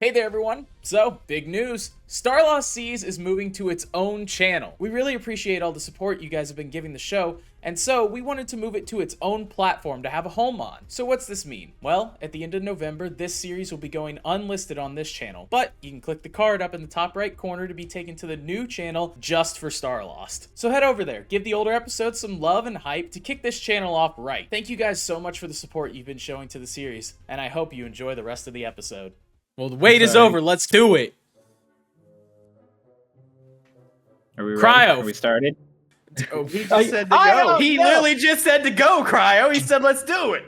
Hey there everyone! So, big news! Starlost Seas is moving to its own channel. We really appreciate all the support you guys have been giving the show, and so we wanted to move it to its own platform to have a home on. So what's this mean? Well, at the end of November, this series will be going unlisted on this channel, but you can click the card up in the top right corner to be taken to the new channel just for Starlost. So head over there, give the older episodes some love and hype to kick this channel off right. Thank you guys so much for the support you've been showing to the series, and I hope you enjoy the rest of the episode. Well, the wait is over. Let's do it. Are we ready? Cryo. Are we started? Oh, he just said to go. He literally just said to go, Cryo. He said, let's do it.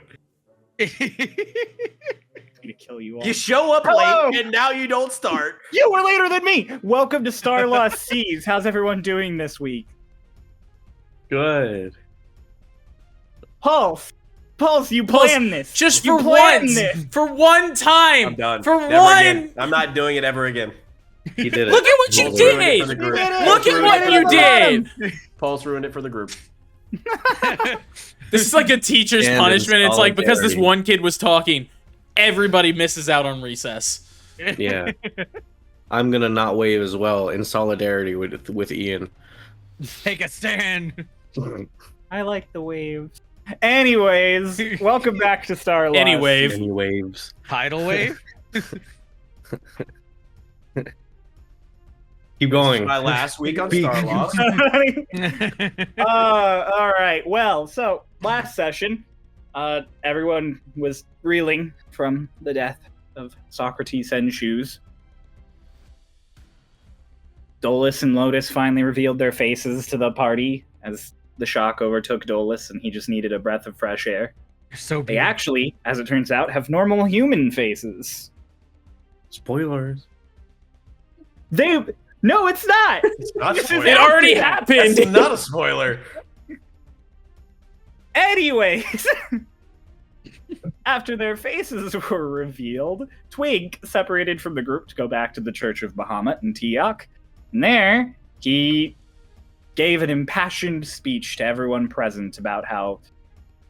Gonna kill you all. You show up late, and now you don't start. You were later than me. Welcome to Starlost Seas. How's everyone doing this week? Good. Pulse, you planned this. Just You for planned once. this. For one time. I'm done. For Never one. again. I'm not doing it ever again. He did it. Look at what you Pulse ruined it did. for the group. Look at what you did. Pulse ruined it for the group. This is like a teacher's And punishment. It's like because this solidarity. one kid was talking, everybody misses out on recess. Yeah. I'm gonna not wave as well in solidarity with Ian. Take a stand. I like the waves. Anyways, welcome back to Starlost. Any wave. Any waves. Tidal wave. Keep going. My last week on Be- Starlost. All right. Well, so last session, everyone was reeling from the death of Socrates and Shoes. Dolus and Lotus finally revealed their faces to the party as the shock overtook Dolus, and he just needed a breath of fresh air. So They beautiful. actually, as it turns out, have normal human faces. Spoilers. No, it's not. It's not a This is spoiler. It already happened. It's not a spoiler. Anyways, after their faces were revealed, Twig separated from the group to go back to the Church of Bahamut in Tiak. And there, he gave an impassioned speech to everyone present about how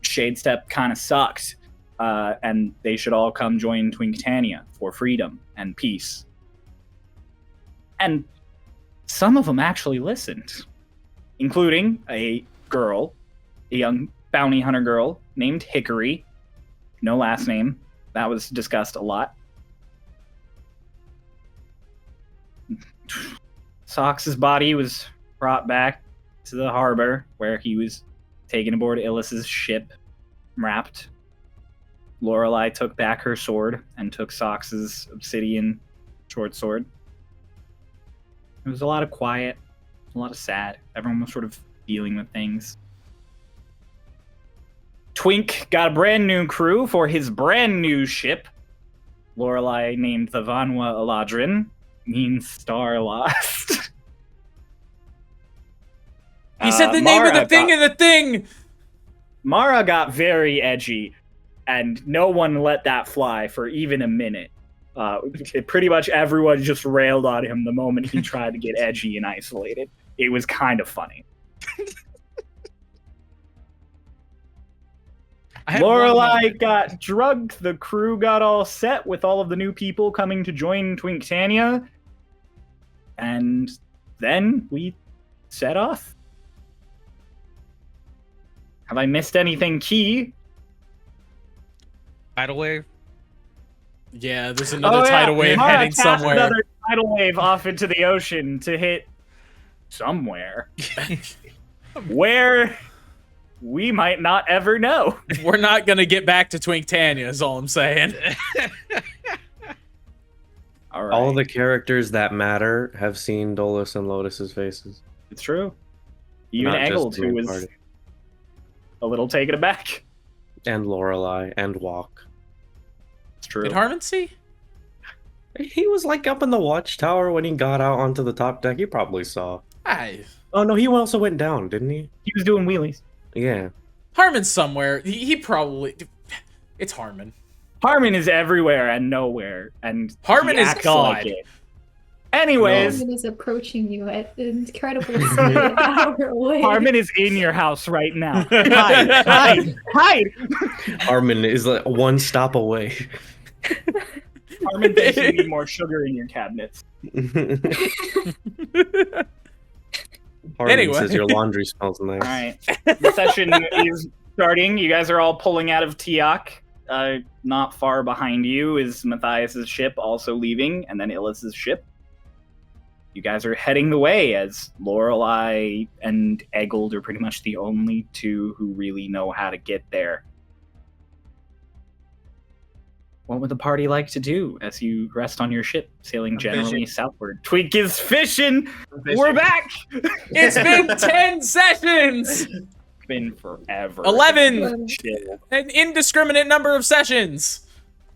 Shadestep kind of sucked, and they should all come join Twinktania for freedom and peace. And some of them actually listened, including a girl, a young bounty hunter girl named Hickory. No last name. That was discussed a lot. Sox's body was brought back to the harbor where he was taken aboard Illis's ship, wrapped. Lorelei took back her sword and took Sox's obsidian short sword. There was a lot of quiet, a lot of sad. Everyone was sort of dealing with things. Twink got a brand new crew for his brand new ship. Lorelei named the Vanwa Eladrin, means Starlost. He said the name of the Mara thing got- and the thing. Mara got very edgy, and no one let that fly for even a minute. Pretty much everyone just railed on him the moment he tried to get edgy and isolated. It was kind of funny. I had one Lorelei moment. got drugged. The crew got all set with all of the new people coming to join Twinktania. And then we set off. Have I missed anything key? Tidal wave. Yeah, there's another tidal wave Mara heading cast somewhere. Another tidal wave off into the ocean to hit somewhere. Where we might not ever know. We're not gonna get back to Twinktania, is all I'm saying. All right. All the characters that matter have seen Dolus and Lotus's faces. It's true. Even Not just Eggled, the who main was party. a little taken aback. And Lorelei and Walk. It's true. Did Harmon see? He was like up in the watchtower when he got out onto the top deck. He probably saw. Oh no, he also went down, didn't he? He was doing wheelies. Yeah. Harmon's somewhere. He probably. It's Harmon. Harmon is everywhere and nowhere, and Harmon he is acts God. like it. Anyways, Harmon is approaching you at an incredible speed, an hour away. Harmon is in your house right now. Hide! Hide! Armin is like one stop away. Armin thinks you need more sugar in your cabinets. Harmon Anyway. says your laundry smells nice. All right, the session is starting. You guys are all pulling out of Tiak. Not far behind you is Matthias's ship also leaving, and then Illis's ship. You guys are heading the way as Lorelei and Eggold are pretty much the only two who really know how to get there. What would the party like to do as you rest on your ship, sailing generally fishing. southward? Twink is fishing! We're back! It's been 10 sessions! Been forever. 11! Chill. An indiscriminate number of sessions!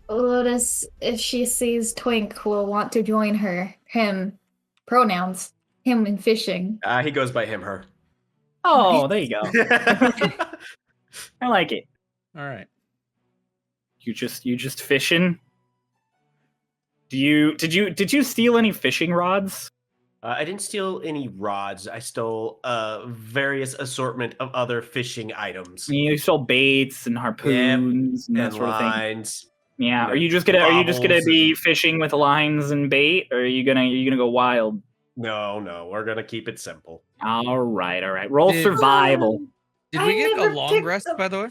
Lotus, if she sees Twink, will want to join him. Pronouns. Him in fishing. He goes by him, her. Oh, there you go. I like it. Alright. You just fishing? Did you steal any fishing rods? I didn't steal any rods. I stole various assortment of other fishing items. You stole baits and harpoons and that And sort of thing. lines. Yeah. you Are know, you just gonna be bobbles fishing with lines and bait, or are you gonna go wild? No, we're gonna keep it simple. All right. Roll Did- survival. Did I we get a never long picked rest, up- by the way?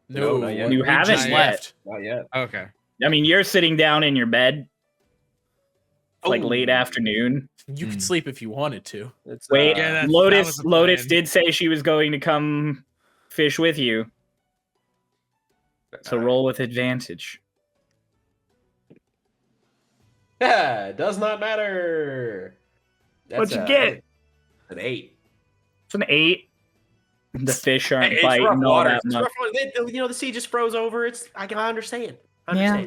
No, not yet. You we haven't just yet. left. Not yet. Okay. I mean, you're sitting down in your bed. It's like Oh. late afternoon. You could Hmm. sleep if you wanted to. It's, Wait, Yeah, that Lotus was the Lotus plan. did say she was going to come fish with you. So roll with advantage. Yeah, does not matter. What'd you get? An 8. It's an 8. The fish aren't It's biting rough all water. that It's much. rough water. The sea just froze over. I can understand. Yeah.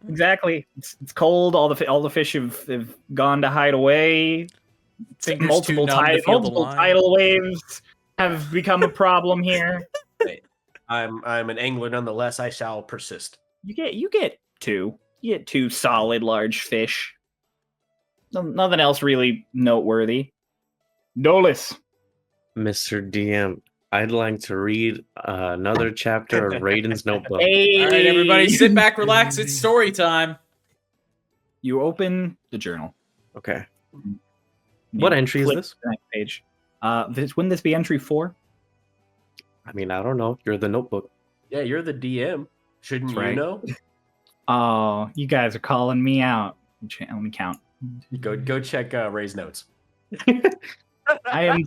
Exactly. It's cold. All the fish have gone to hide away. Fingers multiple too numb to feel the multiple line. tidal waves have become a problem here. I'm an angler nonetheless. I shall persist. You get two. You get 2 solid large fish. Nothing else really noteworthy. Dolus. Mr. DM, I'd like to read another chapter of Raiden's notebook. Hey. Alright, everybody sit back, relax. It's story time. You open the journal. Okay. You What entry is flip this? to the next page. Wouldn't this be entry 4? I mean, I don't know. You're the notebook. Yeah, you're the DM. Shouldn't That's you right. know? Oh, you guys are calling me out. Let me count. Go check Ray's notes. I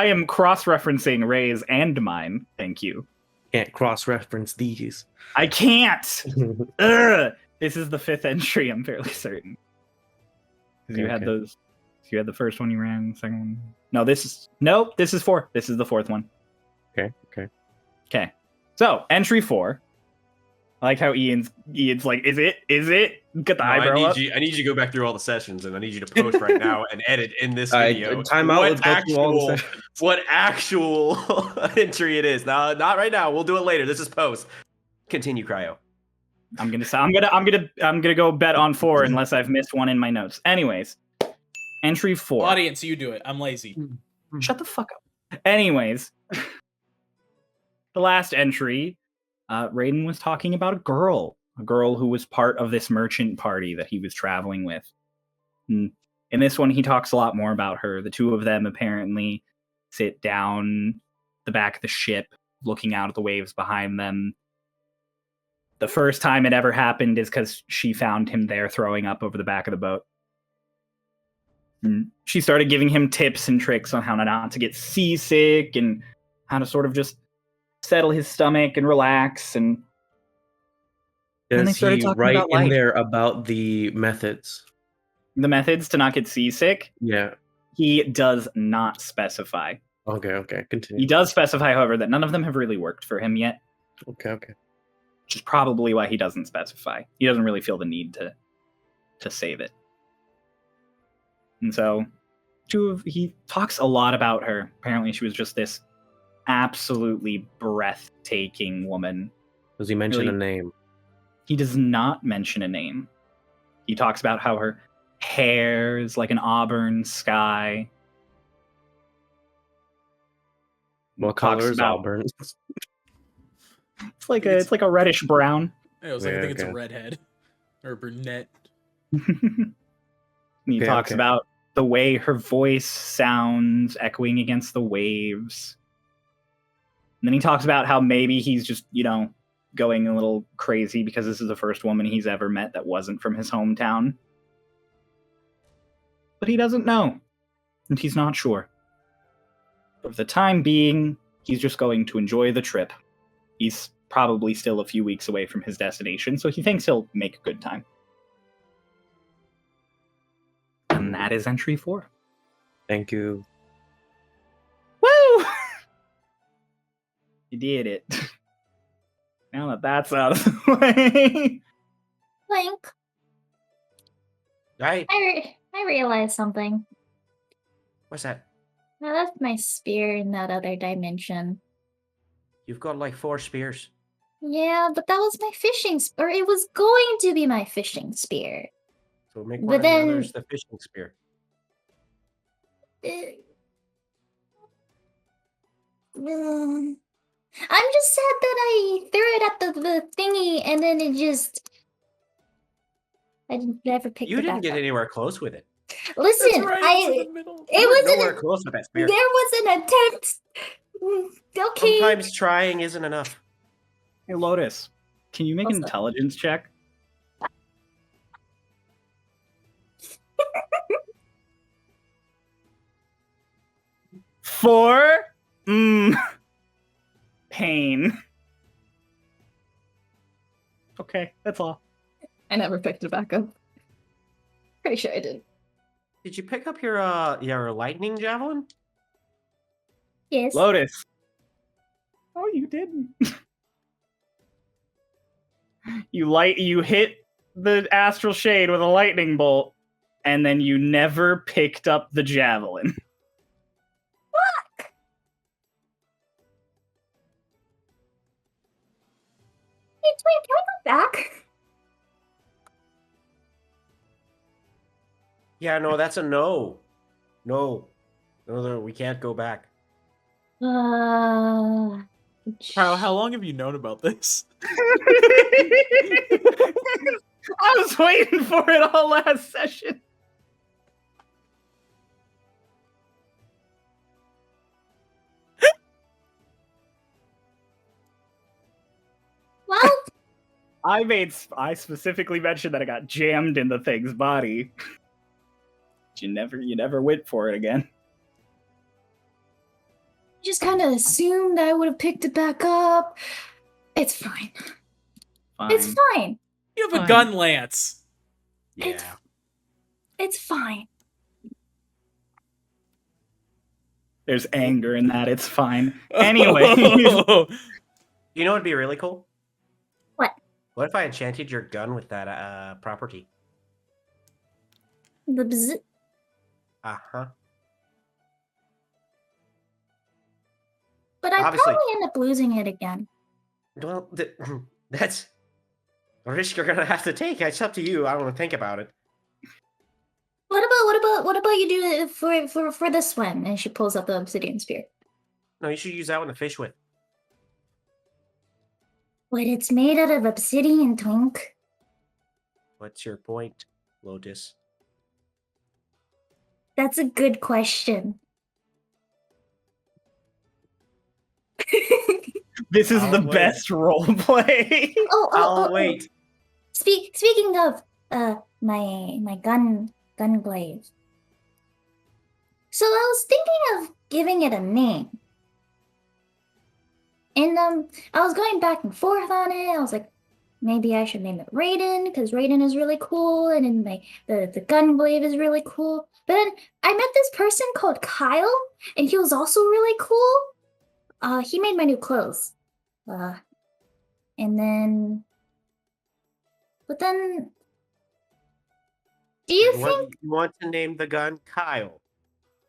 am cross-referencing Ray's and mine. Thank you. Can't cross-reference these. I can't. Ugh. This is the 5th entry. I'm fairly certain. 'Cause you had Okay. those. You had the first one you ran. The second one. No, this is 4. This is the 4th one. Okay. Okay. So entry 4. I like how Ian's like, is it? Get the eyebrow up. I need you to go back through all the sessions, and I need you to post right now and edit in this Alright, video. time out. Let's go through all the sessions. What actual entry it is? Now, not right now. We'll do it later. This is post. Continue, Cryo. I'm gonna go bet on 4 unless I've missed one in my notes. Anyways, entry 4. Audience, you do it. I'm lazy. Shut the fuck up. Anyways, the last entry, Raiden was talking about a girl who was part of this merchant party that he was traveling with. In this one, he talks a lot more about her. The two of them apparently sit down the back of the ship, looking out at the waves behind them. The first time it ever happened is because she found him there throwing up over the back of the boat. And she started giving him tips and tricks on how not to get seasick and how to sort of just settle his stomach and relax. And then they Does started he talking write about in life. there about the methods? The methods to not get seasick, Yeah. he does not specify. Okay. Continue. He does specify, however, that none of them have really worked for him yet, Okay. which is probably why he doesn't specify. He doesn't really feel the need to save it. And so, he talks a lot about her. Apparently, she was just this absolutely breathtaking woman. Does he mention Really? a name? He does not mention a name. He talks about how her hair is like an auburn sky. What Talks color is about- Auburn? It's like a reddish brown. I was like, I think it's a redhead. Or brunette. He Okay, talks okay. about the way her voice sounds echoing against the waves. And then he talks about how maybe he's just, going a little crazy because this is the first woman he's ever met that wasn't from his hometown. But he doesn't know. And he's not sure. But for the time being, he's just going to enjoy the trip. He's probably still a few weeks away from his destination, so he thinks he'll make a good time. And that is entry 4. Thank you. Woo! You did it. Now that that's out of the way. Twink, Right? I realized something. What's that? I left my spear in that other dimension. You've got like 4 spears. Yeah, but that was my fishing or it was going to be my fishing spear. So make But one of the then- others the fishing spear. I'm just sad that I threw it at the thingy and then I never picked You it didn't back get up. anywhere close with it. Listen, It's in the middle. it You were wasn't nowhere close with that spear. there was an attempt. Okay. Sometimes trying isn't enough. Hey, Lotus, can you make an Also- intelligence check? Four? Pain. Okay, that's all. I never picked it back up. Pretty sure I did. Did you pick up your lightning javelin? Yes. Lotus. Oh, you didn't. You hit the astral shade with a lightning bolt, and then you never picked up the javelin. Hey, Twink, can we go back? Yeah, no, that's a no. No, we can't go back. Kyle, how long have you known about this? I was waiting for it all last session. Well, I specifically mentioned that I got jammed in the thing's body. You never went for it again. just kind of assumed I would have picked it back up. It's fine. Fine. It's fine. You have a Fine. gun lance. It's- It's fine. There's anger in that. It's fine. Anyway. You know what'd be really cool? What? What if I enchanted your gun with that property? The bzz. Uh-huh. But I'd Obviously. probably end up losing it again. Well, that's a risk you're gonna have to take. It's up to you. I don't want to think about it. What about you do it for this one? And she pulls out the obsidian spear. No, you should use that one to fish with. But it's made out of obsidian, Twink. What's your point, Lotus? That's a good question. This is I'll the wait. best role play. I'll wait. Speaking of my gun glaive. So I was thinking of giving it a name. And I was going back and forth on it. I was like, maybe I should name it Raiden, because Raiden is really cool, and then the gun glaive is really cool. But then I met this person called Kyle, and he was also really cool. He made my new clothes. And then but then do you think You want to name the gun Kyle?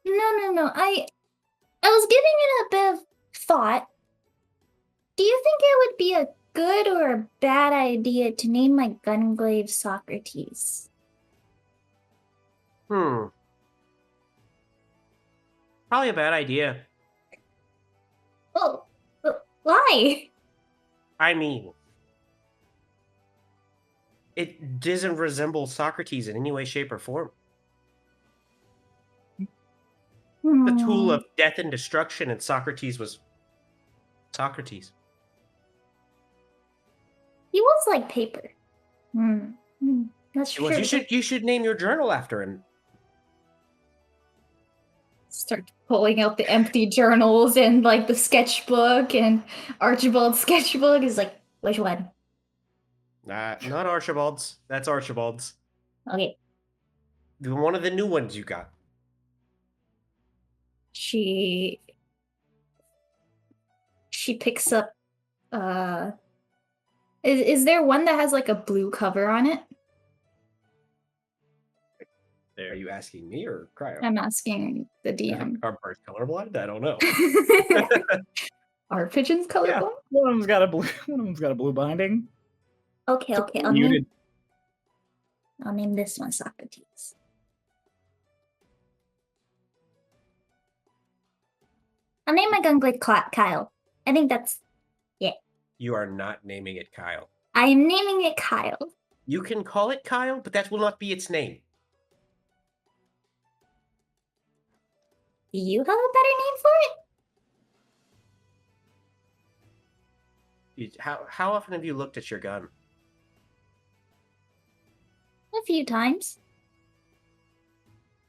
No. I was giving it a bit of thought. Do you think it would be a good or a bad idea to name my gun glaive Socrates? Probably a bad idea. Oh, why? I mean, it doesn't resemble Socrates in any way, shape, or form. The tool of death and destruction, and Socrates was Socrates. He was like paper. That's Well, true. you should name your journal after him. Start pulling out the empty journals and like the sketchbook, and Archibald's sketchbook is like, which one? Not Archibald's. That's Archibald's. Okay. One of the new ones you got. She picks up is there one that has like a blue cover on it? Are you asking me or Cryo? I'm asking the DM. Are birds colorblind? I don't know. Are pigeons colorblind? Yeah, one of them's got a blue binding. Okay, okay. Muted. I'll name this one Socrates. I'll name my gun Kyle. I think that's You are not naming it Kyle. I am naming it Kyle. You can call it Kyle, but that will not be its name. Do you have a better name for it? How often have you looked at your gun? A few times.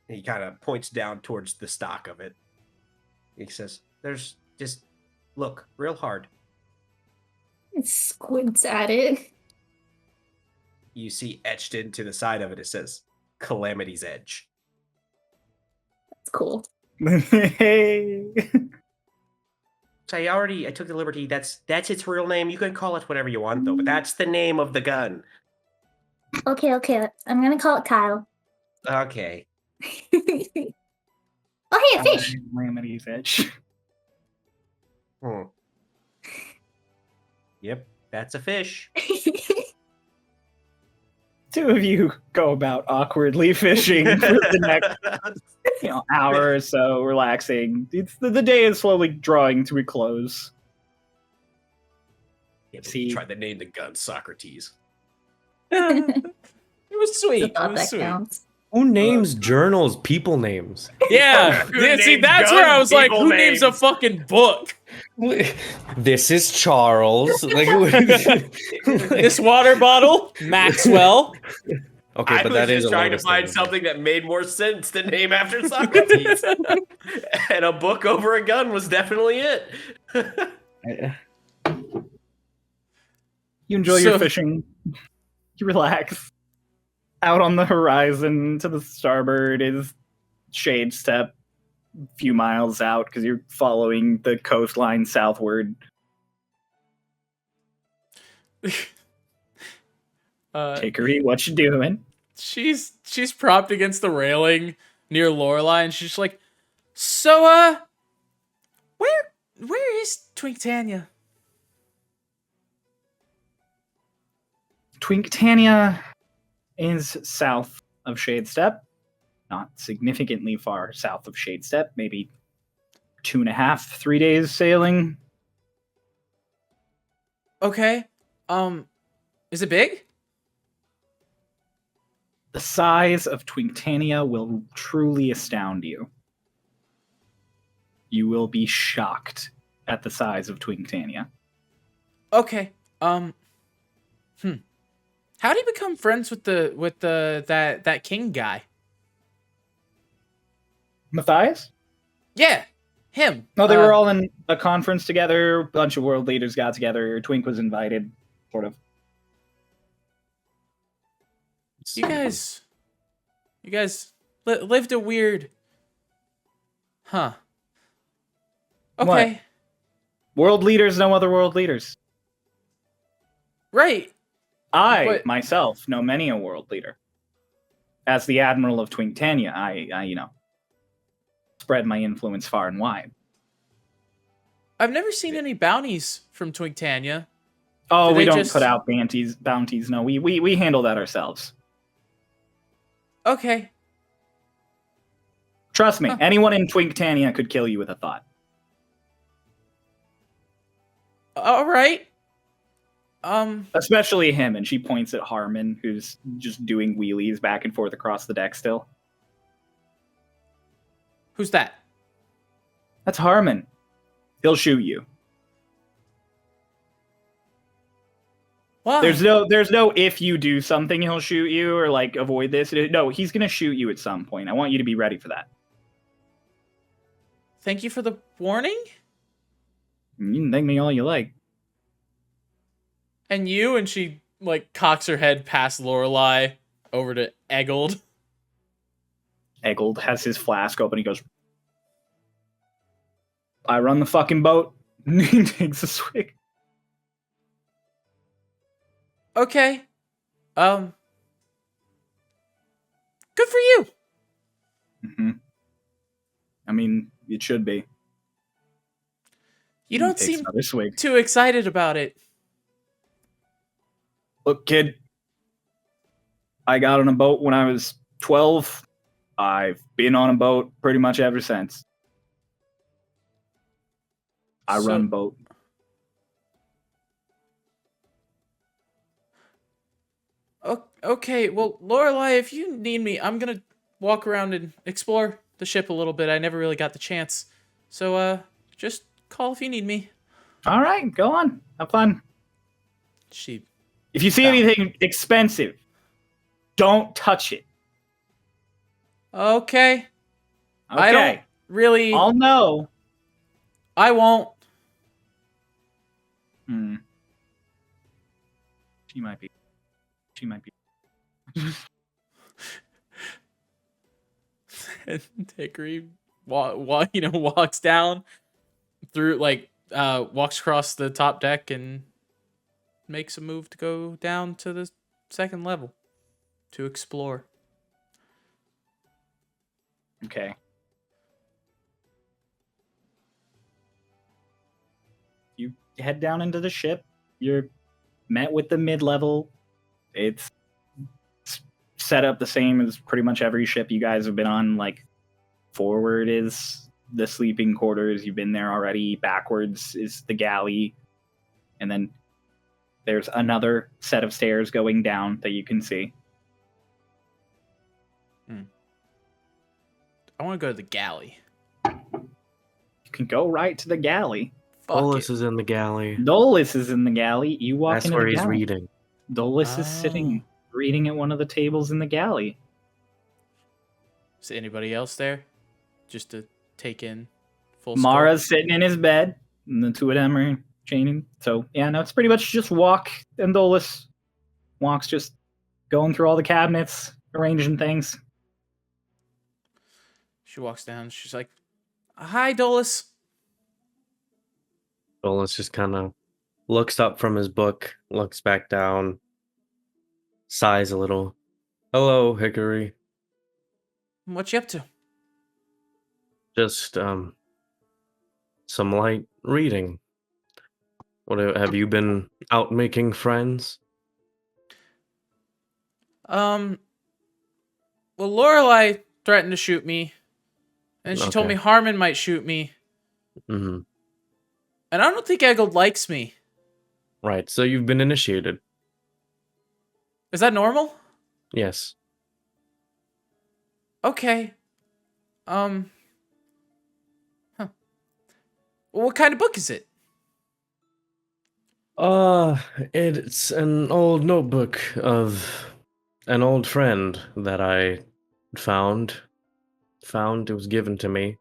He kind of points down towards the stock of it. He says, "There's just look real hard." And squints at it. You see etched into the side of it, it says Calamity's Edge. That's cool. Hey. So I took the liberty. That's its real name. You can call it whatever you want, though, but that's the name of the gun. Okay. I'm gonna call it Kyle. Okay. Oh, hey, a fish! Calamity's Edge. Yep, that's a fish. Two of you go about awkwardly fishing for the next hour or so, relaxing. The day is slowly drawing to a close. Yeah, but See. you tried to name the gun Socrates. It was sweet. The It thought was that sweet. counts. Who names journals people names? Yeah, Who yeah, see, named that's where I guns was like, people who names a names? fucking book? This is Charles. Like, This water bottle, Maxwell. okay, I but was that is just a trying to Lotus find thing. something that made more sense than name after Socrates. And a book over a gun was definitely it. You enjoy your fishing. You relax. Out on the horizon to the starboard is Shade Step, a few miles out because you're following the coastline southward. Hickory, what you doing? She's propped against the railing near Lorelai, and she's just like, so where is Twinktania? Twinktania is south of Shadestep, not significantly far south of Shadestep, maybe 2.5, 3 days sailing. Okay, is it big? The size of Twinktania will truly astound you. You will be shocked at the size of Twinktania. Okay, how do you become friends with that king guy? Matthias? Yeah, him. No, they were all in a conference together. A bunch of world leaders got together. Twink was invited, sort of. You guys lived a weird, huh? Okay, World leaders know other world leaders. right. I, myself, know many a world leader. As the Admiral of Twinktania, I spread my influence far and wide. I've never seen any bounties from Twinktania. Oh, Do we they don't just- put out bounties. No, we handle that ourselves. Okay. Trust me, Huh. anyone in Twinktania could kill you with a thought. All right. Especially him, and she points at Harmon, who's just doing wheelies back and forth across the deck still. Who's that? That's Harmon. He'll shoot you. Why? There's no if you do something he'll shoot you or like avoid this. No, he's gonna shoot you at some point. I want you to be ready for that. Thank you for the warning. You can thank me all you like. And you, and she like cocks her head past Lorelei over to Eggold. Eggold has his flask open. He goes, I run the fucking boat. He takes a swig. Okay. Good for you. Mm-hmm. I mean, it should be. You don't Takes seem another swig. too excited about it. Look, kid. I got on a boat when I was 12. I've been on a boat pretty much ever since. I run boat. Okay, well, Lorelei, if you need me, I'm gonna walk around and explore the ship a little bit. I never really got the chance. So, just call if you need me. All right, go on. Have fun. If you see anything expensive, don't touch it. Okay. I don't really... I'll know. I won't. She might be. And Hickory walks down through, like, walks across the top deck and makes a move to go down to the second level to explore. Okay. You head down into the ship. You're met with the mid-level. It's set up the same as pretty much every ship you guys have been on. Like, forward is the sleeping quarters. You've been there already. Backwards is the galley. And then there's another set of stairs going down that you can see. I want to go to the galley. You can go right to the galley. Dolus is in the galley. Dolus is in the galley. You walk That's into where the he's galley. reading. Dolus is sitting, reading at one of the tables in the galley. Is anybody else there? Just to take in full Mara's sitting in his bed, and the two of them are chaining. So, yeah, no, it's pretty much just walk, and Dolus walks just going through all the cabinets, arranging things. She walks down. She's like, "Hi, Dolus." Dolus just kind of looks up from his book, looks back down, sighs a little. Hello, Hickory. What you up to? Just, some light reading. What have you been out making friends? Well, Lorelei threatened to shoot me, and she told me Harmon might shoot me. Mm-hmm. And I don't think Eggold likes me. Right, so you've been initiated. Is that normal? Yes. Okay. What kind of book is it? It's an old notebook of an old friend that I found. It was given to me.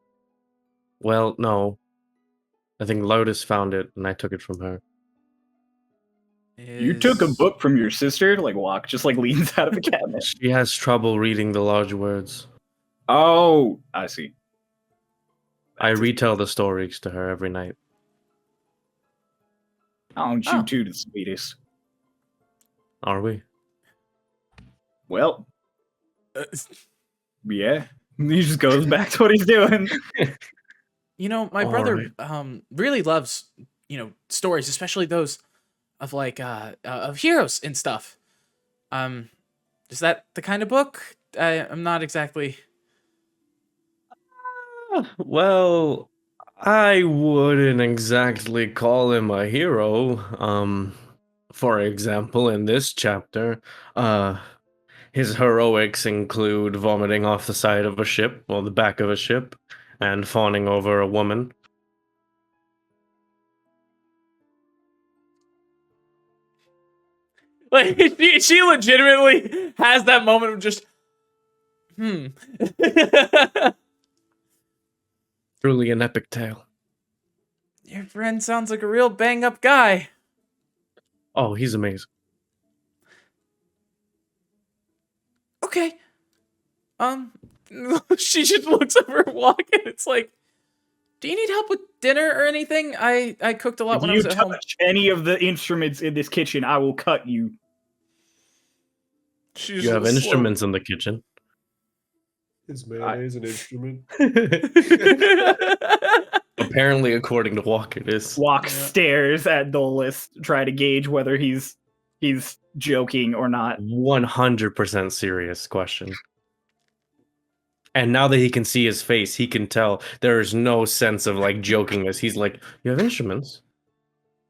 Well, no. I think Lotus found it, and I took it from her. You took a book from your sister? Like, walk, just like leans out of a cabinet. She has trouble reading the large words. Oh, I see. I retell the stories to her every night. Aren't you two the sweetest? Are we? Well, yeah. He just goes back to what he's doing. You know, my brother really loves, stories, especially those of like of heroes and stuff. Is that the kind of book? I'm not exactly. Well, I wouldn't exactly call him a hero. For example, in this chapter, his heroics include vomiting off the side of a ship, or the back of a ship, and fawning over a woman. Like she legitimately has that moment of just, Truly an epic tale. Your friend sounds like a real bang up guy. Oh, he's amazing. Okay. She just looks over and walks, and it's like, do you need help with dinner or anything? I cooked a lot If when I you was at home. touch any of the instruments in this kitchen, I will cut you. She just You have looks slow. instruments in the kitchen. Is mayonnaise an instrument? Apparently, according to Walk, it is. Walk Yeah. stares at Dolus, try to gauge whether he's joking or not. 100% serious question. And now that he can see his face, he can tell there is no sense of like jokingness. He's like, "You have instruments."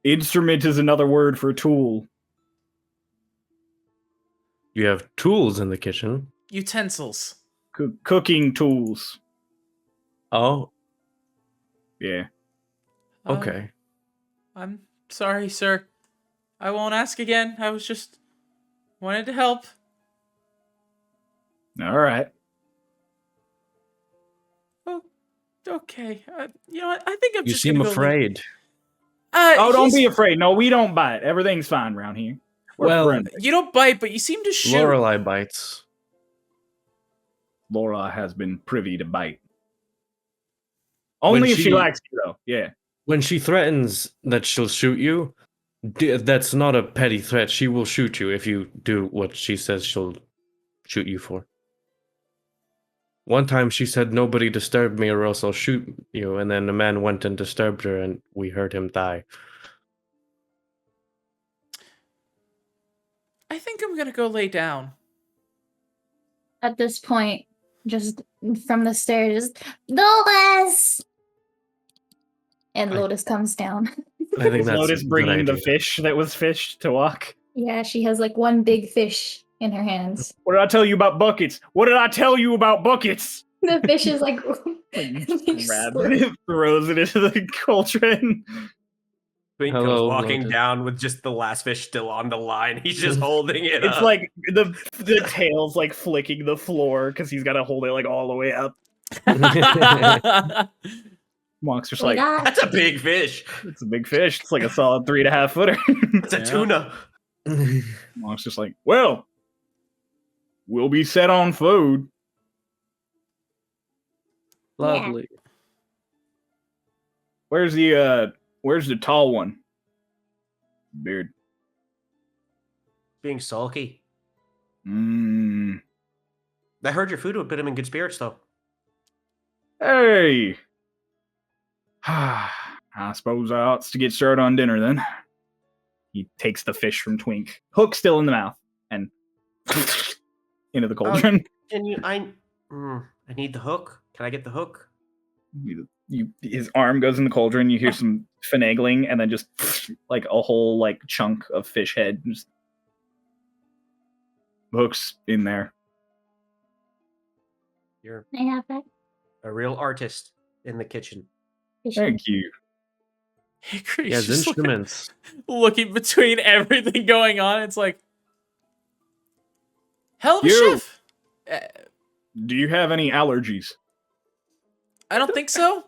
Instrument is another word for tool. You have tools in the kitchen. Utensils. Cooking tools. Oh, Yeah. okay. I'm sorry, sir. I won't ask again. I was just wanted to help. All right. Oh, okay. You know what? I think I'm You just seem gonna go afraid. Oh, don't he's- be afraid. No, we don't bite. Everything's fine around here. We're Well, friendly. You don't bite, but you seem to shoot. Lorelei bites. Laura has been privy to bite. Only When if she she- likes you, though. Yeah. When she threatens that she'll shoot you, that's not a petty threat. She will shoot you if you do what she says she'll shoot you for. One time she said, "Nobody disturb me or else I'll shoot you," and then a man went and disturbed her and we heard him die. I think I'm gonna go lay down. At this point, just from the stairs, Lotus! And I- Lotus comes down. I think Is that's Lotus a good bringing the idea. fish that was fished to Walk? Yeah, she has like one big fish in her hands. What did I tell you about buckets? What did I tell you about buckets? The fish is like, Like, like grabs slurp. it, throws it into the cauldron. Twink Hello, goes walking Lotus. down with just the last fish still on the line. He's just holding it It's up. like the tail's like flicking the floor because he's got to hold it like all the way up. Monk's just We like, got That's a big fish. it's a big fish. It's like a solid 3.5 footer. It's a tuna. Monk's just like, well, we'll be set on food. Lovely. Where's the tall one? Beard. Being sulky. Mmm. I heard your food would put him in good spirits, though. Hey. I suppose I ought to get started on dinner then. He takes the fish from Twink, hook still in the mouth, and into the cauldron. Can you? I need the hook. Can I get the hook? His arm goes in the cauldron. You hear some finagling, and then just like a whole like chunk of fish head. Just hooks in there. You're I have that. a real artist in the kitchen. fish. Thank you. Hickory's He has just instruments. looking between everything going on. It's like, hell of a You. chef. Do you have any allergies? I don't think so.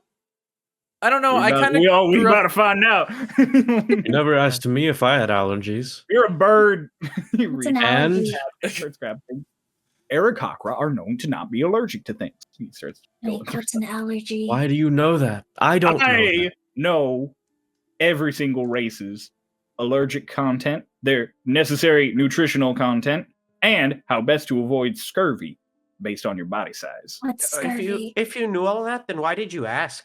I don't know. I kind of we grew about up. to find out. You never asked me if I had allergies. You're a bird. He What's an reaches And- allergy? starts grabbing things. Aarakocra are known to not be allergic to things. He starts going Wait, through what's an allergy? Why do you know that? I don't know I that. know every single race's allergic content, their necessary nutritional content, and how best to avoid scurvy based on your body size. What's If scurvy? you knew all that, then why did you ask?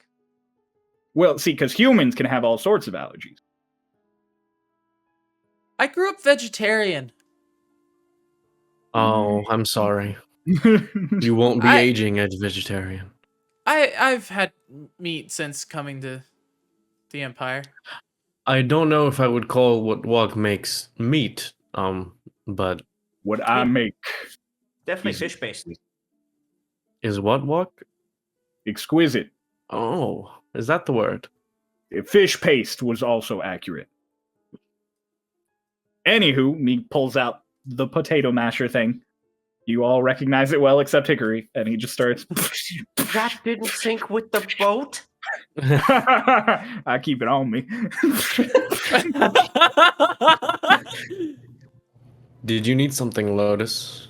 Well, see, because humans can have all sorts of allergies. I grew up vegetarian. Oh, I'm sorry. You won't be I- aging as vegetarian. I've had meat since coming to the Empire. I don't know if I would call what Wog makes meat, but What I make Definitely is fish based. is what Wog? exquisite. Oh, is that the word? Fish paste was also accurate. Anywho, he pulls out the potato masher thing. You all recognize it well except Hickory, and he just starts. That didn't sink with the boat. I keep it on me. Did you need something, Lotus?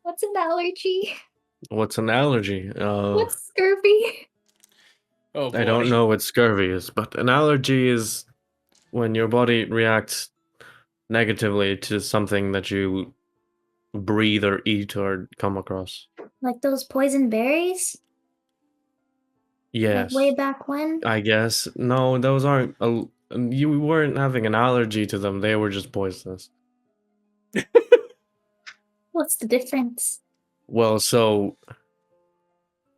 What's an allergy? What's an allergy? What's scurvy? Oh boy. I don't know what scurvy is, but an allergy is when your body reacts negatively to something that you breathe or eat or come across. Like those poison berries? Yes. Like way back when? I guess. No, those aren't. You weren't having an allergy to them. They were just poisonous. What's the difference? Well, so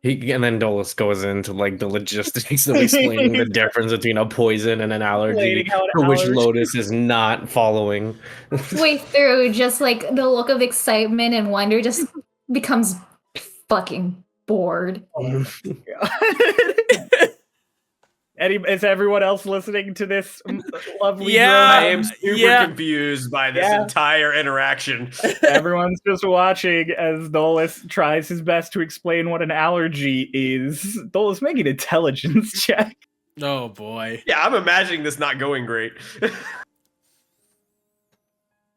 and then Dolus goes into like the logistics of explaining the difference between a poison and an allergy, Explaining how an for which allergy- Lotus is not following. Way through, just like the look of excitement and wonder just becomes fucking bored. Is everyone else listening to this lovely Yeah, I drone? am super yeah. confused by this Yeah. entire interaction. Everyone's just watching as Dolus tries his best to explain what an allergy is. Dolus, make an intelligence check. Oh boy. Yeah, I'm imagining this not going great.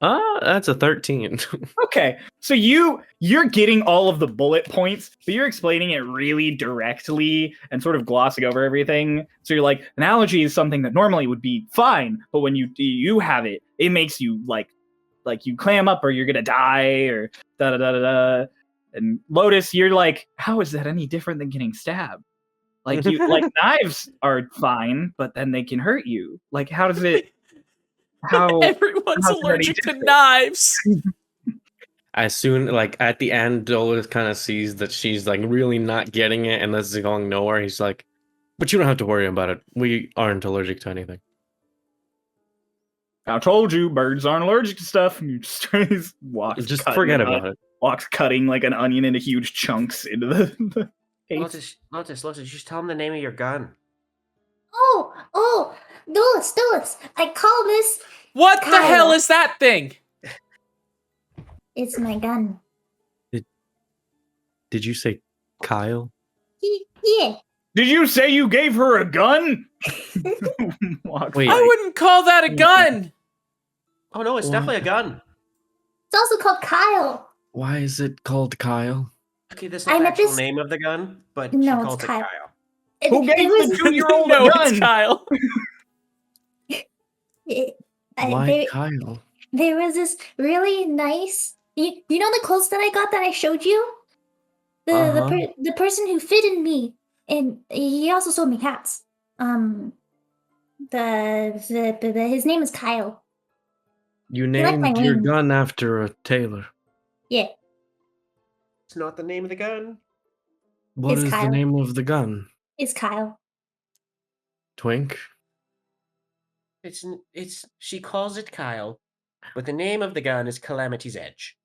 That's a 13. Okay, so you're getting all of the bullet points, but you're explaining it really directly and sort of glossing over everything. So you're like, an allergy is something that normally would be fine, but when you have it, it makes you like you clam up or you're gonna die or da da da da da. And Lotus, you're like, how is that any different than getting stabbed? Like you like knives are fine, but then they can hurt you. Like how does it? How Everyone's how's it any allergic to different? knives. As soon, like at the end, Dolus kind of sees that she's like really not getting it, and this is going nowhere. He's like, "But you don't have to worry about it. We aren't allergic to anything." I told you, birds aren't allergic to stuff. And you just walks. Just cutting forget an about it. Walks cutting like an onion into huge chunks into the case. Lotus, just tell him the name of your gun. Oh, Dulles, I call this, What the Kyle. hell is that thing? it's my gun. Did you say Kyle? Yeah. Did you say you gave her a gun? Walks Wait. I by. wouldn't call that a gun. Oh no, it's What? definitely a gun. It's also called Kyle. Why is it called Kyle? Okay, that's I not the met actual this- name of the gun, but she No, it's calls it Kyle. Kyle. Who gave was, the 2-year-old No, a it's gun? Kyle. Why Kyle? there was this really nice. You know the clothes that I got that I showed you? The person who fitted me, and he also sold me hats. His name is Kyle. You like my named your wings. gun after a tailor. Yeah, It's not the name of the gun. What It's is Kyle. the name of the gun? it's Kyle. Twink? It's she calls it Kyle, but the name of the gun is Calamity's Edge.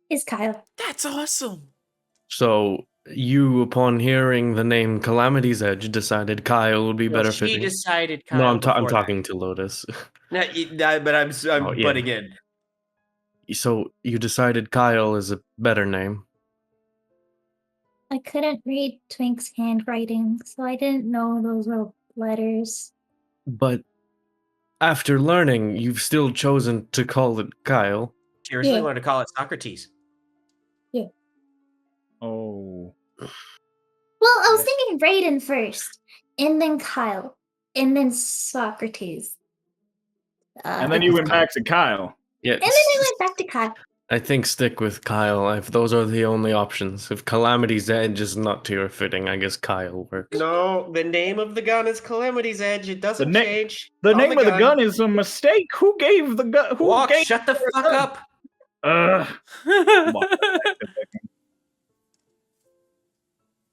It's Kyle. That's awesome. So you, upon hearing the name Calamity's Edge, decided Kyle would be Well, better she fitting. decided Kyle. No, I'm before that. talking to Lotus. No, but I'm Oh, yeah. butting in. So you decided Kyle is a better name. I couldn't read Twink's handwriting, so I didn't know those little letters. But after learning, you've still chosen to call it Kyle. She originally Yeah. wanted to call it Socrates. Oh. Well, I was Yes. thinking Raiden first, and then Kyle, and then Socrates. And then you went back to Kyle. Yeah, And then I went back to Kyle. I think stick with Kyle if those are the only options. If Calamity's Edge is not to your fitting, I guess Kyle works. No, the name of the gun is Calamity's Edge. It doesn't na- change. The On name of the gun is a mistake. Who gave the gun? Who Walk, gave? shut the fuck up.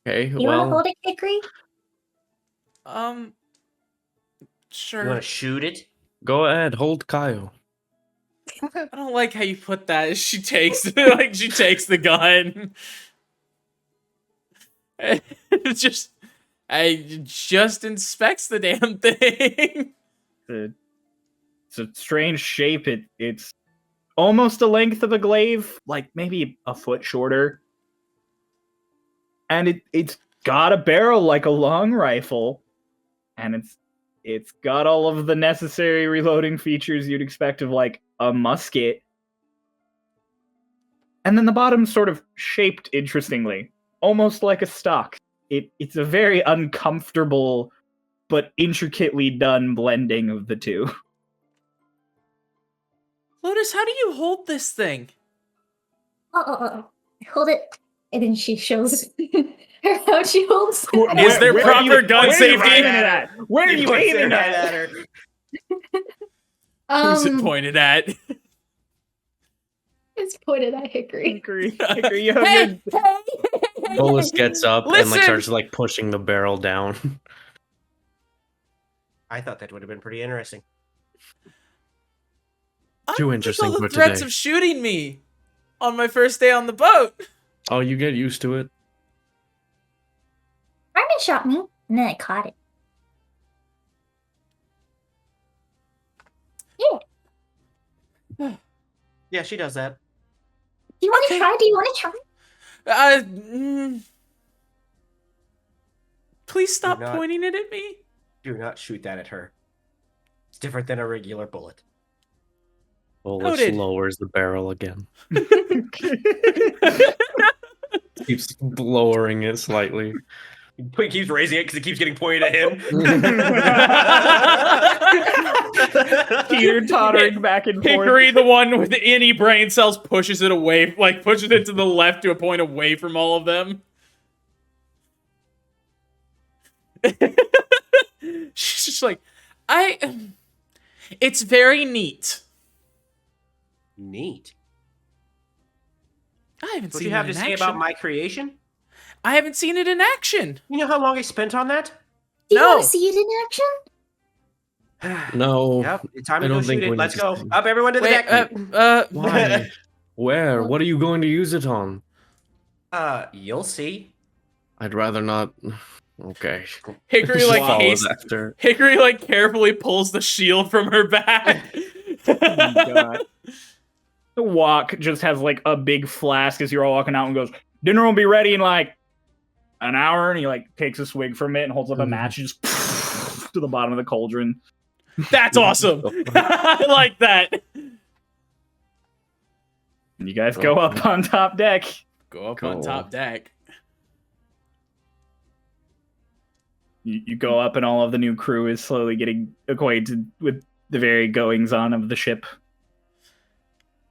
Okay, You want to well, hold it, Hickory? Sure. You want to shoot it? Go ahead, hold Kyle. I don't like how you put that. She takes like she takes the gun. It's just just inspects the damn thing. It's a strange shape. It's almost the length of a glaive, like maybe a foot shorter. And it's got a barrel like a long rifle. And it's got all of the necessary reloading features you'd expect of like a musket. And then the bottom's sort of shaped interestingly, almost like a stock. It's a very uncomfortable but intricately done blending of the two. Lotus, how do you hold this thing? Hold it. And then she shows her how she holds it. Is there proper gun safety? Where are you aiming right at? her? Who's it pointed at? It's pointed at Hickory. Hickory, you have Hey, your- Bolus gets up and Listen! like starts like pushing the barrel down. I thought that would have been pretty interesting. I Too don't interesting like all for the threats today. of shooting me on my first day on the boat. Oh, you get used to it. Armin shot me, and then I caught it. Yeah. Yeah, she does that. Do you want to try? Do you want to try? Please stop Do not- pointing it at me. Do not shoot that at her. It's different than a regular bullet. Bolus Noted. lowers the barrel again. Keeps lowering it slightly. He keeps raising it because it keeps getting pointed at him. Teeter tottering back and forth. Hickory, the one with any brain cells, pushes it away, like pushes it to the left to a point away from all of them. She's just like, it's very neat. Neat. I haven't What do seen you have it to in say action. about my creation? I haven't seen it in action. You know how long I spent on that? Do you No. want to see it in action? No. Yep, it's time I to go don't shoot think we it. need Let's to go. see. Up, everyone to the Wait, deck. Why? Where? What are you going to use it on? You'll see. I'd rather not. Okay. Hickory Just like follows haste. after. Hickory like carefully pulls the shield from her back. God. The walk just has like a big flask as you're all walking out and goes, dinner will be ready in like an hour. And he like takes a swig from it and holds up a match and just to the bottom of the cauldron. That's awesome. I like that. And you guys go up on top deck. Go up on Cool. top deck. You go up and all of the new crew is slowly getting acquainted with the very goings on of the ship.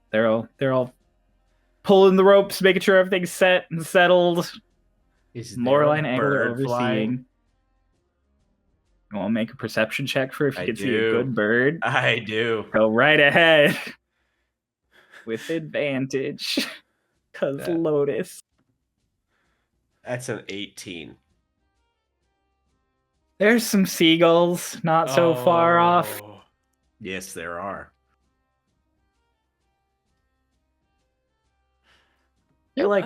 They're all pulling the ropes, making sure everything's set and settled. Is there Moreline a Angler bird flying? overseeing. You want to make a perception check for if you I can see a do. good bird? I do. Go right ahead. With advantage. Because Yeah. Lotus. That's an 18. There's some seagulls not so far off. Oh. Yes, there are. They're like,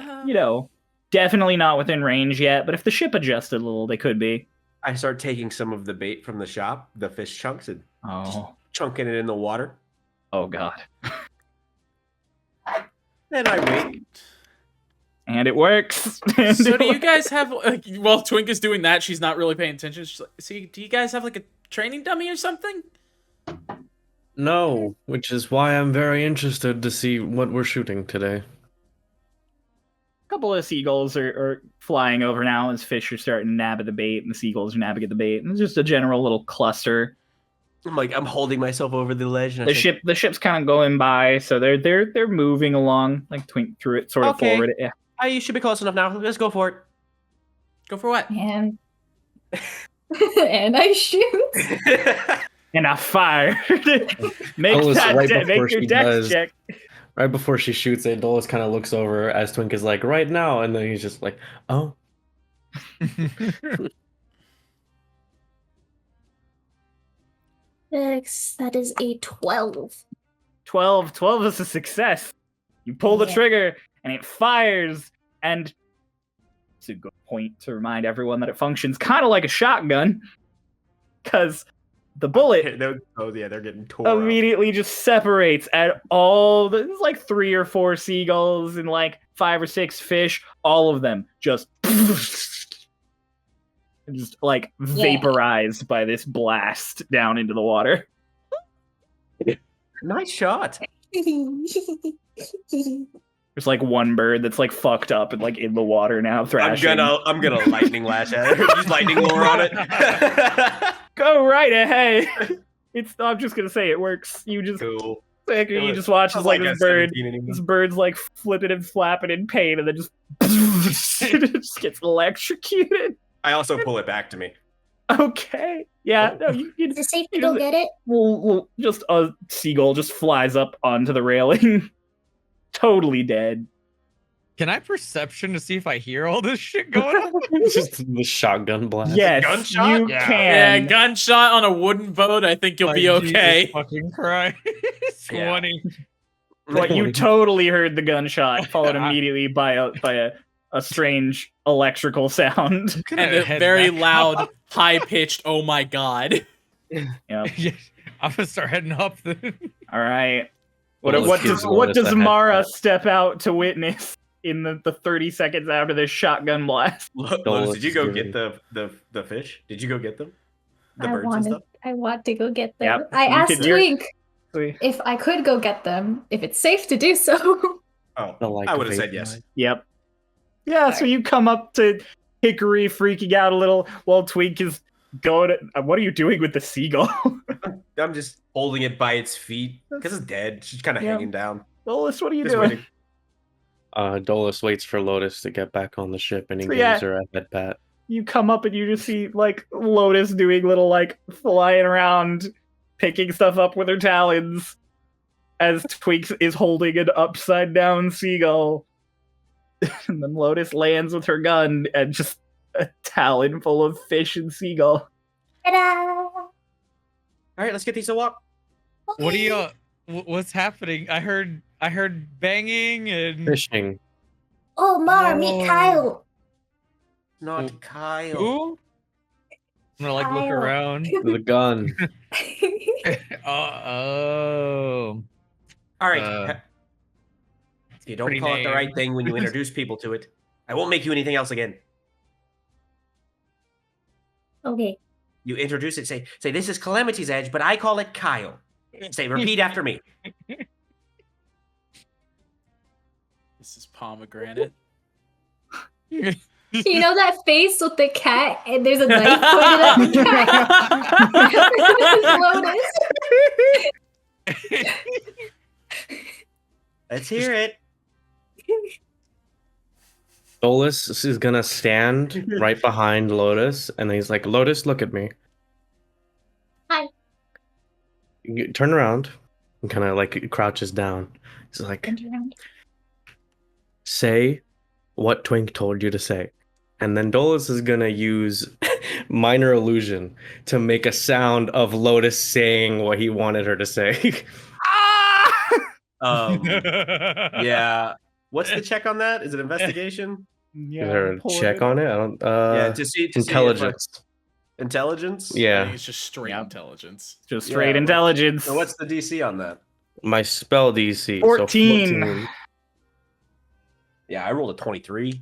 definitely not within range yet, but if the ship adjusted a little, they could be. I start taking some of the bait from the shop, the fish chunks, and Oh. chunking it in the water. Oh, God. Then I wait. And it works. So do you guys have like, while Twink is doing that, she's not really paying attention. She's like, so do you guys have like a training dummy or something? No, which is why I'm very interested to see what we're shooting today. A couple of seagulls are flying over now as fish are starting to nab at the bait, and the seagulls are nabbing at the bait. And it's just a general little cluster. I'm holding myself over the ledge. And I think, The ship's kind of going by, so they're moving along, like Twink through it, sort of Okay. forward. Yeah. You should be close enough now. Let's go for it. Go for what? And and I shoot. And I fired. Make Dolus, that right make before your she dex does- check. Right before she shoots it, Dolus kind of looks over as Twink is like, right now, and then he's just like, oh. 6, that is a 12. 12 is a success. You pull the Yeah. trigger, and it fires, and it's a good point to remind everyone that it functions kind of like a shotgun, because the bullet They're getting tore up. immediately just separates, and there's like 3 or 4 seagulls and like 5 or 6 fish, all of them just like vaporized by this blast down into the water. Nice shot. There's like one bird that's like fucked up and like in the water now, thrashing. I'm gonna lightning lash at it. Use lightning lure on it. Go right ahead. I'm just gonna say it works. You just Cool. you just watch as like a this bird. 17 anymore. This bird's like flipping and flapping in pain, and then just it just gets electrocuted. I also pull it back to me. Okay, yeah, no, you Is it safe to go get it? well, just a seagull just flies up onto the railing, totally dead. Can I perception to see if I hear all this shit going on? Just the shotgun blast. Yes, gunshot? you Yeah. Yeah, can. gunshot on a wooden boat. I think you'll be Like, Jesus okay. fucking Christ. Yeah. 20. But you totally heard the gunshot, followed immediately by a strange electrical sound. And a Head very back loud, up. high pitched, oh my god. Yep. Yeah, I'm gonna start heading up then. All right. Well, What let's does give Lotus a head Mara start. step out to witness in the 30 seconds after this shotgun blast? Lotus, did you go Let's get give the fish? Did you go get them? The I birds and wanted. stuff? I want to go get them. Yep, I you asked could- you're- Twink if I could go get them, if it's safe to do so. Oh, The, like, I would have said vape yes. light. Yep. Yeah, so you come up to Hickory freaking out a little while Twink is going. What are you doing with the seagull? I'm just holding it by its feet because it's dead. She's kind of Yeah. hanging down. Lolis, what are you Just doing? waiting. Dolus waits for Lotus to get back on the ship and he So, gives yeah. her a head pat. You come up and you just see like Lotus doing little like flying around, picking stuff up with her talons, as Twink is holding an upside down seagull. And then Lotus lands with her gun and just a talon full of fish and seagull. Ta-da! All right, let's get these to walk. What are you? What's happening? I heard banging and Fishing. Oh, Mar, meet Oh. Kyle. Not Kyle. Ooh. I'm gonna like look Kyle. around. The gun. Oh. All right. Uh, if you don't pretty call it the name. right thing when you introduce people to it, I won't make you anything else again. Okay. You introduce it, say this is Calamity's Edge, but I call it Kyle. Say repeat after me. This is pomegranate. You know that face with the cat and there's a knife pointed at the cat? Lotus. Let's hear it. Dolus is gonna stand right behind Lotus, and he's like, "Lotus, look at me." Hi. You turn around and kind of like crouches down. He's like, "Say what Twink told you to say," and then Dolus is gonna use minor illusion to make a sound of Lotus saying what he wanted her to say. Yeah. What's the check on that? Is it investigation? Is there a check on it? I don't. Yeah, to see if, Intelligence. intelligence. I Yeah, think it's just straight Yep. intelligence. Just Yeah, straight what- intelligence. So what's the DC on that? my spell DC. 14. So 14. Yeah, I rolled a 23.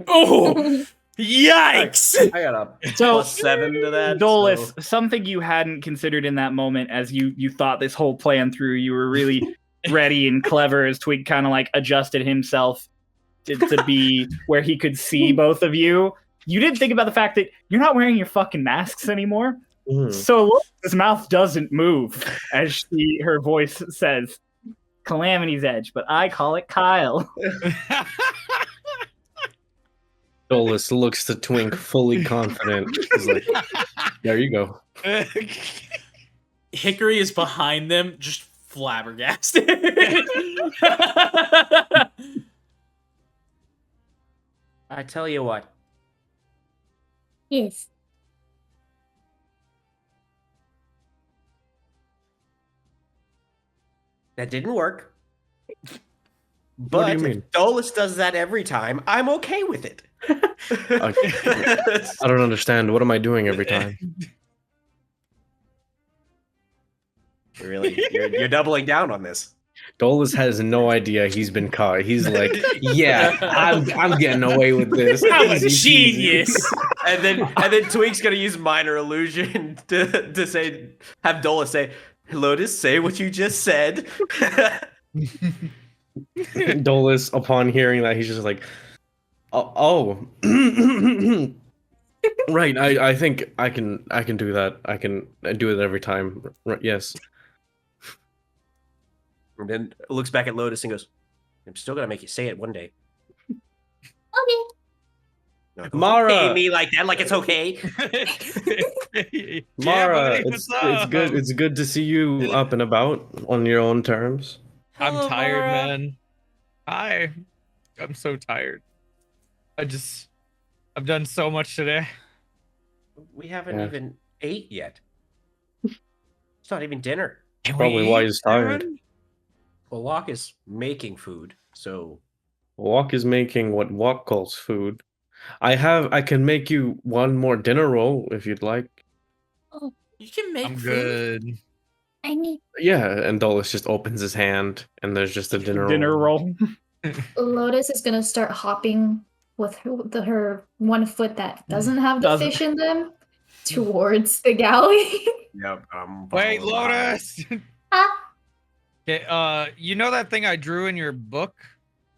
Oh, yikes! I got a So, +7 to that. Dolus, so- something you hadn't considered in that moment as you thought this whole plan through, you were really ready and clever as Twig kind of like adjusted himself to be where he could see both of you. You didn't think about the fact that you're not wearing your fucking masks anymore. Mhm. So his mouth doesn't move as her voice says, Calamity's Edge, but I call it Kyle. Dolus looks to Twink fully confident. He's like, "There you go." Hickory is behind them, just flabbergasted. I tell you what. Yes. That didn't work. What But do you mean? if Dolus does that every time, I'm okay with it. I don't understand. What am I doing every time? Really, you're doubling down on this. Dolus has no idea he's been caught. He's like, yeah, I'm getting away with this. I'm a Easy peasy." genius. And then Tweak's gonna use minor illusion to say, have Dolus say, Lotus, say what you just said. Dolus, upon hearing that, he's just like, oh. Right, I think I can do that. I can do it every time. Yes. And then looks back at Lotus and goes, I'm still gonna make you say it one day. Okay. No, don't Mara! pay me like that, like it's okay. Mara, buddy, it's what's good. up? It's good to see you up and about on your own terms. I'm Hello, tired, Mara. man. Hi. I'm so tired. I've done so much today. We haven't Yeah. even ate yet. It's not even dinner. Can Probably we why eat, he's tired. Aaron? Well, Locke is making food, so Walk is making what Walk calls food. I can make you one more dinner roll if you'd like. You can make I'm food. good. I need Yeah, and Dolus just opens his hand and there's just a dinner roll. Lotus is gonna start hopping with her one foot that doesn't have the Doesn't. fish in them towards the galley. yep. Wait, Lotus. Ah, Okay, you know that thing I drew in your book,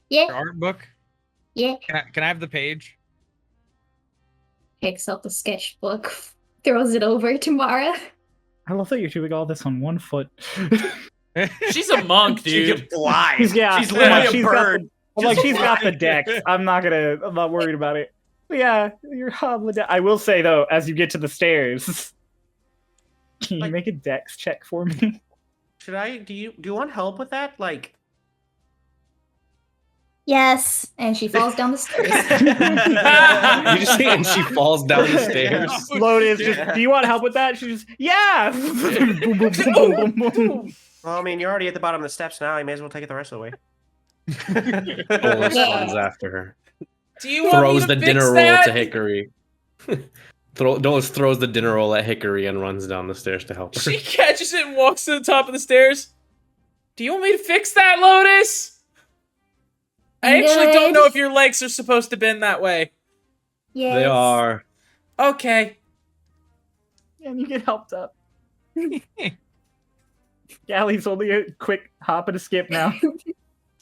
yeah, your art book? yeah. Can I have the page? Picks up the sketchbook, throws it over to Mara. I love that you're doing all this on one foot. She's a monk, She dude. can fly. Yeah, She's literally a she's got bird. I'm like, Just she's got the fly. dex. I'm not worried about it. But yeah, you're hobbling down. I will say though, as you get to the stairs, can you Like- make a dex check for me? Should I? Do you want help with that? Like, Yes, and she falls down the stairs. You just see, and she falls down the stairs. Lotus, Yeah. just, do you want help with that? She just, yeah. Boom, boom, boom, boom, boom, boom. well, I mean, you're already at the bottom of the steps now. You may as well take it the rest of the way. Dolus Yeah. runs after her. Do you want Throws me the to dinner fix roll that? to Hickory. Dolus throws the dinner roll at Hickory and runs down the stairs to help her. She catches it and walks to the top of the stairs. Do you want me to fix that, Lotus? I actually don't know if your legs are supposed to bend that way. Yes. They are. Okay. And you get helped up. Galley's only a quick hop and a skip now.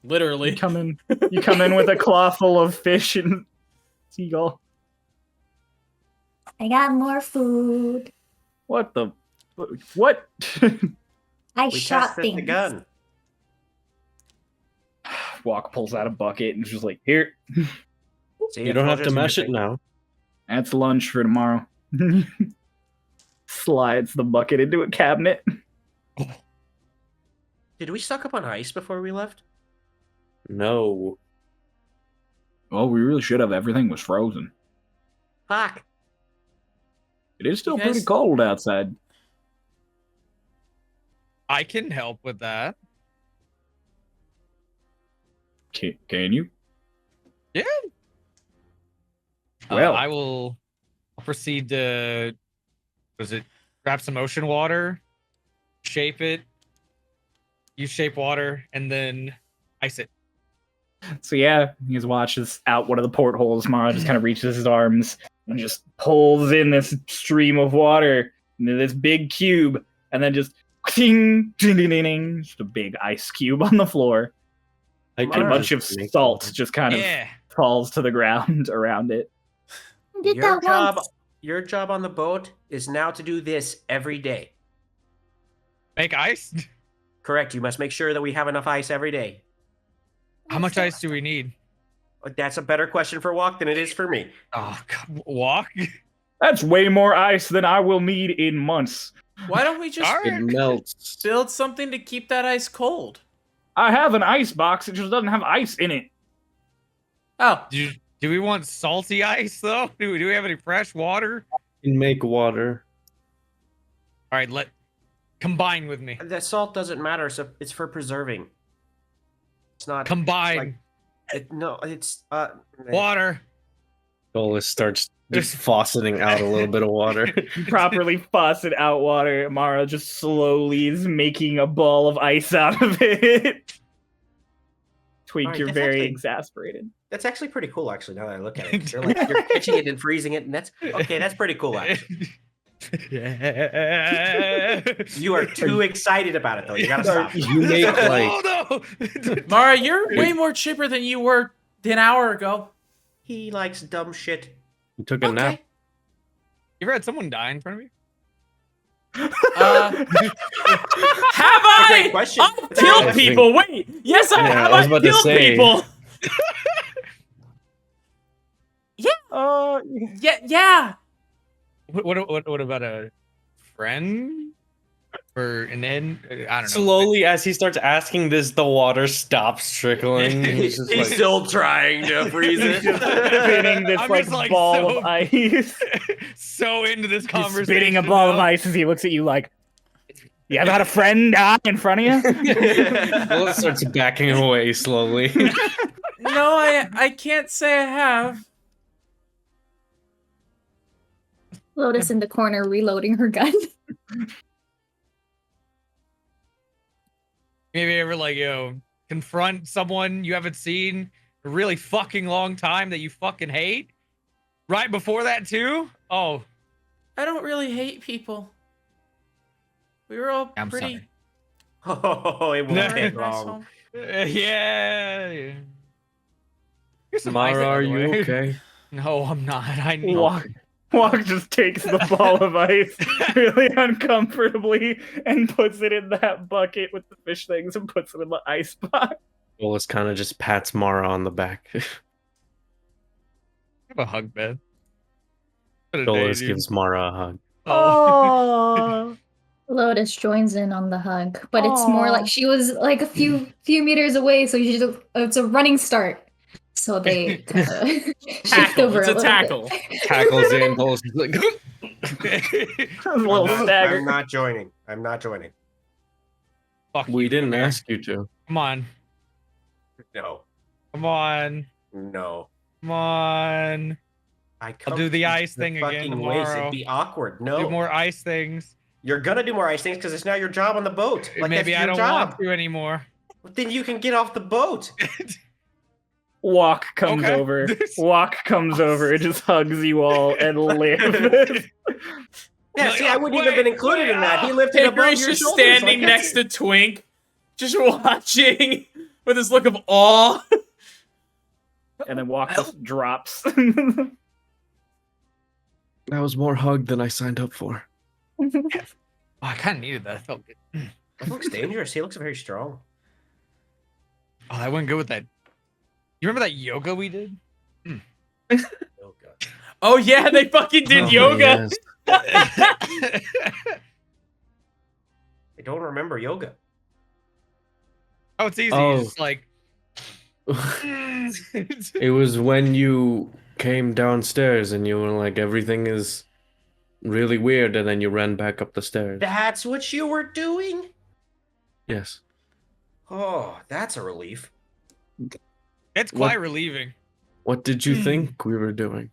Literally. You come in with a claw full of fish and seagull. I got more food. What the? What? I We shot tested things. the gun. Walk pulls out a bucket and is just like, here. See, You I don't told have to it's mash it missing. now. That's lunch for tomorrow. Slides the bucket into a cabinet. Did we stock up on ice before we left? No. Well, we really should have. Everything was frozen. Fuck. It is still You guys- pretty cold outside. I can help with that. Can you? Yeah. Well. I'll proceed to, grab some ocean water, shape it, use shape water, and then ice it. So yeah, he just watches out one of the portholes. Mara just kind of reaches his arms and just pulls in this stream of water into this big cube, and then just ding, ding, ding, ding, ding, just a big ice cube on the floor. I And a bunch of salt just kind of Yeah. falls to the ground around it. I did that once. Your job on the boat is now to do this every day. Make ice? Correct. You must make sure that we have enough ice every day. How much ice do we need? That's a better question for Walk than it is for me. Oh, God. Walk? That's way more ice than I will need in months. Why don't we just Alright. It melts. build something to keep that ice cold? I have an ice box, it just doesn't have ice in it. Oh, Do we want salty ice, though? Do we have any fresh water? You can make water. All right, Combine with me. The salt doesn't matter, so it's for preserving. It's not Combine. no, it's Water. Dolus starts just fauceting out a little bit of water. You properly faucet out water. Mara just slowly is making a ball of ice out of it. Twink, Alright, you're that's very actually- exasperated. That's actually pretty cool, actually. Now that I look at it, you're pitching it and freezing it, and that's okay. That's pretty cool, actually. Yeah. You are too excited about it, though. You gotta stop. You make like Oh no! Mara, you're way more chipper than you were an hour ago. He likes dumb shit. you took a nap. Okay. You ever had someone die in front of you? Have Great I? question. I've It's killed I think- people. Wait, yes, I Yeah, have. I was I've about to killed say. people. Oh, Yeah. What about a friend? Or an end? I don't know. Slowly, as he starts asking this, the water stops trickling. He's just like, still trying to freeze it. spitting this I'm like just, like, ball so- of ice. So into this He's conversation. spitting a ball of now. ice as he looks at you like, you ever had a friend die in front of you? Dolus starts backing away slowly. No, I can't say I have. Lotus in the corner reloading her gun. Maybe ever like, confront someone you haven't seen a really fucking long time that you fucking hate? Right before that too? Oh, I don't really hate people. We were all I'm pretty. sorry. Oh, it won't No. take nice long. home. Yeah. Here's some ice, Mara, by are the you way. okay? No, I'm not. I need. Walk just takes the ball of ice really uncomfortably and puts it in that bucket with the fish things and puts it in the ice box. Dolus kind of just pats Mara on the back. Have a hug, man. What a day, Dolus dude. gives Mara a hug. Oh, Lotus joins in on the hug, but it's more Aw. like she was like a few meters away, so it's a running start. So they kind of shift Tackle. over It's a a little tackle. Tackles in, Dolus is like, a little stagger. I'm not joining. I'm not joining. Fuck we you, didn't come here. ask you to. Come on. No. Come on. No. Come on. I'll do the ice thing again Waste. tomorrow. It'd be awkward. No. Do more ice things. You're gonna do more ice things because it's now your job on the boat. Like Maybe that's I your don't job. want to anymore. Then you can get off the boat. Walk comes Okay. over. Walk comes over and just hugs you all and lives. Yeah, Like, see, I wouldn't even have been included in that. He lifted above Hickory's your just shoulders. standing like, next to Twink, just watching with his look of awe. And then Walk just drops. That was more hug than I signed up for. Oh, I kind of needed that. That felt good. That looks dangerous. He looks very strong. Oh, that went good with that. You remember that yoga we did? Oh god. Oh yeah, they fucking did Oh, yoga. yes. I don't remember yoga. Oh, it's easy. Oh. You just like. It was when you came downstairs and you were like, everything is really weird, and then you ran back up the stairs. That's what you were doing? Yes. Oh, that's a relief. It's What? quite relieving. What did you think we were doing?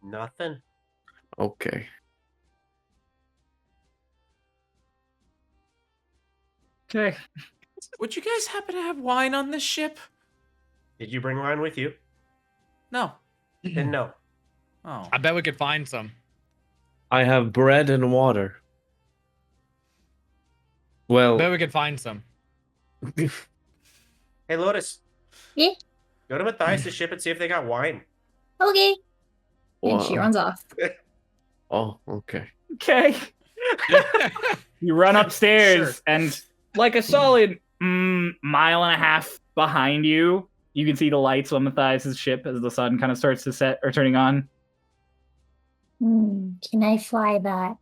Nothing. Okay. Okay. Would you guys happen to have wine on this ship? Did you bring wine with you? No. Then no. Oh. I bet we could find some. I have bread and water. I Well, bet we could find some. Hey, Lotus. Yeah. Go to Matthias' ship and see if they got wine. Okay. And she wow. runs off. Oh, okay. Okay. You run upstairs, Sure. and like a solid mile and a half behind you, you can see the lights on Matthias' ship as the sun kind of starts to set or turning on. Can I fly that?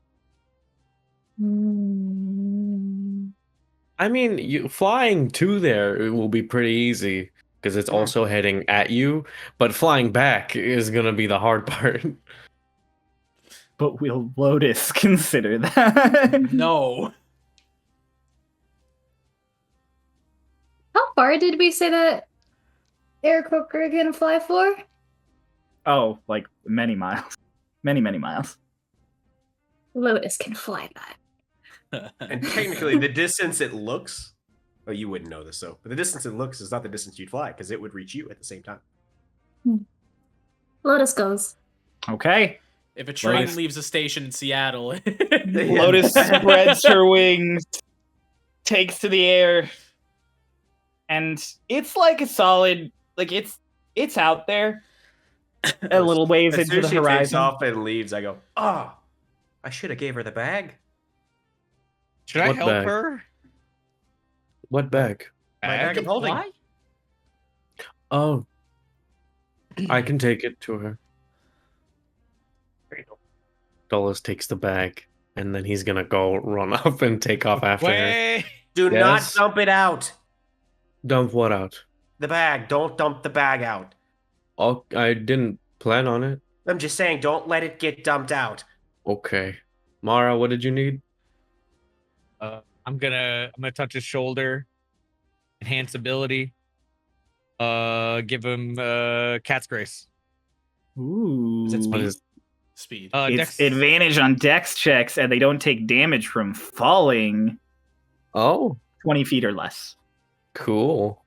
I mean, you flying to there it will be pretty easy because it's also heading at you, but flying back is gonna be the hard part. But will Lotus consider that? No. far did we say that Aarakocra can fly for? Oh, like many miles. Many miles. Lotus can fly that. And technically, the distance it looks, oh, you wouldn't know this, though, but the distance it looks is not the distance you'd fly, because it would reach you at the same time. Lotus goes. Okay. If a train Lotus- leaves a station in Seattle, Lotus spreads her wings, takes to the air, and it's like a solid, like it's out there, a little ways As soon into as the she takes horizon. off and leaves, I go, oh, I should have gave her the bag. Should I What help bag? her? What bag? My bag of holding. Why? Oh, I can take it to her. There you go. Dolus takes the bag, and then he's gonna go run up and take off after her. Wait. Do Yes. not dump it out. Dump what out? The bag. Don't dump the bag out. Oh, I didn't plan on it. I'm just saying, don't let it get dumped out. Okay. Mara, what did you need? I'm gonna touch his shoulder. Enhance ability. Give him Cat's Grace. Ooh. Is it What speed? is speed. It's Dex. advantage on dex checks, and they don't take damage from falling Oh, 20 feet or less. cool.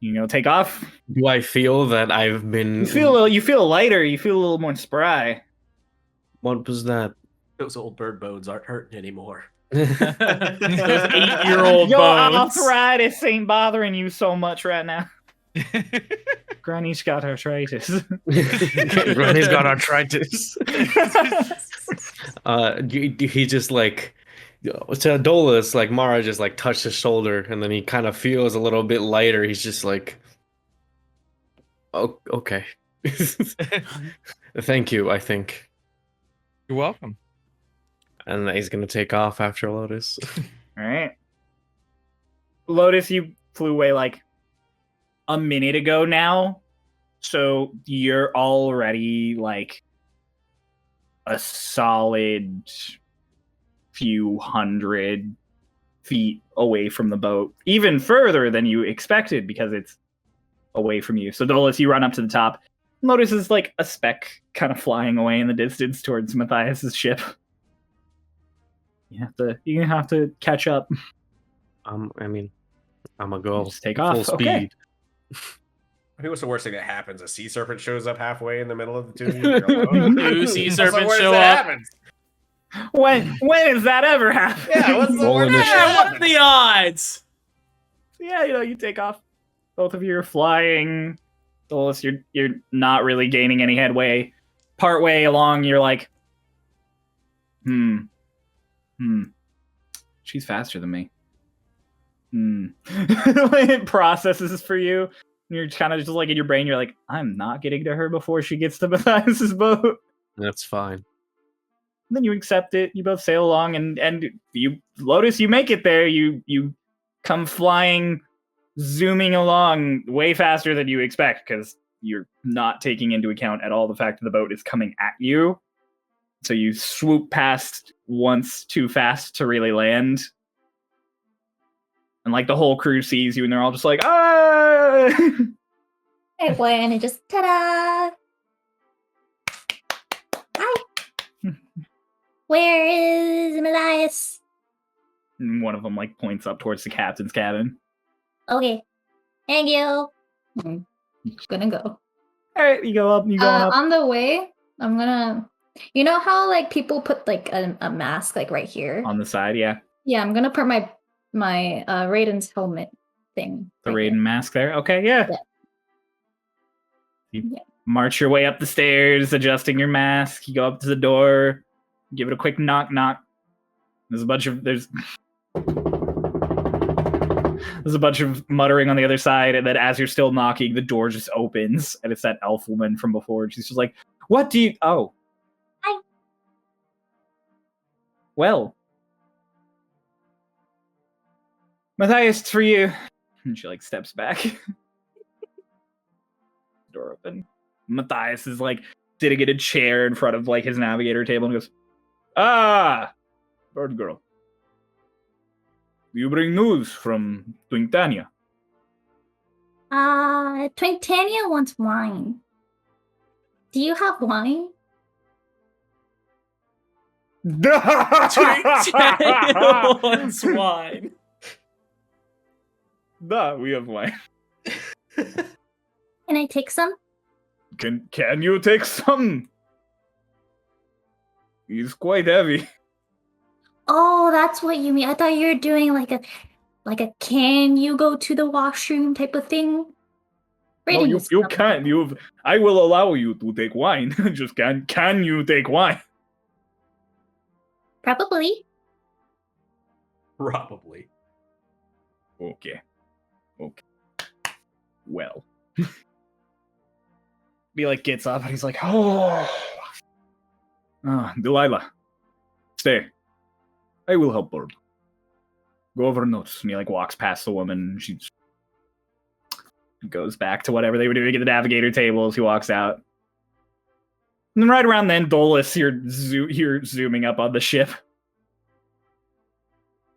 You know, take off. Do I feel that I've been... You feel lighter. You feel a little more spry. What was that? Those old bird bones aren't hurting anymore. Those 8-year-old Your bones. arthritis ain't bothering you so much right now. Granny's got arthritis. Granny's got arthritis. He just like... To Dolus, like Mara just like touched his shoulder, and then he kind of feels a little bit lighter. He's just like, "Oh, okay." Thank you, I think. You're welcome. And he's gonna take off after Lotus. All right. Lotus, you flew away like a minute ago now. So you're already like a solid few hundred feet away from the boat. Even further than you expected because it's away from you. So Dolus, you run up to the top. Lotus is like a speck kind of flying away in the distance towards Matthias's ship. You're gonna have to catch up. I mean, I'm gonna go Just take off. full Okay. speed. I think what's the worst thing that happens? A sea serpent shows up halfway in the middle of the two of you. You're alone. Two sea What's the serpents worst show that up. happens? When has that ever happened? Yeah, what's the Roll worst initiative. that Yeah, what are happens? the odds? Yeah, you take off. Both of you are flying. Dolus, you're not really gaining any headway. Partway along, you're like, she's faster than me. It processes for you. You're kind of just like in your brain, you're like, I'm not getting to her before she gets to Matthias's boat. That's fine. And then you accept it. You both sail along, and you, Lotus, you make it there. You come flying, zooming along way faster than you expect because you're not taking into account at all the fact that the boat is coming at you. So you swoop past once too fast to really land. And like the whole crew sees you and they're all just like, ah! I went and just ta-da! Hi! Where is Matthias? And one of them like points up towards the captain's cabin. Okay. Thank you. I'm gonna go. All right, you go up. You go up. On the way, I'm gonna... You know how like people put like a mask like right here? On the side, yeah. Yeah, I'm gonna put my Raiden's helmet thing. The right Raiden mask there. Okay, yeah. Yeah. You Yeah. march your way up the stairs, adjusting your mask. You go up to the door, give it a quick knock. There's a bunch of muttering on the other side, and then as you're still knocking, the door just opens, and it's that elf woman from before. And she's just like, "What do you? Oh, Hi. Well, Matthias, it's for you." And she like steps back. Door open. Matthias is like sitting in a chair in front of like his navigator table and goes, "Ah, bird girl. You bring news from Twinktania. Twinktania wants wine. Do you have wine? Twinktania wants wine. Nah, we have wine. Can I take some? Can you take some? He's quite heavy. Oh, that's what you mean. I thought you were doing like a can you go to the washroom type of thing. No, Raiden you is you probably- can't. I will allow you to take wine. Just can you take wine? Probably. Probably. Okay. Well. He like gets up and he's like, oh. Delilah. Stay. I will help Bird. Go over notes. And he like walks past the woman and she goes back to whatever they were doing at the navigator table as he walks out. And then right around then, Dolus, you're zooming up on the ship.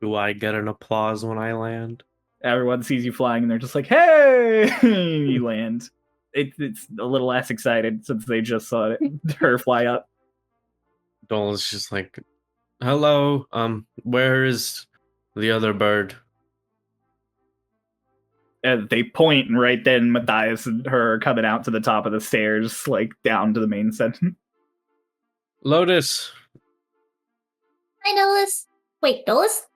Do I get an applause when I land? Everyone sees you flying and they're just like, hey! You land. It's a little less excited since they just saw her fly up. Dole's just like, hello, where is the other bird? And they point, and right then Matthias and her are coming out to the top of the stairs, like down to the main center. Lotus. Hi, Dolus. Wait, Dolus?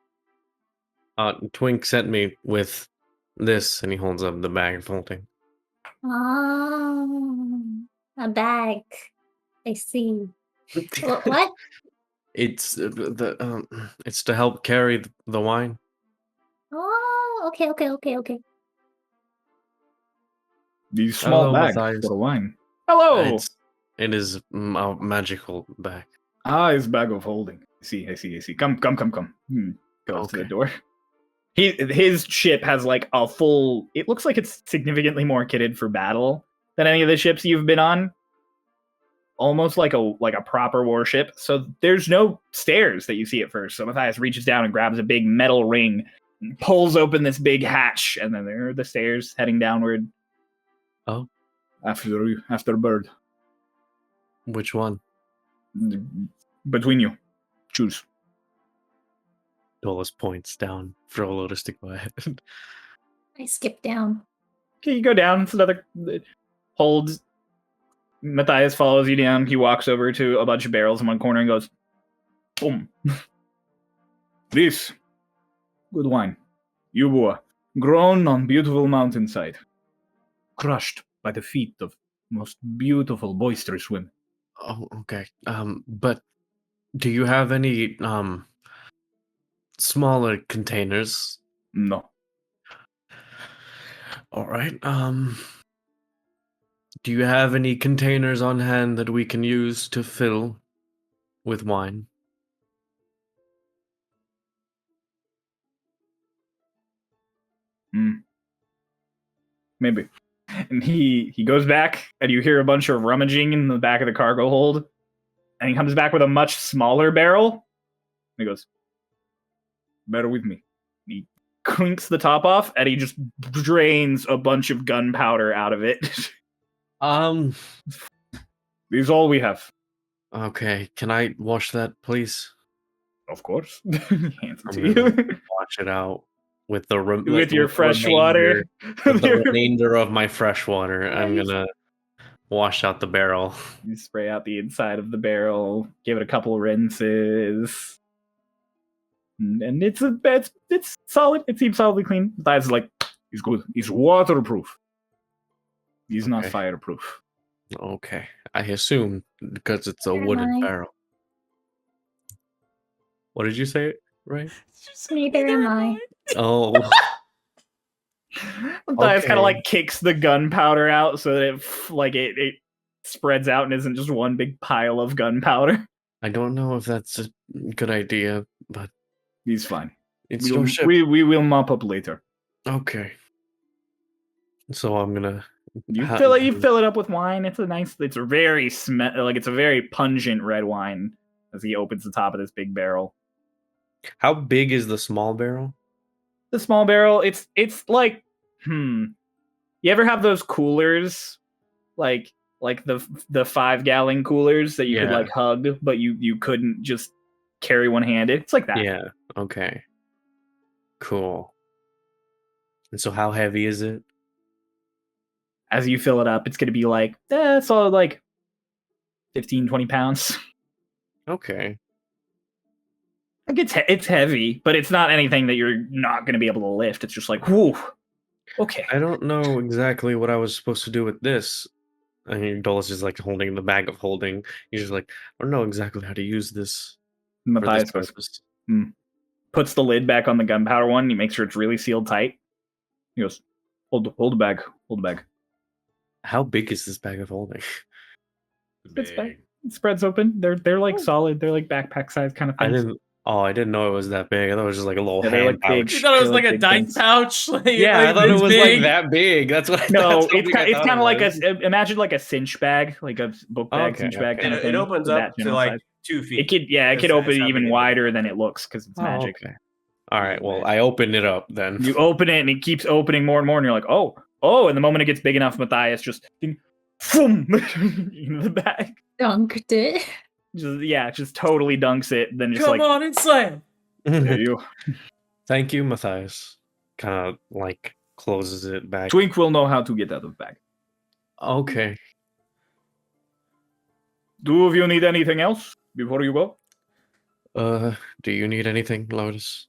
Twink sent me with this, and he holds up the bag of holding. Oh, a bag. I see. What? It's it's to help carry the wine. Oh, okay. These small Hello, bags Matthias. for the wine. Hello! It is a magical bag. His bag of holding. I see. Come. Goes to the Okay. door. His ship has like a full. It looks like it's significantly more kitted for battle than any of the ships you've been on. Almost like a proper warship. So there's no stairs that you see at first. So Matthias reaches down and grabs a big metal ring, and pulls open this big hatch, and then there are the stairs heading downward. Oh. After Bird. Which one? Between you. Choose. Dolus points down for Lotus to go ahead. I skipped down. Okay, you go down. It's another holds. Matthias follows you down. He walks over to a bunch of barrels in one corner and goes, boom. This good wine. Yubua, grown on beautiful mountainside. Crushed by the feet of most beautiful, boisterous women. Oh, okay. But do you have any smaller containers? No. All right. Do you have any containers on hand that we can use to fill with wine? Maybe. And he goes back, and you hear a bunch of rummaging in the back of the cargo hold. And he comes back with a much smaller barrel. And he goes, better with me. He clinks the top off, and he just drains a bunch of gunpowder out of it. This is all we have. Okay. Can I wash that, please? Of course. Hands it I'm to gonna you. wash it out with the With your fresh water. With the remainder of my fresh water, I'm gonna wash out the barrel. You spray out the inside of the barrel, give it a couple rinses. And it's solid. It seems solidly clean. That's like, he's good. He's waterproof. He's not Okay. fireproof. Okay. I assume because it's a Never wooden mind. barrel. What did you say, right? Neither am I. Oh. Matthias kind of Okay. like kicks the gunpowder out so that it spreads out and isn't just one big pile of gunpowder. I don't know if that's a good idea, but He's fine. it's your ship. We will mop up later. Okay. So I'm gonna You Ha- fill it up with wine. It's a very it's a very pungent red wine as he opens the top of this big barrel. How big is the small barrel? The small barrel, it's like, you ever have those coolers, like the 5-gallon coolers that you could Yeah. like hug, but you couldn't just carry one-handed? It's like that. Yeah. Okay. Cool. And so, how heavy is it? As you fill it up, it's gonna be like solid like 15, 20 pounds. Okay. Like it's heavy, but it's not anything that you're not gonna be able to lift. It's just like, whoo. Okay. I don't know exactly what I was supposed to do with this. And Dolus is just like holding the bag of holding. He's just like, I don't know exactly how to use this for this Matthias goes, purpose. puts the lid back on the gunpowder one. He makes sure it's really sealed tight. He goes, hold the bag. Hold the bag. How big is this bag of holding? It's big. It spreads open. They're like solid. They're like backpack size kind of things. I didn't know it was that big. I thought it was just like a little Yeah, they're hand like big. pouch. You thought it was They're like like a big dike things. pouch? Like, Yeah, I like thought it this was big? like that big. That's what. No, that's how it's big I it's thought kind it of like was. imagine like a cinch bag, like a book bag, Okay, cinch bag okay. kind of thing. It opens with up that to general like size. 2 feet. It could it That's- could that's open how big even it is. wider than it looks because it's Oh, magic. okay. All right. Yeah, Well, magic. I opened it up then. You open it and it keeps opening more and more, and you're like, oh, and the moment it gets big enough, Matthias just boom into the bag. Dunked it. Just totally dunks it. Then just Come like, on and slam. there you. Thank you, Matthias. Kind of like closes it back. Twink will know how to get out of the bag. Okay. Do of you need anything else before you go? Do you need anything, Lotus?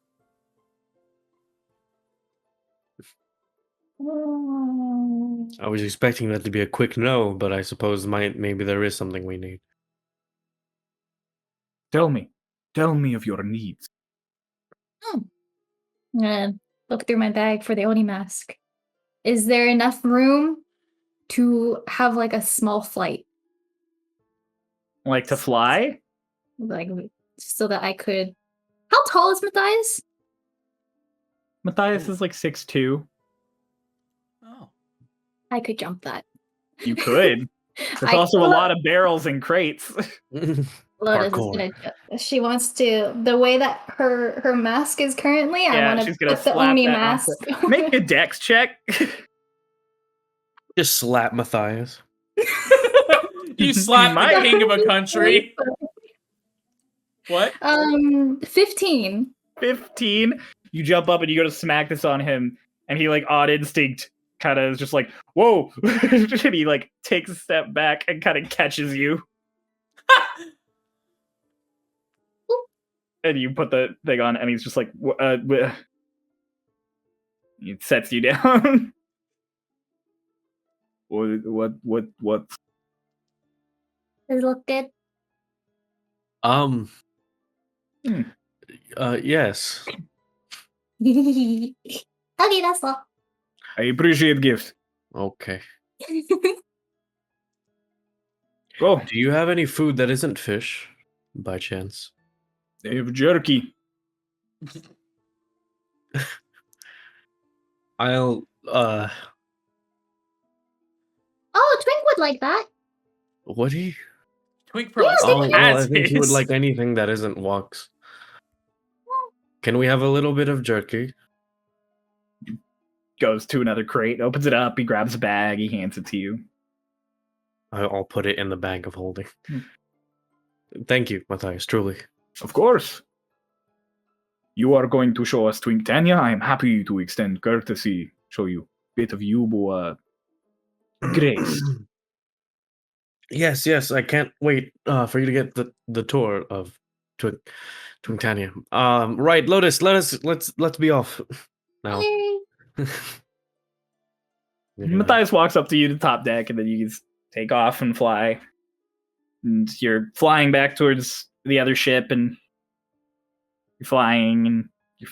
I was expecting that to be a quick no, but I suppose maybe there is something we need. Tell me of your needs. I'm gonna look through my bag for the Oni mask. Is there enough room to have like a small flight? Like to fly? Like so that I could. How tall is Matthias? Matthias is like 6'2". Oh. I could jump that. You could. There's also a lot of barrels and crates. Lotus Parkour. is gonna. She wants to. The way that her mask is currently, I Yeah, want to she's gonna put the slap Oni that mask. Make a dex check. Just slap Matthias. You slapped might. the king of a country. What? 15. 15. You jump up and you go to smack this on him, and he like odd instinct kind of is just like, whoa. And he like takes a step back and kind of catches you. And you put the thing on, and he's just like, he sets you down. What? Does it look good? Yes. Okay, that's all. I appreciate gifts. Okay. Go. Do you have any food that isn't fish, by chance? They have jerky. I'll Oh, Twink would like that. would he? Twink probably. Yes, Oh, he well, I has think he would his. like anything that isn't woks. Can we have a little bit of jerky? Goes to another crate, opens it up, he grabs a bag, he hands it to you. I'll put it in the bag of holding. Thank you, Matthias, truly. Of course. You are going to show us Twinktania. I am happy to extend courtesy, show you a bit of Yubo grace. Yes, I can't wait for you to get the tour of Twinktania. Right, Lotus, let's be off now. Yay. Matthias walks up to you to top deck, and then you just take off and fly. And you're flying back towards the other ship, and you're flying, and you're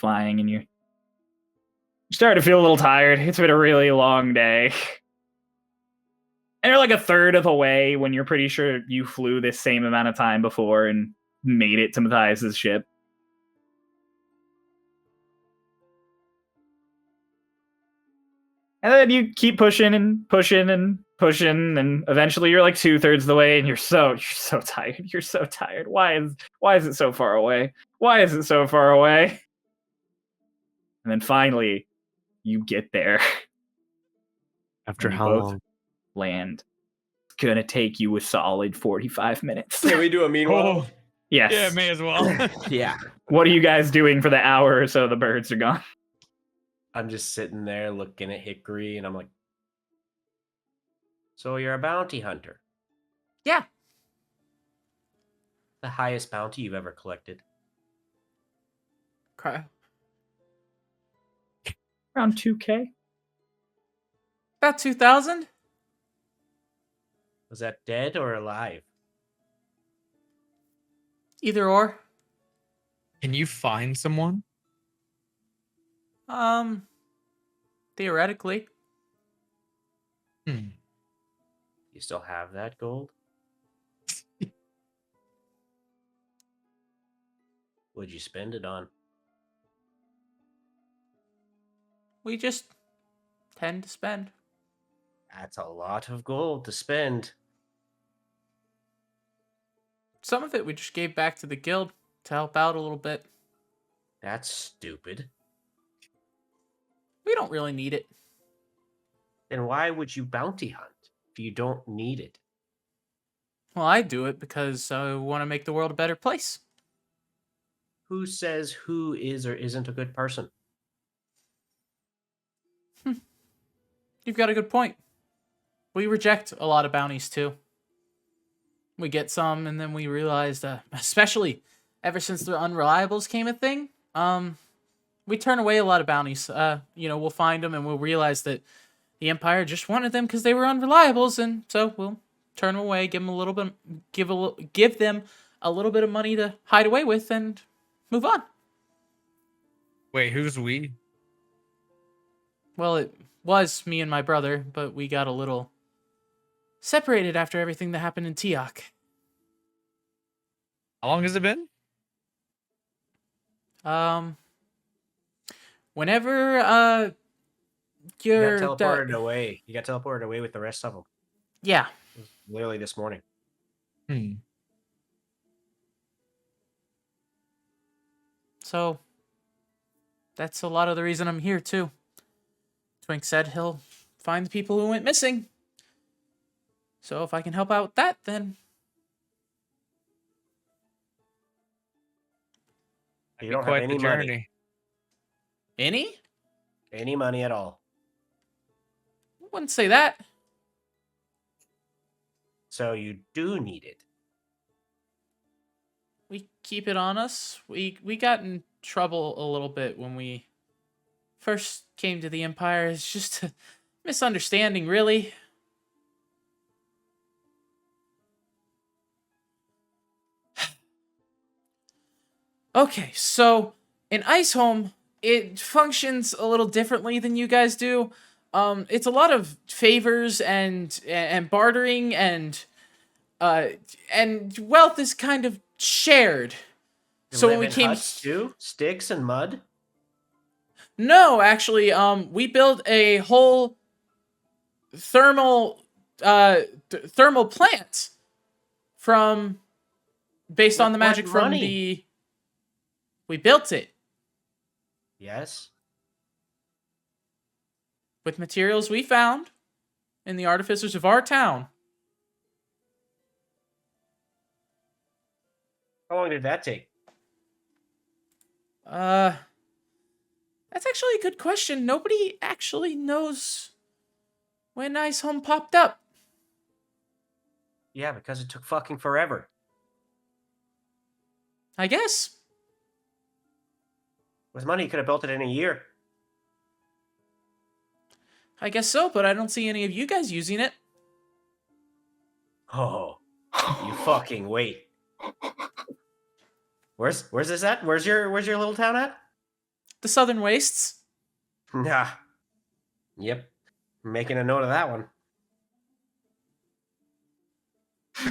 starting to feel a little tired. It's been a really long day. And you're like a third of the way when you're pretty sure you flew this same amount of time before and made it to Matthias's ship. And then you keep pushing and pushing and pushing, and eventually you're like 2/3 of the way, and you're so tired. You're so tired. Why is it so far away? Why is it so far away? And then finally, you get there. After And you how both long? land. It's gonna take you a solid 45 minutes. Can we do a meanwhile? Oh, Yes. yeah, may as well. Yeah. What are you guys doing for the hour or so the birds are gone? I'm just sitting there looking at Hickory, and I'm like, so you're a bounty hunter? Yeah. The highest bounty you've ever collected? Cry. Around 2K. About 2,000? Was that dead or alive? Either or. Can you find someone? Theoretically. Hmm. You still have that gold? What'd you spend it on? We just tend to spend. That's a lot of gold to spend. Some of it we just gave back to the guild to help out a little bit. That's stupid. We don't really need it. Then why would you bounty hunt if you don't need it? Well, I do it because I want to make the world a better place. Who says who is or isn't a good person? You've got a good point. We reject a lot of bounties too. We get some, and then we realized, especially ever since the unreliables came a thing, we turn away a lot of bounties. We'll find them, and we'll realize that the Empire just wanted them because they were unreliables, and so we'll turn them away, give them a little bit, give them a little bit of money to hide away with, and move on. Wait, who's we? Well, it was me and my brother, but we got a little separated after everything that happened in Tiak. How long has it been? Whenever You you're got teleported away. You got teleported away with the rest of them. yeah. It was literally this morning. Hmm. So that's a lot of the reason I'm here too. Twink said he'll find the people who went missing. So if I can help out with that, then You don't have Quite any the money. journey. Any money at all. I wouldn't say that. So you do need it. We keep it on us. We got in trouble a little bit when we first came to the Empire. It's just a misunderstanding, really. Okay, so in Iceholm, it functions a little differently than you guys do. It's a lot of favors and bartering and wealth is kind of shared. You So when live we in came, huts too? Sticks and mud? no, actually, we built a whole thermal thermal plant from based on With the magic what from money? the. We built it Yes. with materials we found in the artificers of our town. How long did that take? That's actually a good question. Nobody actually knows when Iceholm popped up. Yeah, because it took fucking forever. I guess. With money, you could have built it in a year. I guess so, but I don't see any of you guys using it. Oh, you fucking wait. Where's this at? Where's your little town at? The Southern Wastes. Nah. Yep. I'm making a note of that one.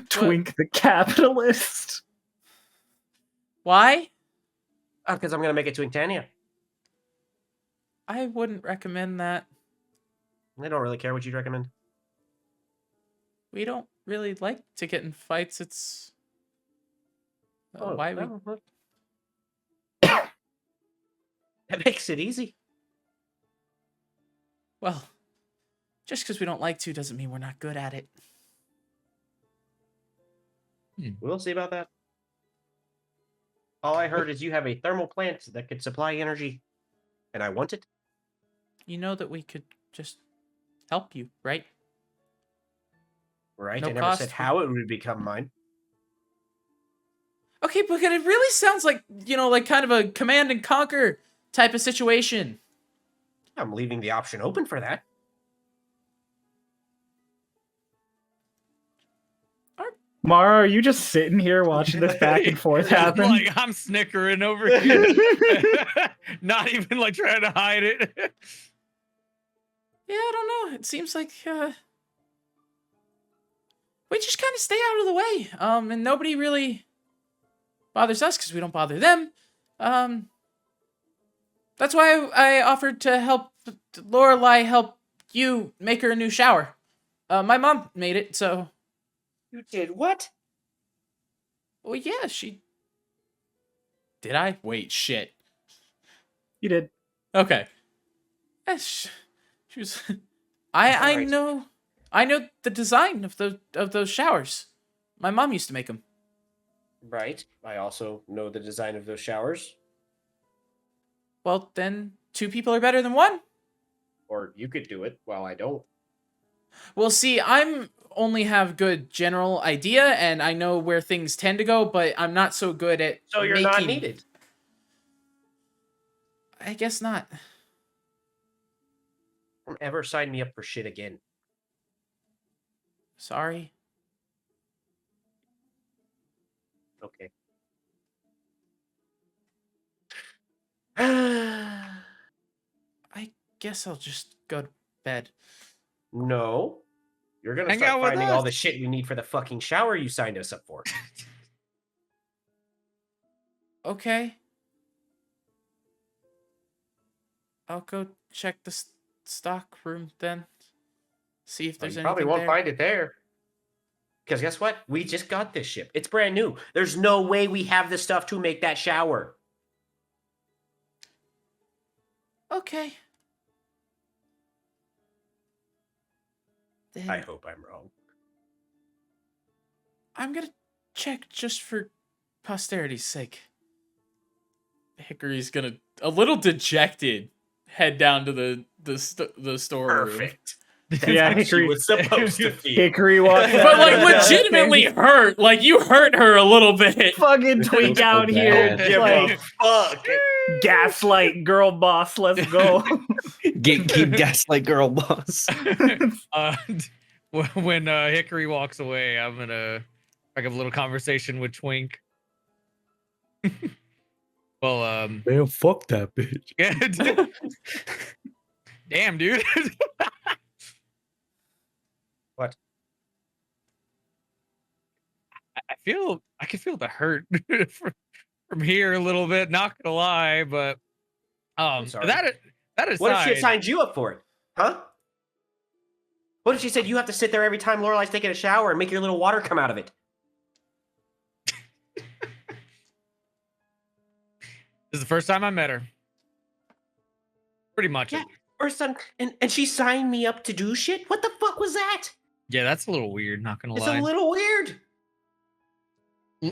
Twink the capitalist. Why? Because I'm gonna make it to Inktania. I wouldn't recommend that. I don't really care what you'd recommend. We don't really like to get in fights. It's why we. well, That makes it easy. Well, just because we don't like to doesn't mean we're not good at it. We'll see about that. All I heard is you have a thermal plant that could supply energy, and I want it. You know that we could just help you, right? Right? No I never cost said for- how it would become mine. Okay, but it really sounds like, like kind of a command and conquer type of situation. I'm leaving the option open for that. Mara, are you just sitting here watching this back and forth happen? Like, I'm snickering over here. Not even like trying to hide it. Yeah, I don't know. It seems like we just kind of stay out of the way. And nobody really bothers us because we don't bother them. That's why I offered to help Lorelai help you make her a new shower. My mom made it, so. You did what? Well, yeah, she. Did I? Wait, shit. You did. Okay. She was. I Alright. know the design of those showers. My mom used to make them. Right. I also know the design of those showers. Well, then 2 people are better than 1. Or you could do it while I don't. Well, see, I'm only have good general idea, and I know where things tend to go, but I'm not so good at. So you're not needed. I guess not. Don't ever sign me up for shit again. Sorry. Okay. I guess I'll just go to bed. No. You're gonna Hang start out with finding all us. the shit we need for the fucking shower you signed us up for. Okay. I'll go check the stock room then. See if there's You anything probably won't there. find it there. Because guess what? We just got this ship. It's brand new. There's no way we have the stuff to make that shower. Okay. Then I hope I'm wrong. I'm gonna check just for posterity's sake. Hickory's gonna, a little dejected, head down to the storeroom. Perfect. Yeah, That's what she Hickory- was supposed to feel. Hickory walks But out like of the legitimately thing. hurt. Like you hurt her a little bit. Fucking Twink so out here. bad. Give Like, a fuck. gaslight girl boss, let's go. Gatekeep gaslight girl boss. When Hickory walks away, I'm gonna have a little conversation with Twink. Well, Man, fuck that bitch. yeah, damn, dude. What? I can feel the hurt from here a little bit. Not gonna lie, but sorry. that aside, What if she had signed you up for it? Huh? What if she said you have to sit there every time Lorelai's taking a shower and make your little water come out of it? This is the first time I met her. Pretty much. Yeah. Or some, and she signed me up to do shit? What the fuck was that? Yeah, that's a little weird. Not gonna It's lie. a little weird.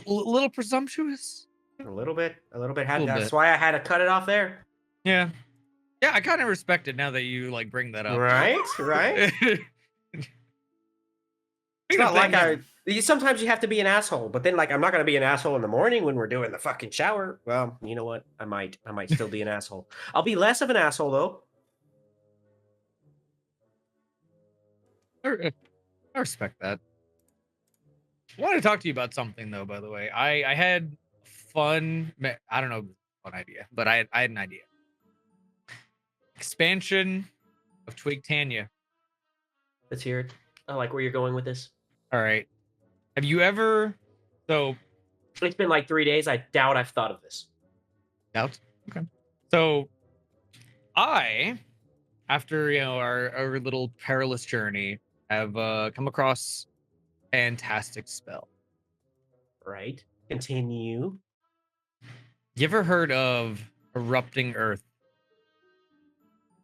Little presumptuous. A little bit. Little That's bit. why I had to cut it off there. Yeah. Yeah, I kind of respect it now that you like bring that up. Right? Right? It's not like sometimes you have to be an asshole, but then like I'm not gonna be an asshole in the morning when we're doing the fucking shower. Well, you know what? I might still be an asshole. I'll be less of an asshole though. I respect that. I want to talk to you about something though, by the way. I had fun, I don't know, fun idea, but I had an idea. Expansion of Twig Tanya. Let's hear it. I like where you're going with this. All right. Have you ever, so It's been like 3 days. I doubt I've thought of this. doubt? Okay. So I, after our little perilous journey, have come across a fantastic spell. Right? Continue. You ever heard of Erupting Earth?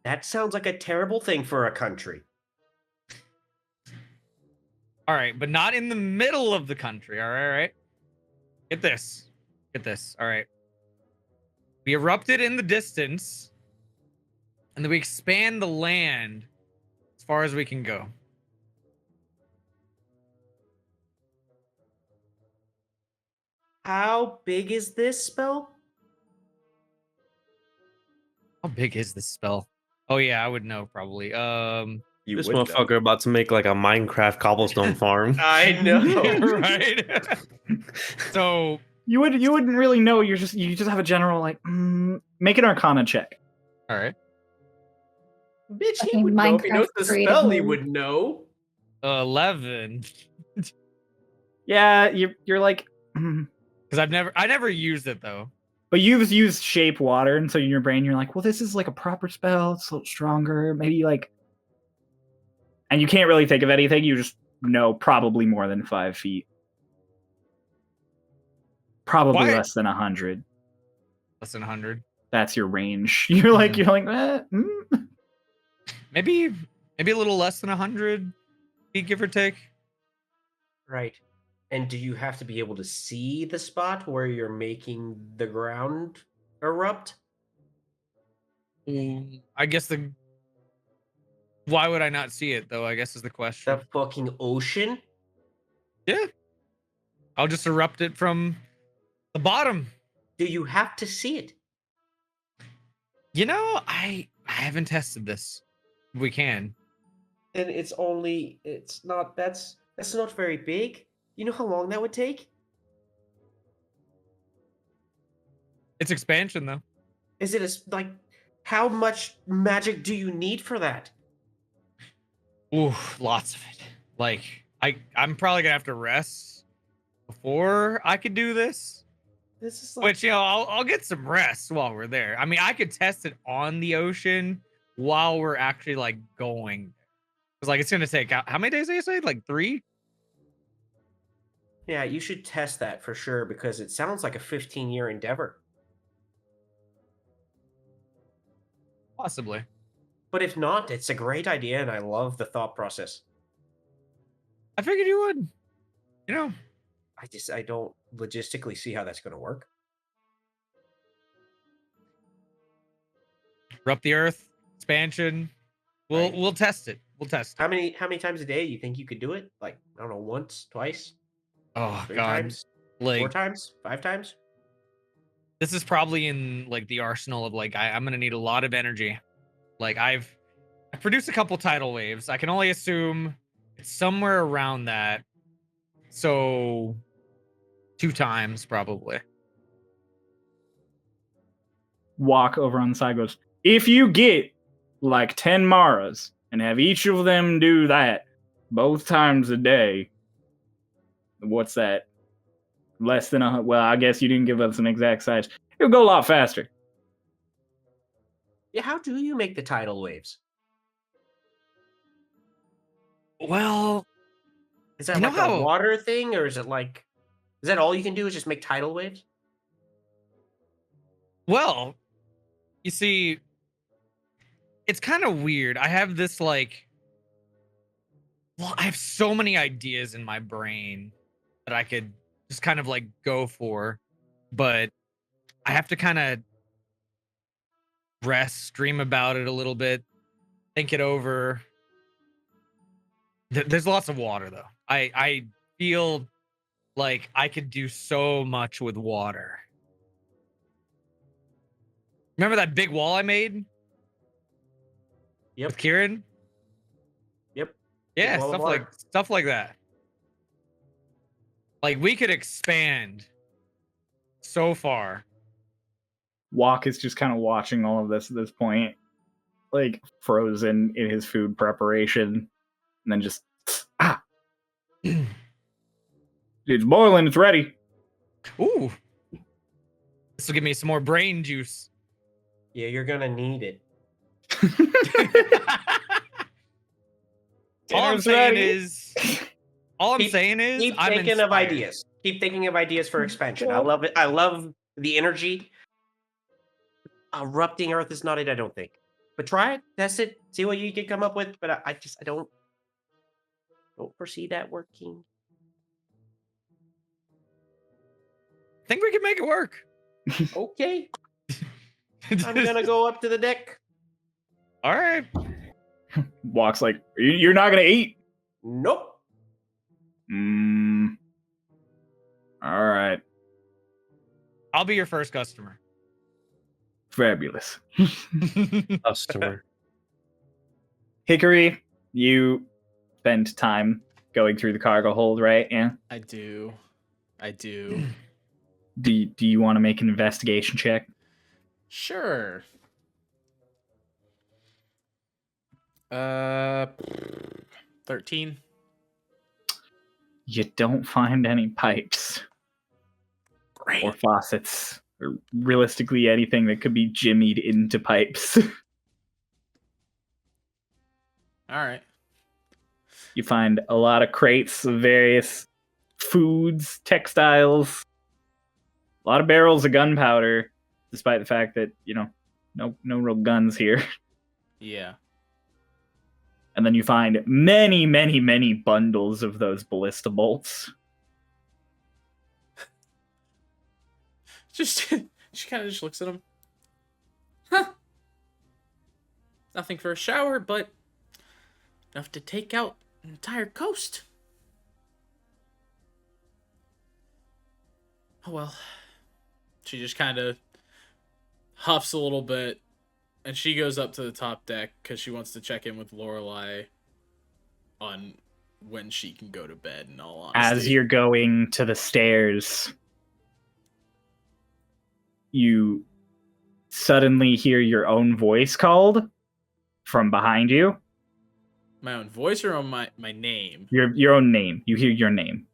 That sounds like a terrible thing for a country. All right, but not in the middle of the country. All right. Get this. All right. We erupted in the distance, and then we expand the land as far as we can go. How big is this spell? How big is this spell? Oh yeah, I would know probably. You This would know. motherfucker about to make like a Minecraft cobblestone farm. I know. Right. So You wouldn't really know. You just have a general like make an Arcana check. all right. Bitch, he Fucking would know if he knows Minecraft the creative spell. He mode. would know. 11. Yeah, you're like, Because I never used it though. but you've used shape water, and so in your brain you're like, well, this is like a proper spell. It's a little stronger, maybe like, and you can't really think of anything. You just know probably more than 5 feet, probably Why- less than 100. Less than 100. That's your range. You're like, Maybe a little less than 100, give or take. Right. And do you have to be able to see the spot where you're making the ground erupt? I guess why would I not see it though? I guess is the question. The fucking ocean? Yeah. I'll just erupt it from the bottom. Do you have to see it? You know, I haven't tested this. We can. And it's not that's not very big. You know how long that would take? It's expansion though. Is it like how much magic do you need for that? Ooh, lots of it. Like I'm probably gonna have to rest before I could do this. This is like Which I'll get some rest while we're there. I mean, I could test it on the ocean while we're actually like going. Because like it's gonna take how many days did you say? Like 3? yeah, you should test that for sure because it sounds like a 15-year endeavor. Possibly. But if not, it's a great idea and I love the thought process. I figured you would. You know. I don't logistically see how that's going to work. Erupt the earth, expansion. Right. We'll test it. We'll test it. How many times a day do you think you could do it? Like, I don't know, once, twice, Oh 3 god. times, 4 Like times, 5 times? this is probably in like the arsenal of like I'm gonna need a lot of energy. Like I've produced a couple tidal waves. I can only assume it's somewhere around that. So 2 times probably. Walk over on the side goes, if you get like 10 Maras and have each of them do that both times a day, what's that? Less than well, I guess you didn't give us an exact size. It'll go a lot faster. Yeah, how do you make the tidal waves? Well, Is that You know like how- a water thing or is that all you can do is just make tidal waves? well, you see, it's kind of weird. I have this like I have so many ideas in my brain that I could just kind of like go for, but I have to kind of rest, dream about it a little bit, think it over. There's lots of water though. I feel like I could do so much with water. Remember that big wall I made Yep. with Kieran? Yep. Yeah, wall of stuff like that. Like we could expand so far. Walk is just kind of watching all of this at this point, like frozen in his food preparation, and then just it's boiling, it's ready. Ooh. This will give me some more brain juice. Yeah, you're gonna need it. All I'm Dinner's saying ready. is I'm Keep thinking of inspired. ideas. Keep thinking of ideas for expansion. I love it. I love the energy. Erupting Earth is not it, I don't think. But try it, test it, see what you can come up with. But I don't foresee that working. I think we can make it work. Okay, I'm gonna go up to the deck. All right. Walks like, you're not gonna eat. Nope. All right. I'll be your first customer. Fabulous. Customer. Hickory, you spend time going through the cargo hold, right? Yeah. I do. Do you want to make an investigation check? Sure. 13. You don't find any pipes Great. or faucets, or realistically anything that could be jimmied into pipes. All right. You find a lot of crates of various foods, textiles, a lot of barrels of gunpowder, despite the fact that, no real guns here. Yeah. And then you find many, many, many bundles of those ballista bolts. She kind of just looks at him. Huh. Nothing for a shower, but enough to take out an entire coast. Oh well. She just kind of huffs a little bit, and she goes up to the top deck because she wants to check in with Lorelei on when she can go to bed, in all honesty. As you're going to the stairs, you suddenly hear your own voice called from behind you. My own voice or on my name? Your own name. You hear your name.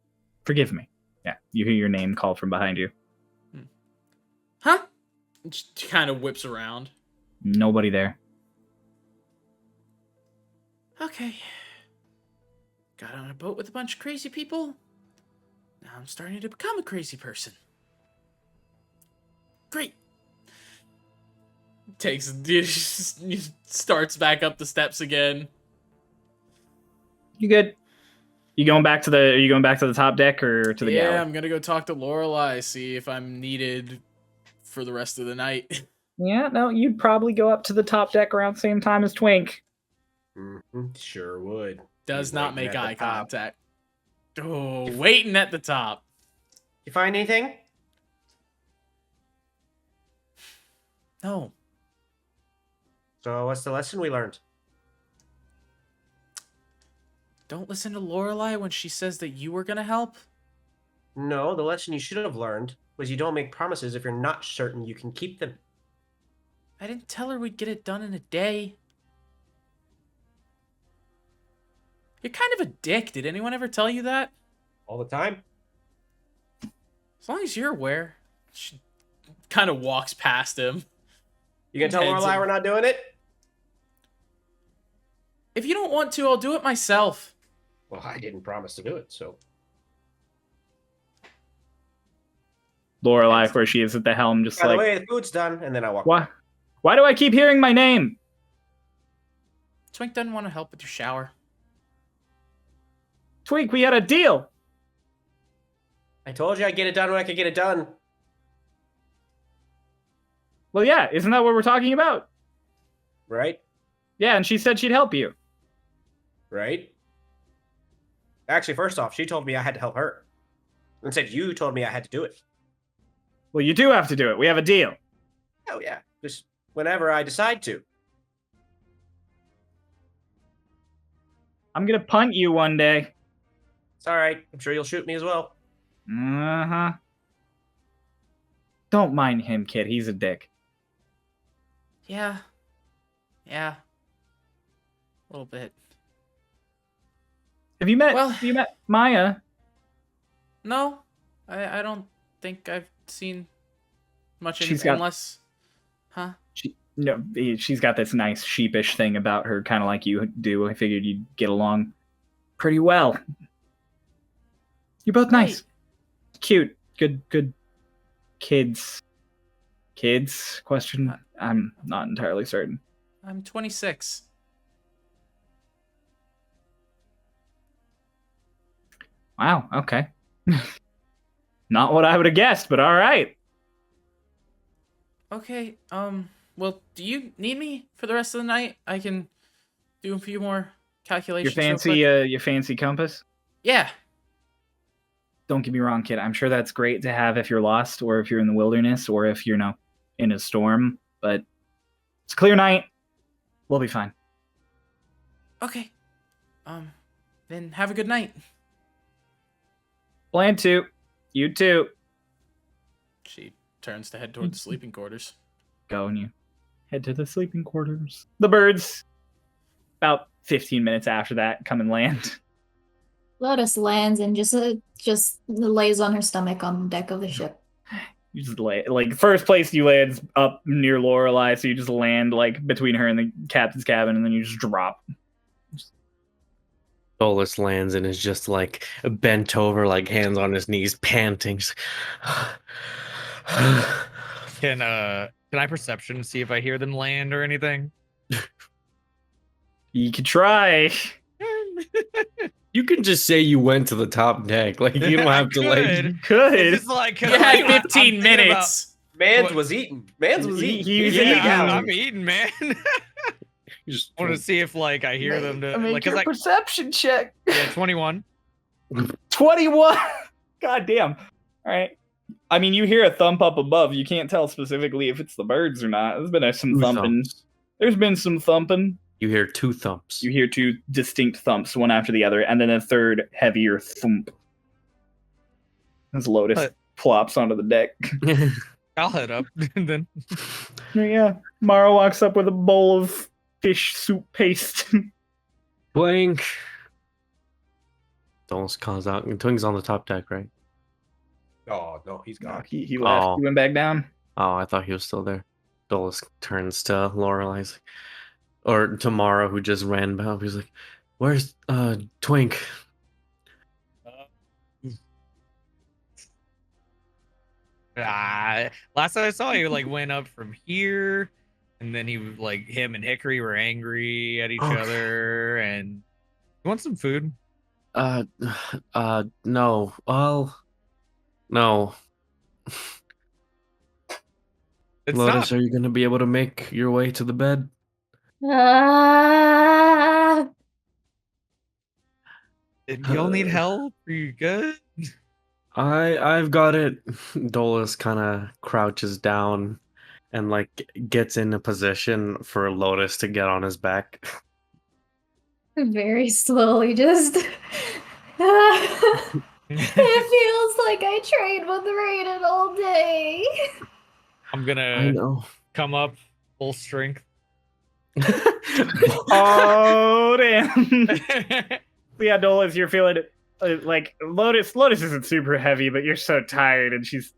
Forgive me. Yeah, you hear your name called from behind you. Huh? She kind of whips around. Nobody there. Okay. Got on a boat with a bunch of crazy people. Now I'm starting to become a crazy person. Great. Starts back up the steps again. You good? Are you going back to the top deck or to the galley? Yeah, I'm gonna go talk to Lorelei, see if I'm needed for the rest of the night. Yeah, no, you'd probably go up to the top deck around the same time as Twink. Sure would. Does Be not waiting make at the eye top. contact. Oh, waiting at the top. You find anything? No. So what's the lesson we learned? Don't listen to Lorelei when she says that you were gonna help. No, the lesson you should have learned was you don't make promises if you're not certain you can keep them. I didn't tell her we'd get it done in a day. You're kind of a dick. Did anyone ever tell you that? All the time. As long as you're aware. She kind of walks past him. You gonna tell Heads Lorelei in. we're not doing it? If you don't want to, I'll do it myself. Well, I didn't promise to do it, so. Lorelei, where she is at the helm, just By the like, way, the food's done, and then I walk. Why do I keep hearing my name? Twink doesn't want to help with your shower. Twink, we had a deal. I told you I'd get it done when I could get it done. Well, yeah, isn't that what we're talking about? Right? Yeah, and she said she'd help you. Right? Actually, first off, she told me I had to help her. And said you told me I had to do it. Well, you do have to do it. We have a deal. Oh, yeah. Just whenever I decide to. I'm gonna punt you one day. It's alright. I'm sure you'll shoot me as well. Uh-huh. Don't mind him, kid. He's a dick. Yeah. Yeah. A little bit. Have you met Maya? No. I don't think I've seen much She's got- unless... Huh? She's got this nice sheepish thing about her, kind of like you do. I figured you'd get along pretty well. You're both nice. Cute. Good kids. Kids? Question? I'm not entirely certain. I'm 26. Wow. Okay. Not what I would have guessed, but all right. Okay, well, do you need me for the rest of the night? I can do a few more calculations Your fancy compass. Yeah. Don't get me wrong, kid. I'm sure that's great to have if you're lost, or if you're in the wilderness, or if you're in a storm. But it's a clear night. We'll be fine. Okay. Then have a good night. Plan to. You too. She turns to head toward the sleeping quarters. Go and you head to the sleeping quarters. The birds, about 15 minutes after that, come and land. Lotus lands and just lays on her stomach on the deck of the ship. You just lay, like, first place you land's up near Lorelei, so you just land like between her and the captain's cabin, and then you just drop. Dolus lands and is just like bent over, like hands on his knees, panting. Can I perception see if I hear them land or anything? You could try. You can just say you went to the top deck. Like, you don't have to, like... Could. You could. It's just like, You had I'm 15 thinking minutes. Mans What? was eating. Mans was eating. He's He's in the eating. galley. I'm eating, man. Just I want to see if like I hear them to Make like, your cause perception check. yeah, 21. 21. God damn. All right. I mean, you hear a thump up above. You can't tell specifically if it's the birds or not. There's been some Two thumping. thumps. There's been some thumping. You hear two thumps. You hear two distinct thumps, one after the other, and then a third heavier thump. As Lotus But- plops onto the deck. I'll head up and then Yeah. Mara walks up with a bowl of fish soup paste. Blink. Dolus calls out. And Twing's on the top deck, right? Oh no, he's No, gone. he left. Oh. He went back down. Oh, I thought he was still there. Dolus turns to Lorelei's, or to Mara, who just ran back. He's like, "Where's Twink?" last time I saw you like went up from here, and then he like him and Hickory were angry at each Okay. other. And you want some food? No. Well, no. It's Lotus, not. are you gonna be able to make your way to the bed? Ah! Y'all need help? Are you good? I've got it. Dolus kind of crouches down and like gets in a position for Lotus to get on his back. Very slowly, just. It feels like I trained with Raiden all day. I'm I gonna know. come up full strength. Oh, damn. Yeah, Dolus, you're feeling like Lotus isn't super heavy, but you're so tired, and she's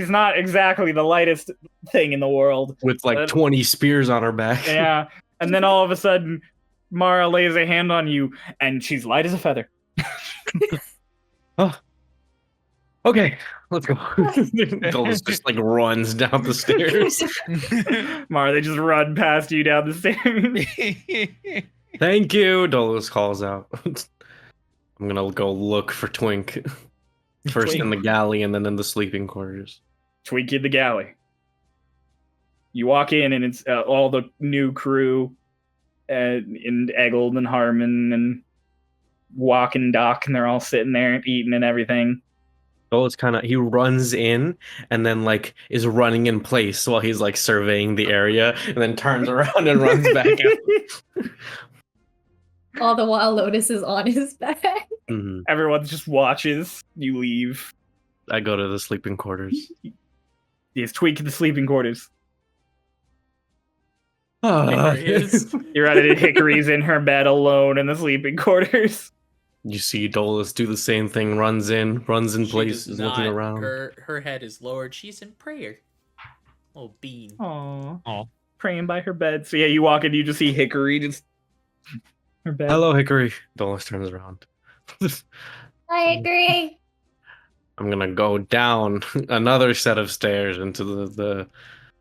not exactly the lightest thing in the world. With like 20 spears on her back. Yeah. And then all of a sudden, Mara lays a hand on you, and she's light as a feather. Oh. Okay, let's go. Dolus just like runs down the stairs. Mara, they just run past you down the stairs. Thank you, Dolus calls out. I'm gonna go look for Twink. First in the galley and then in the sleeping quarters. Twink in the galley. You walk in, and it's all the new crew, and Eggold and Harmon and Walk and Doc, and they're all sitting there eating and everything. Dolus he runs in and then like is running in place while he's like surveying the area and then turns around and runs back out. All the while, Lotus is on his back. Mhm. Everyone just watches you leave. I go to the sleeping quarters. Yes, Twink in the sleeping quarters. You're at it. Hickory's in her bed alone in the sleeping quarters. You see Dolus do the same thing, runs in place, is looking around. Her head is lowered. She's in prayer. Oh, bean. Aww. Aw. Praying by her bed. So yeah, you walk in, you just see Hickory just her bed. Hello, Hickory. Dolus turns around. I agree. I'm gonna go down another set of stairs into the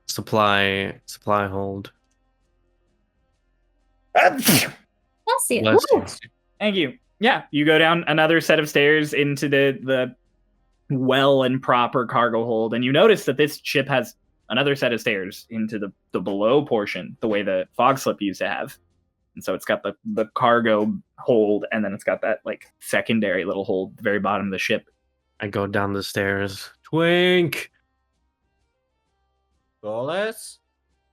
supply hold. Bless you. Bless Woo. you. Thank you. Yeah, you go down another set of stairs into the well and proper cargo hold, and you notice that this ship has another set of stairs into the below portion, the way the fog slip used to have. And so it's got the cargo hold, and then it's got that like secondary little hold at the very bottom of the ship. I go down the stairs. Twink, Golas?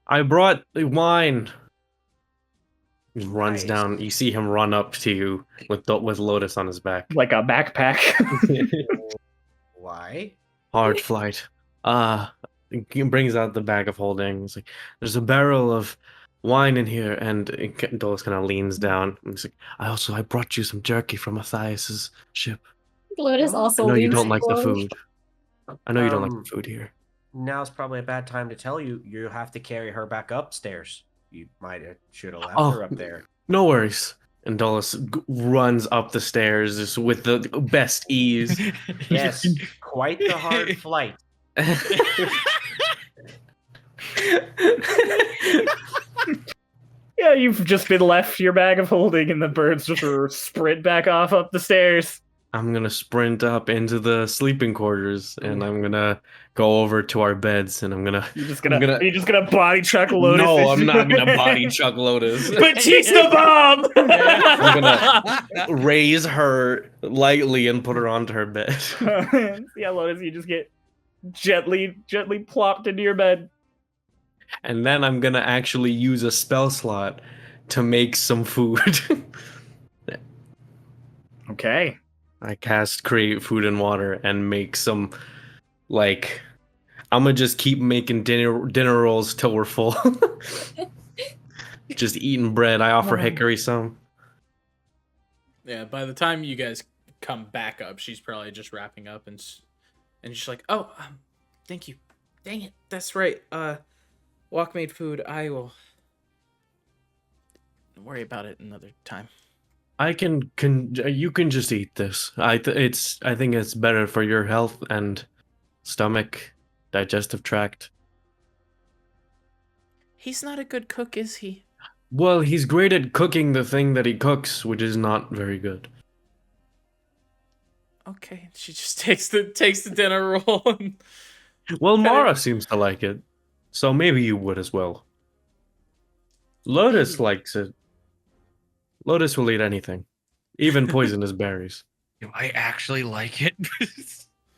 I brought the wine. He runs Nice. down. You see him run up to you with Lotus on his back. Like a backpack. Why? Hard flight. He brings out the bag of holding. He's like, "There's a barrel of wine in here," and Dolus kind of leans down. And he's like, I brought you some jerky from Matthias's ship. Lotus Oh, also I know you leans don't like the forward. food. I know you don't like Um, the food here. Now's probably a bad time to tell you you have to carry her back upstairs. You might have should have left Oh. her up there. No worries. And Dolus runs up the stairs just with the best ease. Yes, quite the hard flight. Yeah, you've just been left your bag of holding, and the birds just sprint back off up the stairs. I'm gonna sprint up into the sleeping quarters, and I'm gonna go over to our beds, and I'm gonna. You're just I'm gonna, gonna- you're just gonna body truck Lotus. No, I'm not gonna body chuck Lotus. Batista bomb. I'm gonna raise her lightly and put her onto her bed. Yeah, Lotus, you just get gently plopped into your bed. And then I'm gonna actually use a spell slot to make some food. Okay. I cast create food and water and make some, like, I'm gonna just keep making dinner rolls till we're full. Just eating bread. I offer Hickory some. Yeah, by the time you guys come back up, she's probably just wrapping up and she's like, "Oh, thank you. Dang it, that's right. Walk made food. I will. Don't worry about it another time." I can you can just eat this. I think it's better for your health and stomach, digestive tract. He's not a good cook, is he? Well, he's great at cooking the thing that he cooks, which is not very good. Okay, she just takes the dinner roll. And Well, Okay. Mara seems to like it, so maybe you would as well. Lotus likes it. Lotus will eat anything, even poisonous berries. Do I actually like it?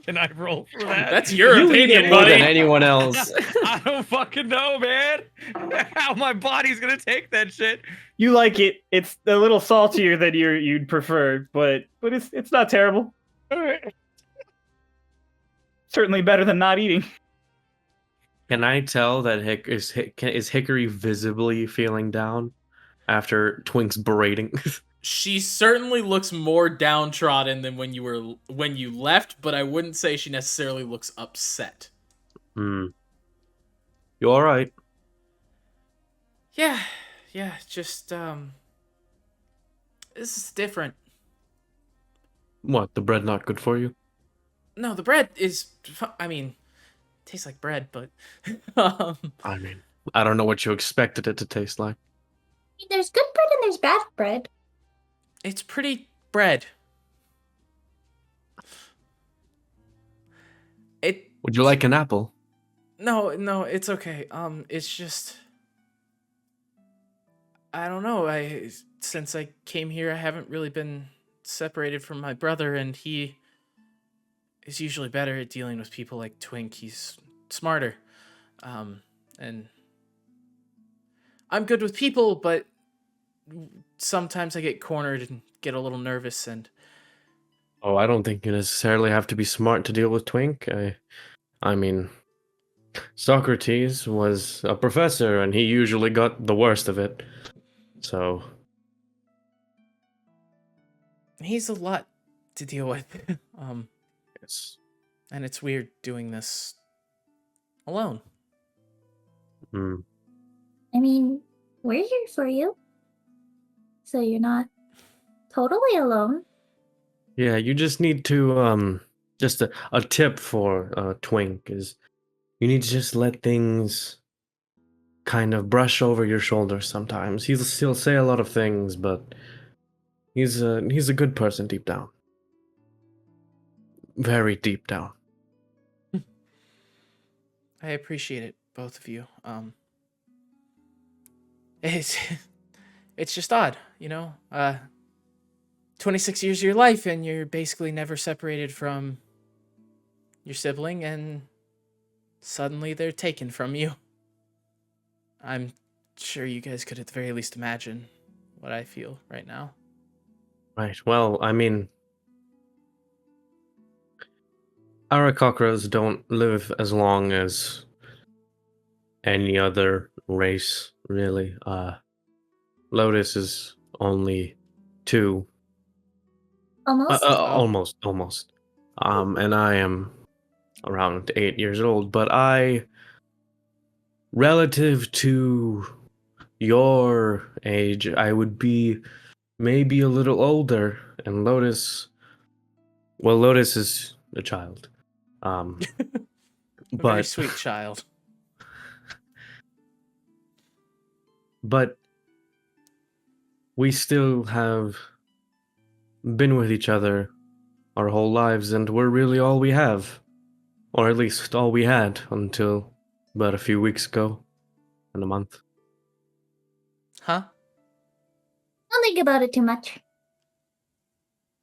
Can I roll for that? That's your You eat opinion, it more than buddy. anyone else. I don't fucking know, man. How my body's gonna take that shit. You like it. It's a little saltier than you'd prefer, but it's not terrible. Certainly better than not eating. Can I tell that is Hickory visibly feeling down after Twink's berating? She certainly looks more downtrodden than when you left, but I wouldn't say she necessarily looks upset. Hmm. You all right? Yeah, just this is different. What? The bread not good for you? No, the bread is, I mean, tastes like bread, but I mean, I don't know what you expected it to taste like. There's good bread and there's bad bread. it's pretty bread. It Would you like an apple? no, it's okay. It's just I don't know. Since I came here, I haven't really been separated from my brother, and he is usually better at dealing with people like Twink. He's smarter. And I'm good with people, but sometimes I get cornered and get a little nervous, and Oh, I don't think you necessarily have to be smart to deal with Twink. I mean, Socrates was a professor, and he usually got the worst of it. So, he's a lot to deal with. yes. And it's weird doing this alone. Hmm. I mean, we're here for you. So you're not totally alone. Yeah, you just need to just a tip for Twink is you need to just let things kind of brush over your shoulder sometimes. He'll say a lot of things, but he's a good person deep down. Very deep down. I appreciate it, both of you. It's it's just odd, 26 years of your life, and you're basically never separated from your sibling, and suddenly they're taken from you. I'm sure you guys could at the very least imagine what I feel right now. Right. Well, I mean, Arakocras don't live as long as any other race, really. Lotus is only 2. Almost. Almost. And I am around 8 years old, but relative to your age, I would be maybe a little older, and Lotus is a child. A But very sweet child. But we still have been with each other our whole lives, and we're really all we have. Or at least all we had until about a few weeks ago. In a month. Huh? Don't think about it too much.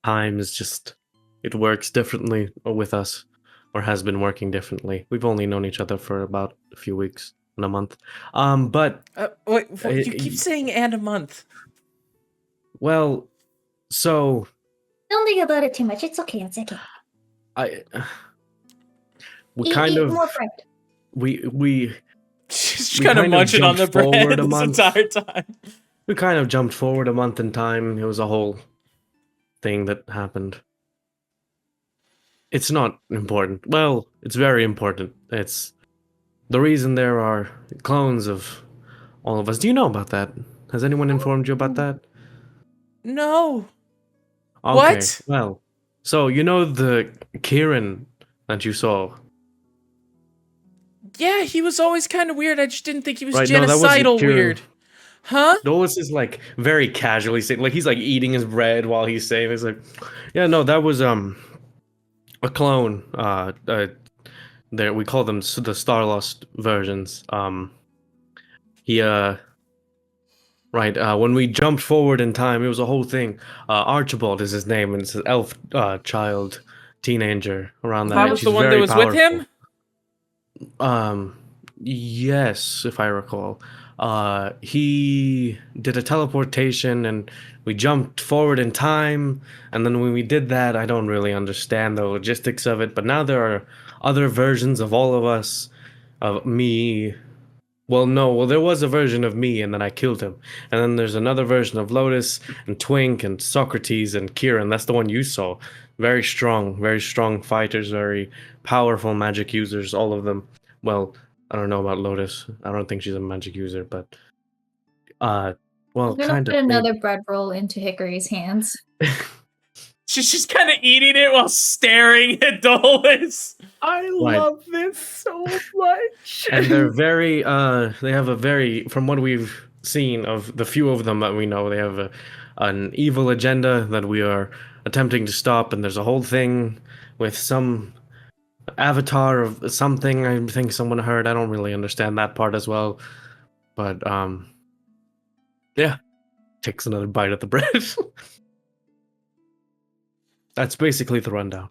Time is just... It works differently with us. Or has been working differently. We've only known each other for about a few weeks. In a month. But... Wait, you keep saying "and a month." Well, so... Don't think about it too much. It's okay. It's okay. We kind eat of... more bread. We She's kind of munching on the bread this entire time. We kind of jumped forward a month in time. It was a whole thing that happened. It's not important. Well, it's very important. It's the reason there are clones of all of us. Do you know about that? Has anyone informed you about that? No. Okay. What? Well, so you know the Kieran that you saw? Yeah, he was always kind of weird. I just didn't think he was Right, no, that wasn't genocidal Kieran. weird. Huh? Dolus is like very casually saying, like he's like eating his bread while he's saying, it's like, yeah, no, that was a clone. There we call them the Starlost versions. When we jumped forward in time, it was a whole thing. Archibald is his name, and it's an elf child, teenager around that. That was She's the one that very was with him? Yes, if I recall. He did a teleportation and we jumped forward in time, and then when we did that, I don't really understand the logistics of it, but now there are other versions of all of us, of me. Well, there was a version of me, and then I killed him. And then there's another version of Lotus, and Twink, and Socrates, and Kieran. That's the one you saw. Very strong fighters, very powerful magic users, all of them. Well, I don't know about Lotus. I don't think she's a magic user, but... well, I'm gonna kind put of... another bread roll into Hickory's hands. She's just kind of eating it while staring at Dolus. I love this so much. And they're very, they have a very, from what we've seen of the few of them that we know, they have an evil agenda that we are attempting to stop, and there's a whole thing with some avatar of something I think someone heard. I don't really understand that part as well. But, yeah. Takes another bite at the bread. That's basically the rundown.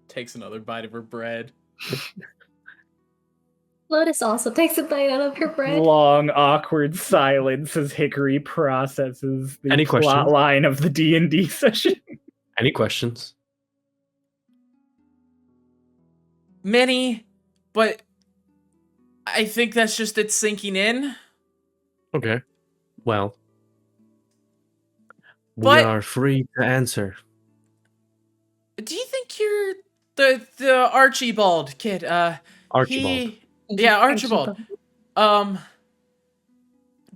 Takes another bite of her bread. Lotus also takes a bite out of her bread. Long, awkward silence as Hickory processes the Any plot questions? line of the D&D session. Any questions? Many, but I think that's just it sinking in. Okay. Well, we But- are free to answer. Do you think you're the Archibald kid? Archibald. Yeah, Archibald. Do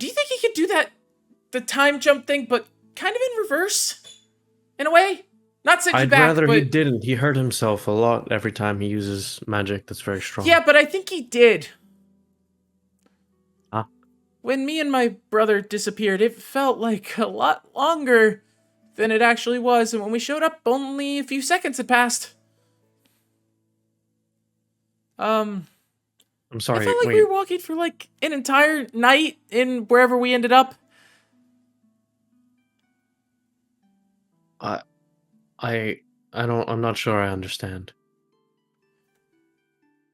you think he could do the time jump thing, but kind of in reverse, in a way? Not send you I'd back, rather he but didn't. He hurt himself a lot every time he uses magic that's very strong. yeah, but I think he did. Huh? When me and my brother disappeared, it felt like a lot longer than it actually was, and when we showed up, only a few seconds had passed. I'm sorry. I felt like wait. we were walking for like an entire night in wherever we ended up. I'm not sure I understand.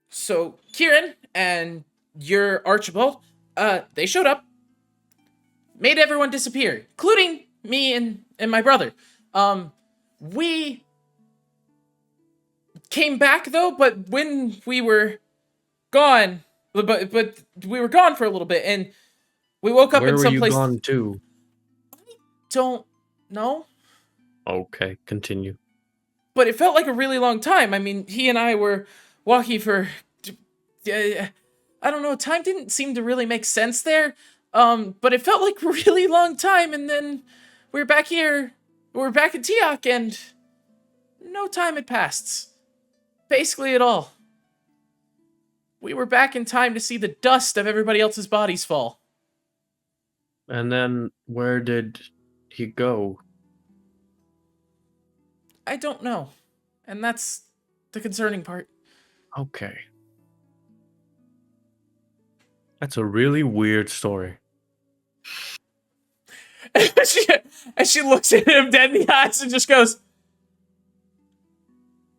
So Kieran and your Archibald, they showed up, made everyone disappear, including me and my brother. We came back though, but when we were gone, but we were gone for a little bit, and we woke up Where in were some you place. gone to? Don't know, Okay, continue. but it felt like a really long time. I mean, he and I were walking for. I don't know. Time didn't seem to really make sense there. But it felt like a really long time, and then we were back here. We were back in Tiak, and no time had passed. Basically at all. We were back in time to see the dust of everybody else's bodies fall. And then where did he go? I don't know. And that's the concerning part. Okay. That's a really weird story. And she looks at him dead in the eyes and just goes,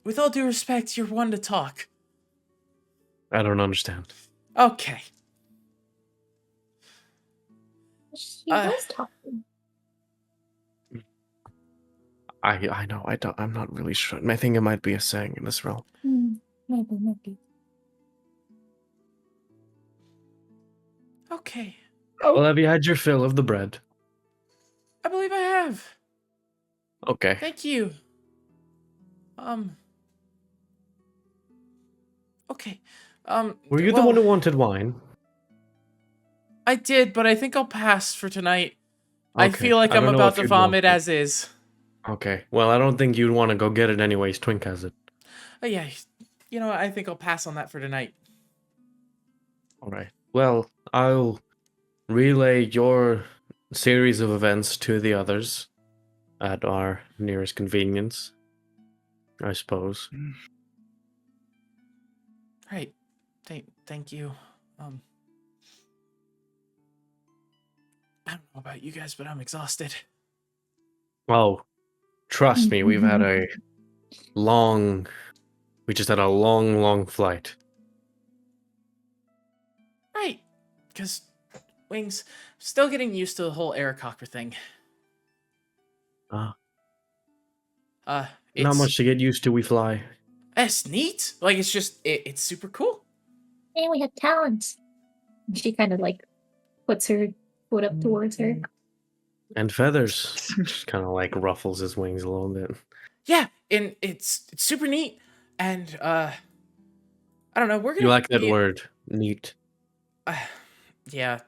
with all due respect, you're one to talk. I don't understand. Okay. She was talking. I know. I'm not really sure. I think it might be a saying in this realm. Maybe. Okay. Well, have you had your fill of the bread? I believe I have. Okay. Thank you. Okay. Were you the one who wanted wine? I did, but I think I'll pass for tonight. I Okay. feel like I I'm don't know about if to you'd want vomit it. as is. Okay. Well, I don't think you'd want to go get it anyways. Twink has it. Oh, yeah. You know what? I think I'll pass on that for tonight. All right. Well, I'll relay your series of events to the others at our nearest convenience, I suppose. Right. Thank you. I don't know about you guys, but I'm exhausted. Oh, trust me, we just had a long flight. Right. Because, Wings, still getting used to the whole Aarakocra thing. Not much to get used to, we fly. It's neat. Like, it's just, it's super cool. And we have talents. She kind of like puts her foot up towards her. And feathers. Just kind of like ruffles his wings a little bit. Yeah, and it's super neat. And, I don't know, we're gonna You like that word, neat. Yeah,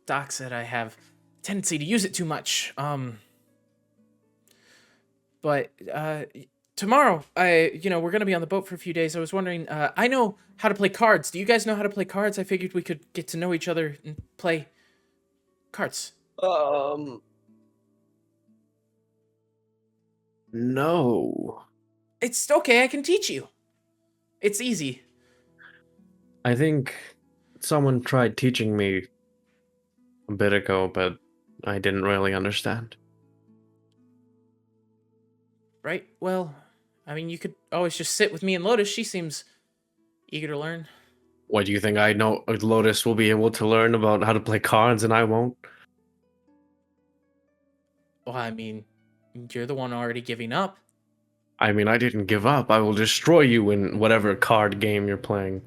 Doc said I have a tendency to use it too much. But tomorrow, we're gonna be on the boat for a few days. I was wondering, I know how to play cards. Do you guys know how to play cards? I figured we could get to know each other and play cards. No. It's okay. I can teach you. It's easy. I think someone tried teaching me a bit ago, but I didn't really understand. Right? Well, I mean, you could always just sit with me and Lotus. She seems eager to learn. What, do you think I know Lotus will be able to learn about how to play cards and I won't? Well, I mean, you're the one already giving up. I mean, I didn't give up. I will destroy you in whatever card game you're playing.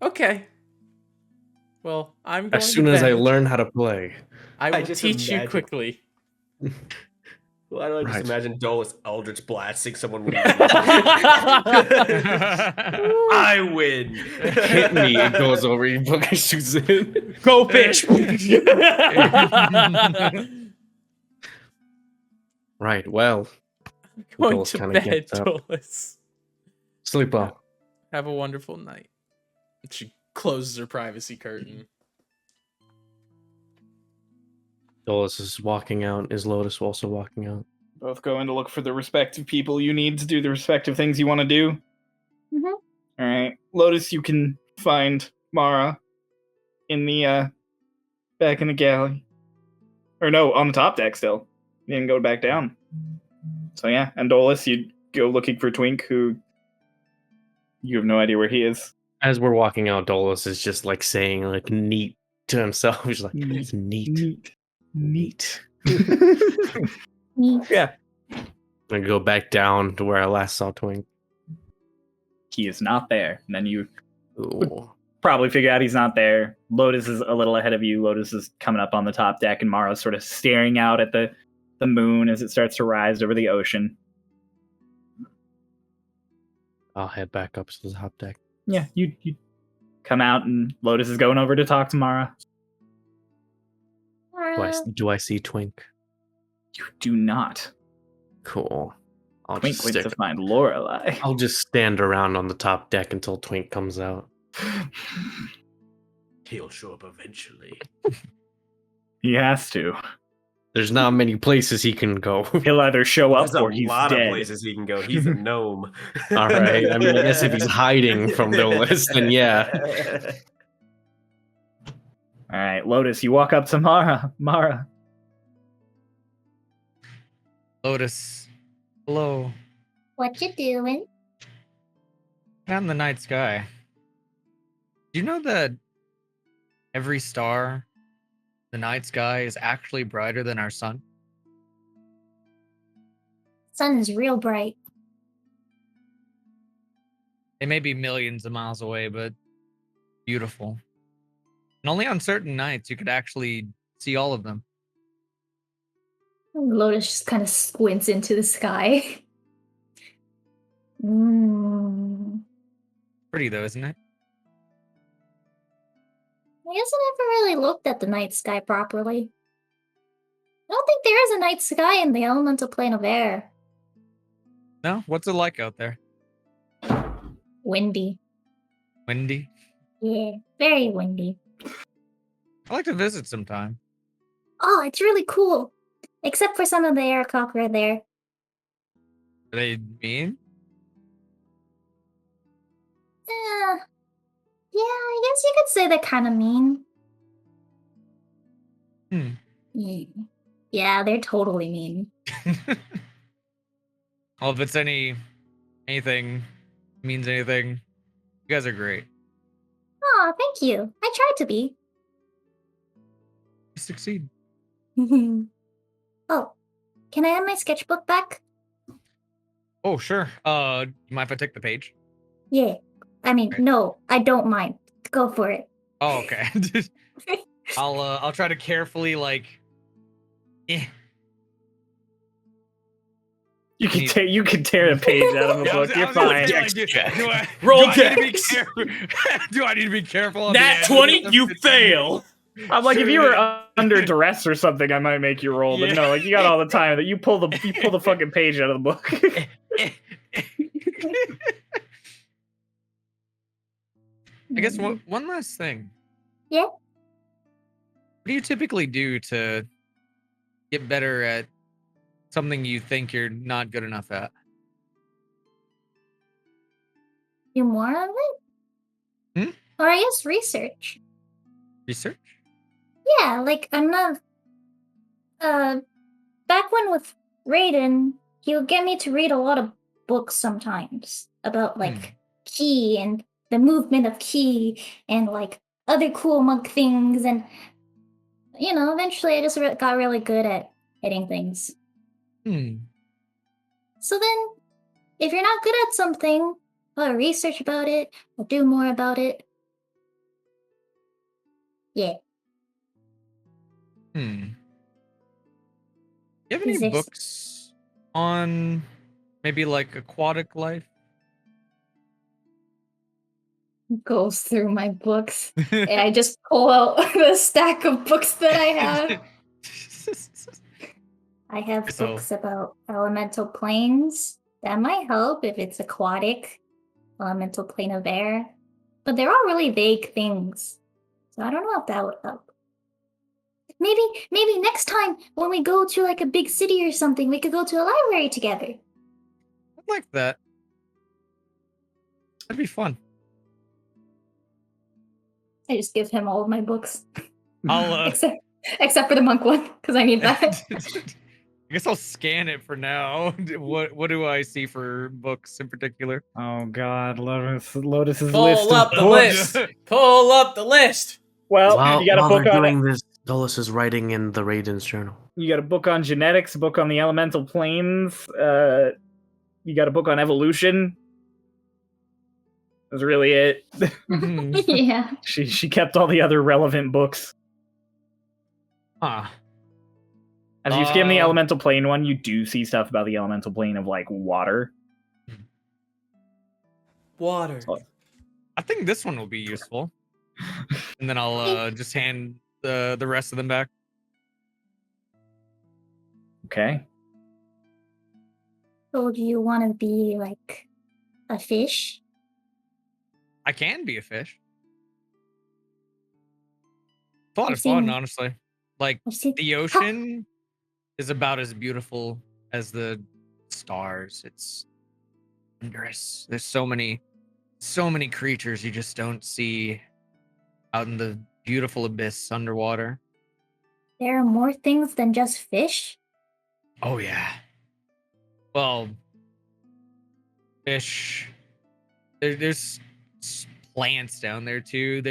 Okay. Well, I'm going As soon as I bed. learn how to play. I will just teach you imagine- quickly. Why do I just Right. imagine Dolus Eldritch blasting someone with I win. Hit me, it goes over, you fucking shoots in. Go fish! Right. Well, Going Dolus to kinda bed, gets up. Dolus. sleep well. Have a wonderful night. She closes her privacy curtain. Dolus is walking out. Is Lotus also walking out? Both going to look for the respective people you need to do the respective things you want to do. Mhm. All right, Lotus, you can find Mara in the back in the galley, or no, on the top deck still. You didn't go back down. So yeah, and Dolus, you go looking for Twink, who you have no idea where he is. As we're walking out, Dolus is just like saying like neat to himself. He's like, Neat. neat. Neat. Me. Yeah. I go back down to where I last saw Twink. He is not there. And then you Ooh. probably figure out he's not there. Lotus is a little ahead of you. Lotus is coming up on the top deck, and Mara's sort of staring out at the moon as it starts to rise over the ocean. I'll head back up to the top deck. Yeah, you come out, and Lotus is going over to talk to Mara. Do I see Twink? You do not. Cool. I'll Twink just went stick. to find Lorelei. I'll just stand around on the top deck until Twink comes out. He'll show up eventually. He has to. There's not many places he can go. He'll either show up There's or a he's lot dead. of places he can go. He's a gnome. All right. I mean, I guess if he's hiding from Dolus, then yeah. All right, Lotus, you walk up to Mara. Mara. Lotus. Hello. What you doing? I'm in the night sky. Do you know that every star in the night sky is actually brighter than our sun? Sun is real bright. They may be millions of miles away, but beautiful. And only on certain nights you could actually see all of them. Lotus just kind of squints into the sky. Pretty though, isn't it? I guess I never really looked at the night sky properly. I don't think there is a night sky in the elemental plane of air. No? What's it like out there? Windy. Windy? Yeah, very windy. I'd like to visit sometime. Oh, it's really cool. Except for some of the aircraft there. Are they mean? Yeah, I guess you could say they're kind of mean. Yeah, they're totally mean. Well, if it's anything means anything, you guys are great. Oh, thank you. I tried to be. You succeed. Oh, can I have my sketchbook back? Oh, sure. You mind if I take the page? Yeah. I mean, Okay. no, I don't mind. Go for it. Oh, okay. I'll try to carefully You can tear a page out of the book. You're fine. Roll do I need to be dex. careful? Do I need to be careful? on Nat the end 20, of you the- fail. I'm like, if you were under duress or something, I might make you roll. But Yeah. no, like you got all the time that you pull the fucking page out of the book. I guess one last thing. Yeah? What do you typically do to get better at something you think you're not good enough at? Do more of it? Or I guess research. Research? Yeah, like I'm not. Back when with Raiden, he would get me to read a lot of books sometimes about like ki and the movement of ki and like other cool monk things, and eventually I just got really good at hitting things. So then, if you're not good at something, I'll research about it, I'll do more about it. Yeah. You have any Physics. books on maybe like aquatic life? Goes through my books. And I just pull out the stack of books that I have. I have So- books about elemental planes. That might help if it's aquatic, elemental plane of air. But they're all really vague things. So I don't know if that would help. Maybe next time when we go to like a big city or something, we could go to a library together. I like that. That'd be fun. I just give him all of my books. I'll Except for the monk one, because I need that. I guess I'll scan it for now. What do I see for books in particular? Oh God, Lotus's Pull list. up of the books. list. Pull up the list. Well, while you got a while book they're on doing this, Dulles is writing in the Raiden's journal. You got a book on genetics, a book on the elemental planes. You got a book on evolution. That's really it. Yeah. She kept all the other relevant books. Huh. As you skim the elemental plane one, you do see stuff about the elemental plane of like water. Water. I think this one will be useful. And then I'll just hand the rest of them back. Okay. So do you want to be like a fish? I can be a fish. It's a lot I've of fun, seen- honestly. Like I've seen- the ocean is about as beautiful as the stars. It's wondrous. There's so many creatures you just don't see out in the beautiful abyss underwater. There are more things than just fish? Oh yeah. Well, fish. There's plants down there too.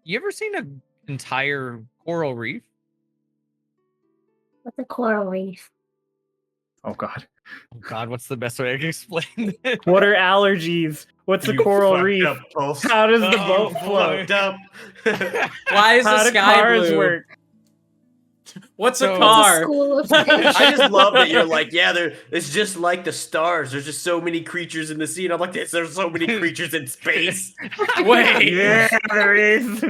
You ever seen an entire coral reef? What's a coral reef? Oh God. Oh God, what's the best way I can explain this? What are allergies? What's a You coral fucked reef? up, Pulse. How does the Oh, boat boy. float? Fucked up. Why is How the do sky cars blue? work? What's So- a It's a car? school of fish. I just love that you're like, yeah, it's just like the stars. There's just so many creatures in the sea. And I'm like, there's so many creatures in space. Wait. Yeah, there is.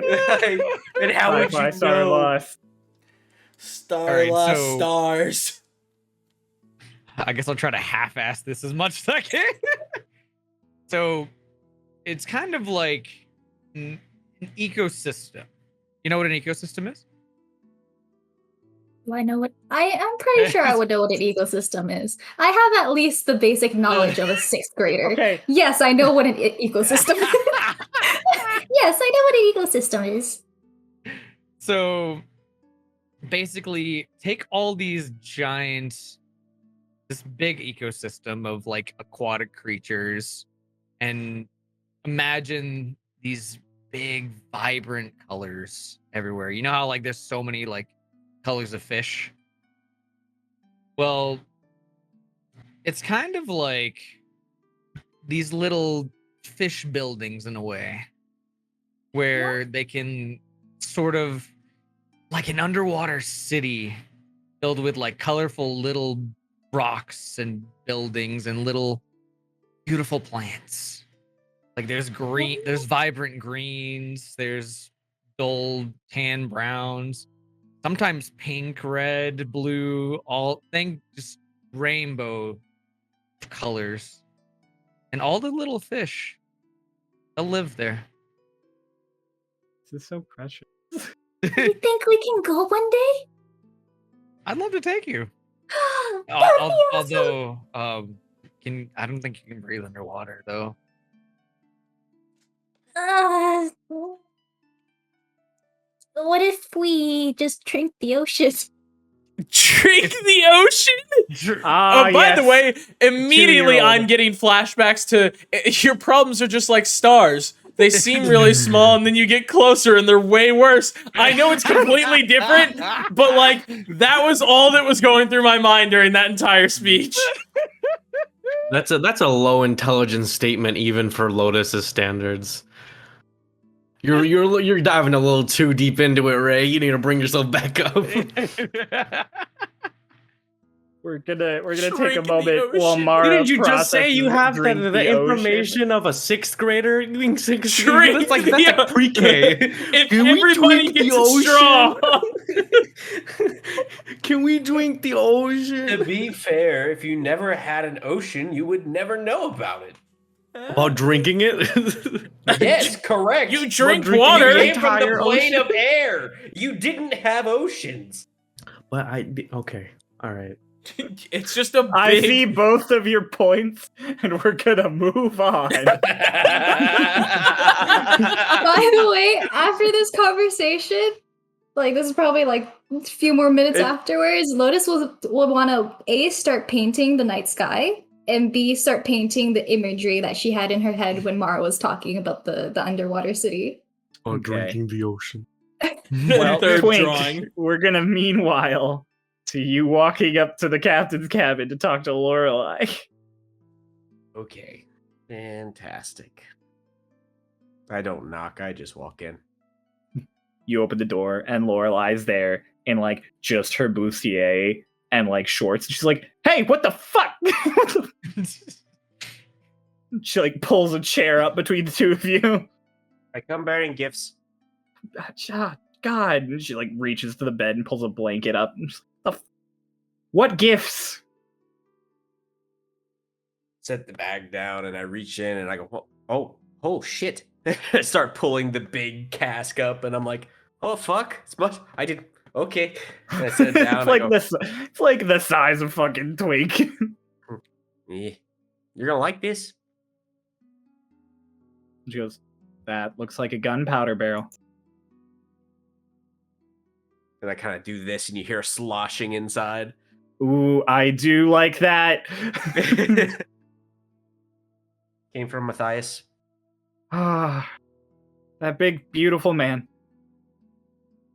And how would you know? Starloss. Starlost Alright, so- stars. I guess I'll try to half-ass this as much as I can. So, it's kind of like an ecosystem. You know what an ecosystem is? Do I know what? I'm pretty sure I would know what an ecosystem is. I have at least the basic knowledge of a sixth grader. Okay. Yes, I know what an ecosystem is. Yes, I know what an ecosystem is. So, basically, take all these this big ecosystem of like aquatic creatures and imagine these big, vibrant colors everywhere. You know how like there's so many like colors of fish? Well, it's kind of like these little fish buildings in a way where they can sort of like an underwater city filled with like colorful little rocks and buildings and little beautiful plants. Like there's vibrant greens, there's dull tan browns, sometimes pink, red, blue, just rainbow colors. And all the little fish, they'll live there. This is so precious. You think we can go one day? I'd love to take you. That'd be awesome. Although, I don't think you can breathe underwater though. What if we just drink the ocean? Drink the ocean? Ah, By the yes. way, immediately 2-year-old. I'm getting flashbacks to your problems are just like stars. They seem really small, and then you get closer, and they're way worse. I know it's completely different, but like that was all that was going through my mind during that entire speech. That's a low intelligence statement even for Lotus's standards. You're diving a little too deep into it, Ray. You need to bring yourself back up. We're gonna take a Drinking the moment while ocean. Mara Didn't you just say you processes have drink the ocean. information of a sixth grader doing sixth Drink grade? That's like the pre-K. If Can we everybody drink the gets a ocean? straw. Can we drink the To ocean? be fair, if you never had an ocean, you would never know about it. About drinking it? Yes, correct. You drink drinking water. You the came from the entire plane ocean? of air. You didn't have oceans. Well, okay. All right. It's just a big. I see both of your points, and we're gonna move on. By the way, after this conversation, like this is probably like a few more minutes afterwards, Lotus will want to A, start painting the night sky, and B, start painting the imagery that she had in her head when Mara was talking about the underwater city. On Okay. drinking the ocean. Well, Third Twink, drawing. we're gonna meanwhile to you walking up to the captain's cabin to talk to Lorelai. Okay. Fantastic. I don't knock, I just walk in. You open the door, and Lorelai's there in like just her bustier and like shorts. She's like, "Hey, what the fuck?" She like pulls a chair up between the two of you. I come bearing gifts. God, and she like reaches to the bed and pulls a blanket up. What gifts? Set the bag down and I reach in and I go, oh shit. I start pulling the big cask up and I'm like, oh fuck, it's much. I did okay. And I set it down. It's like the size of fucking Twink. Yeah. You're gonna like this? She goes, that looks like a gunpowder barrel. And I kind of do this and you hear a sloshing inside. Ooh, I do like that. Came from Matthias. Ah, that big, beautiful man.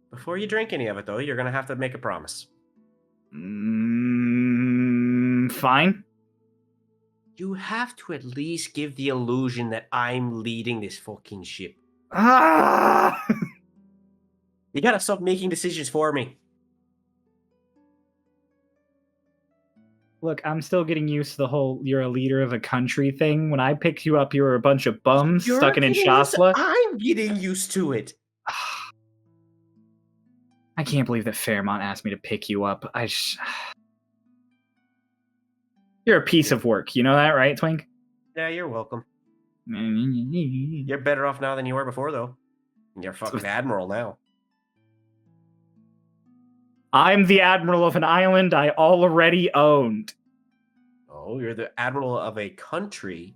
Before you drink any of it, though, you're gonna have to make a promise. Fine. You have to at least give the illusion that I'm leading this fucking ship. Ah! You gotta stop making decisions for me. Look, I'm still getting used to the whole "you're a leader of a country" thing. When I picked you up, you were a bunch of bums stuck in Shasla. I'm getting used to it. I can't believe that Fairmont asked me to pick you up. You're a piece of work. You know that, right, Twink? Yeah, you're welcome. You're better off now than you were before, though. You're fucking admiral now. I'm the admiral of an island I already owned. Oh, you're the admiral of a country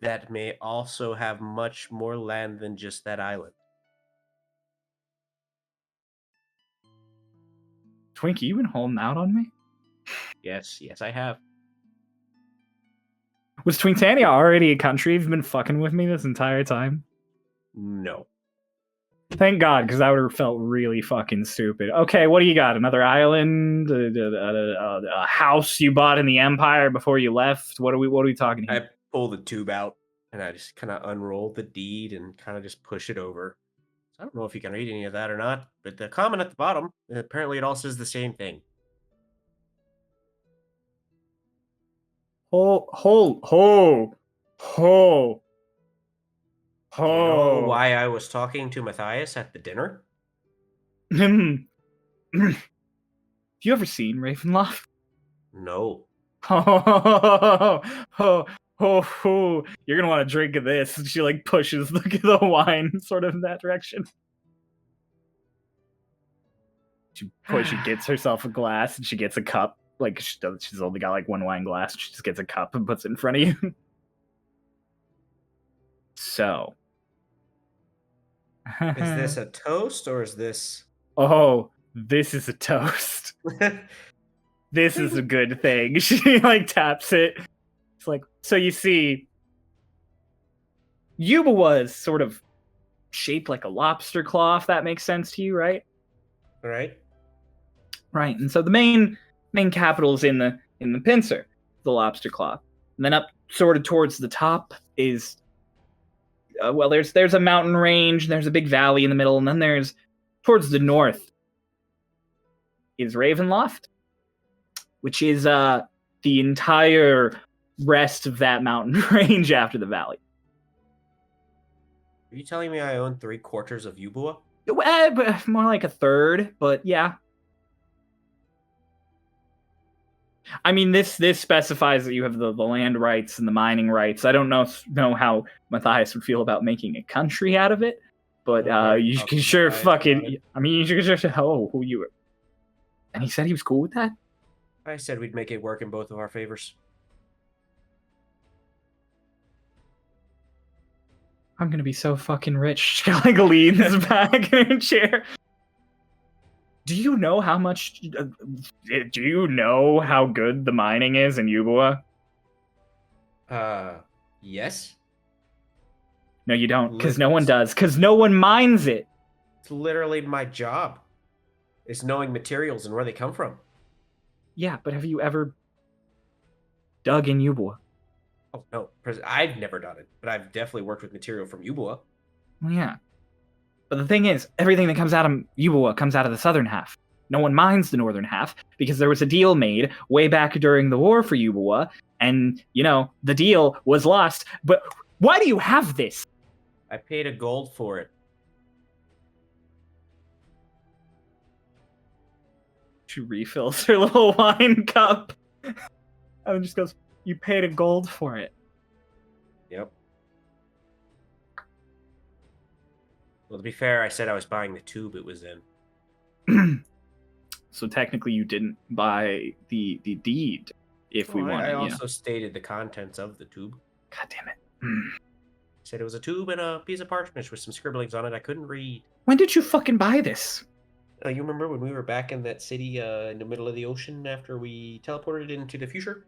that may also have much more land than just that island. Twink, you been holding out on me? Yes, I have. Was Twinktania already a country? You've been fucking with me this entire time? No. Thank God, because that would have felt really fucking stupid. Okay, what do you got? Another island? A house you bought in the Empire before you left? What are we talking here? I pull the tube out and I just kind of unroll the deed and kind of just push it over. So I don't know if you can read any of that or not, but the comment at the bottom, apparently it all says the same thing. Ho. Do you know why I was talking to Matthias at the dinner? Have you ever seen Ravenloft? No. You're gonna want to drink of this. And she like pushes the wine sort of in that direction. She gets herself a glass and she gets a cup. Like she's only got like one wine glass. She just gets a cup and puts it in front of you. So, Is this a toast or is this? Oh, this is a toast. This is a good thing. She like taps it. It's like, so you see, Yuba was sort of shaped like a lobster claw, if that makes sense to you, right? All right. Right. And so the main capital is in the pincer, the lobster claw. And then up sort of towards the top is there's a mountain range, there's a big valley in the middle, and then there's towards the north is Ravenloft, which is the entire rest of that mountain range after the valley. Are you telling me I own 3/4 of Ubua? But more like a third, but yeah. I mean, this specifies that you have the land rights and the mining rights. I don't know how Matthias would feel about making a country out of it, but you can sure fucking. I mean, you can sure say, oh, who you were. And he said he was cool with that. I said we'd make it work in both of our favors. I'm gonna be so fucking rich. She like leans back in her chair. Do you know how much? Do you know how good the mining is in Yubawa? Yes. No, you don't, because no one does, because no one mines it. It's literally my job. Is knowing materials and where they come from. Yeah, but have you ever dug in Yubawa? Oh no, I've never done it, but I've definitely worked with material from Yubawa. Well, yeah. But the thing is, everything that comes out of Yubawa comes out of the southern half. No one mines the northern half, because there was a deal made way back during the war for Yubawa, and, you know, the deal was lost. But why do you have this? I paid a gold for it. She refills her little wine cup. And just goes, you paid a gold for it. Yep. Well, to be fair, I said I was buying the tube it was in. So technically you didn't buy the deed, if we want. I also stated the contents of the tube. God damn it. Said it was a tube and a piece of parchment with some scribblings on it I couldn't read. When did you fucking buy this? You remember when we were back in that city in the middle of the ocean after we teleported into the future?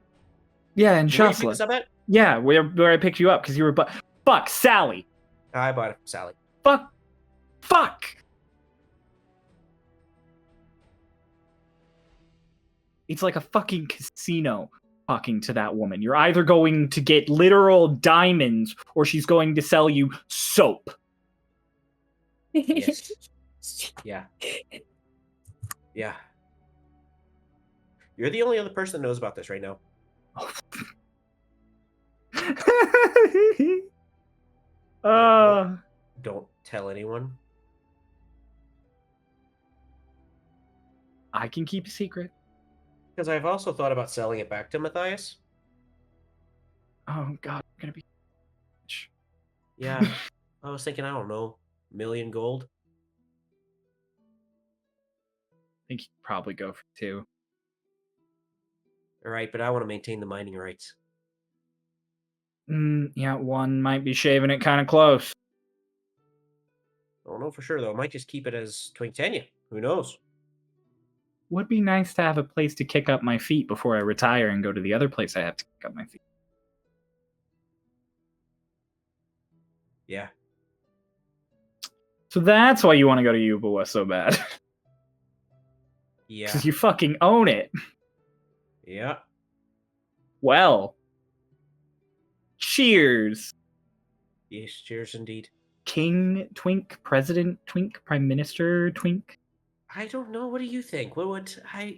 Yeah, in Where you picked Shasla. this up at? Yeah, where I picked you up because you were fuck Sally. I bought it from Sally. Fuck. It's like a fucking casino talking to that woman. You're either going to get literal diamonds or she's going to sell you soap. Yes. Yeah. Yeah. You're the only other person that knows about this right now. Don't tell anyone. I can keep a secret. Because I've also thought about selling it back to Matthias. Oh god, I'm gonna be. Yeah. I was thinking, I don't know, million gold. I think you'd probably go for 2. All right, but I want to maintain the mining rights. Yeah, 1 might be shaving it kind of close. I don't know for sure, though. I might just keep it as Twinktania. Who knows? Would be nice to have a place to kick up my feet before I retire and go to the other place I have to kick up my feet. Yeah. So that's why you want to go to Yubawa so bad. Yeah. Because you fucking own it. Yeah. Well. Cheers. Yes, cheers indeed. King Twink, President Twink, Prime Minister Twink. I don't know. What do you think? What would I...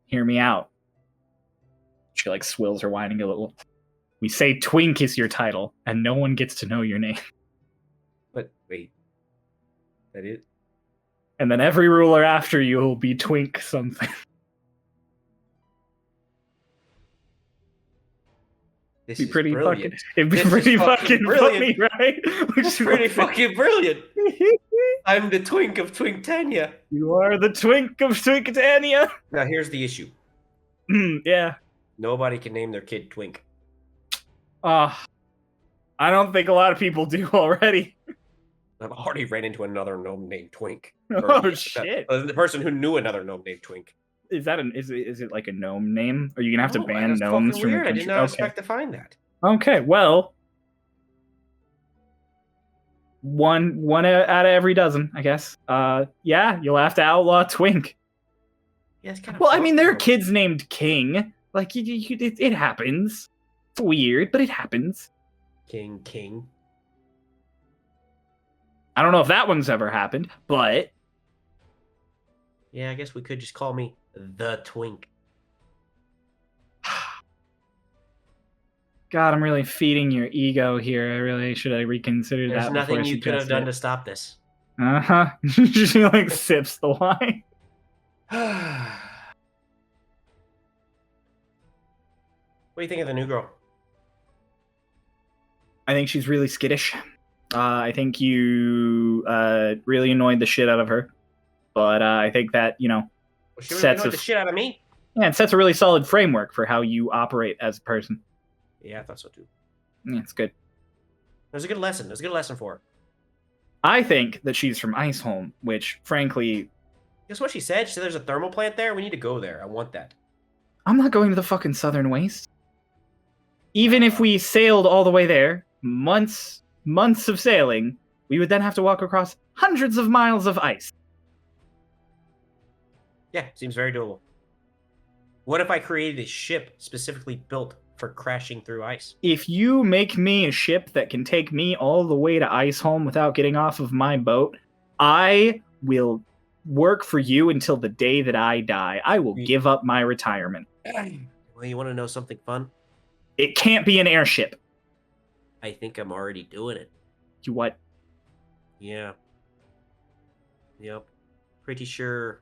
Hear me out. She like swills her whining a little. We say Twink is your title, and no one gets to know your name. But wait. That is... And then every ruler after you will be Twink something. This It'd be pretty brilliant. fucking. It'd be This is pretty fucking fucking funny, right? It's pretty fucking brilliant. I'm the Twink of Twinktania. You are the Twink of Twinkatania. Now here's the issue. Yeah. Nobody can name their kid Twink. I don't think a lot of people do already. I've already ran into another gnome named Twink. Oh shit! The person who knew another gnome named Twink. Is that is it like a gnome name? Are you gonna have to No, ban that's gnomes fucking from your weird. I country? did not expect to find that. Okay, well, one out of every dozen, I guess. Yeah, you'll have to outlaw Twink. Yeah, it's kind of. Well, I mean, there are kids named King. Like, it happens. It's weird, but it happens. King. I don't know if that one's ever happened, but Yeah, I guess we could just call me the Twink. God, I'm really feeding your ego here. I really should have reconsidered There's that. nothing before I you could have suggested done it. to stop this. Uh-huh. She like sips the wine. What do you think of the new girl? I think she's really skittish. I think you really annoyed the shit out of her. But I think that, Well, she really sets annoyed a the shit out of me. it sets a really solid framework for how you operate as a person. Yeah, I thought so too. Yeah, it's good. It was a good lesson. It was a good lesson for her. I think that she's from Iceholm, which, frankly, Guess what she said? She said there's a thermal plant there. We need to go there. I want that. I'm not going to the fucking Southern Waste. Even if we sailed all the way there, months of sailing, we would then have to walk across hundreds of miles of ice. Yeah, seems very doable. What if I created a ship specifically built for crashing through ice? If you make me a ship that can take me all the way to Iceholm without getting off of my boat, I will work for you until the day that I die. I will give up my retirement. Well, you want to know something fun? It can't be an airship. I think I'm already doing it. You what? Yeah. Yep. Pretty sure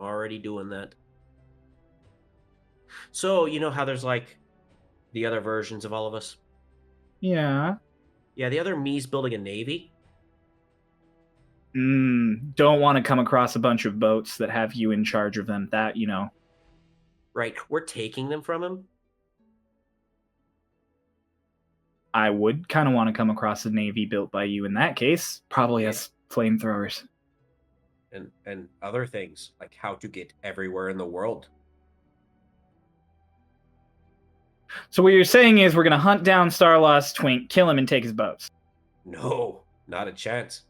I'm already doing that. So, you know how there's like the other versions of all of us? Yeah. Yeah, the other me's building a navy. Don't want to come across a bunch of boats that have you in charge of them. That, Right, we're taking them from him. I would kind of want to come across a navy built by you in that case. Probably has flamethrowers. And other things, like how to get everywhere in the world. So what you're saying is we're going to hunt down Starlost Twink, kill him, and take his boats. No, not a chance.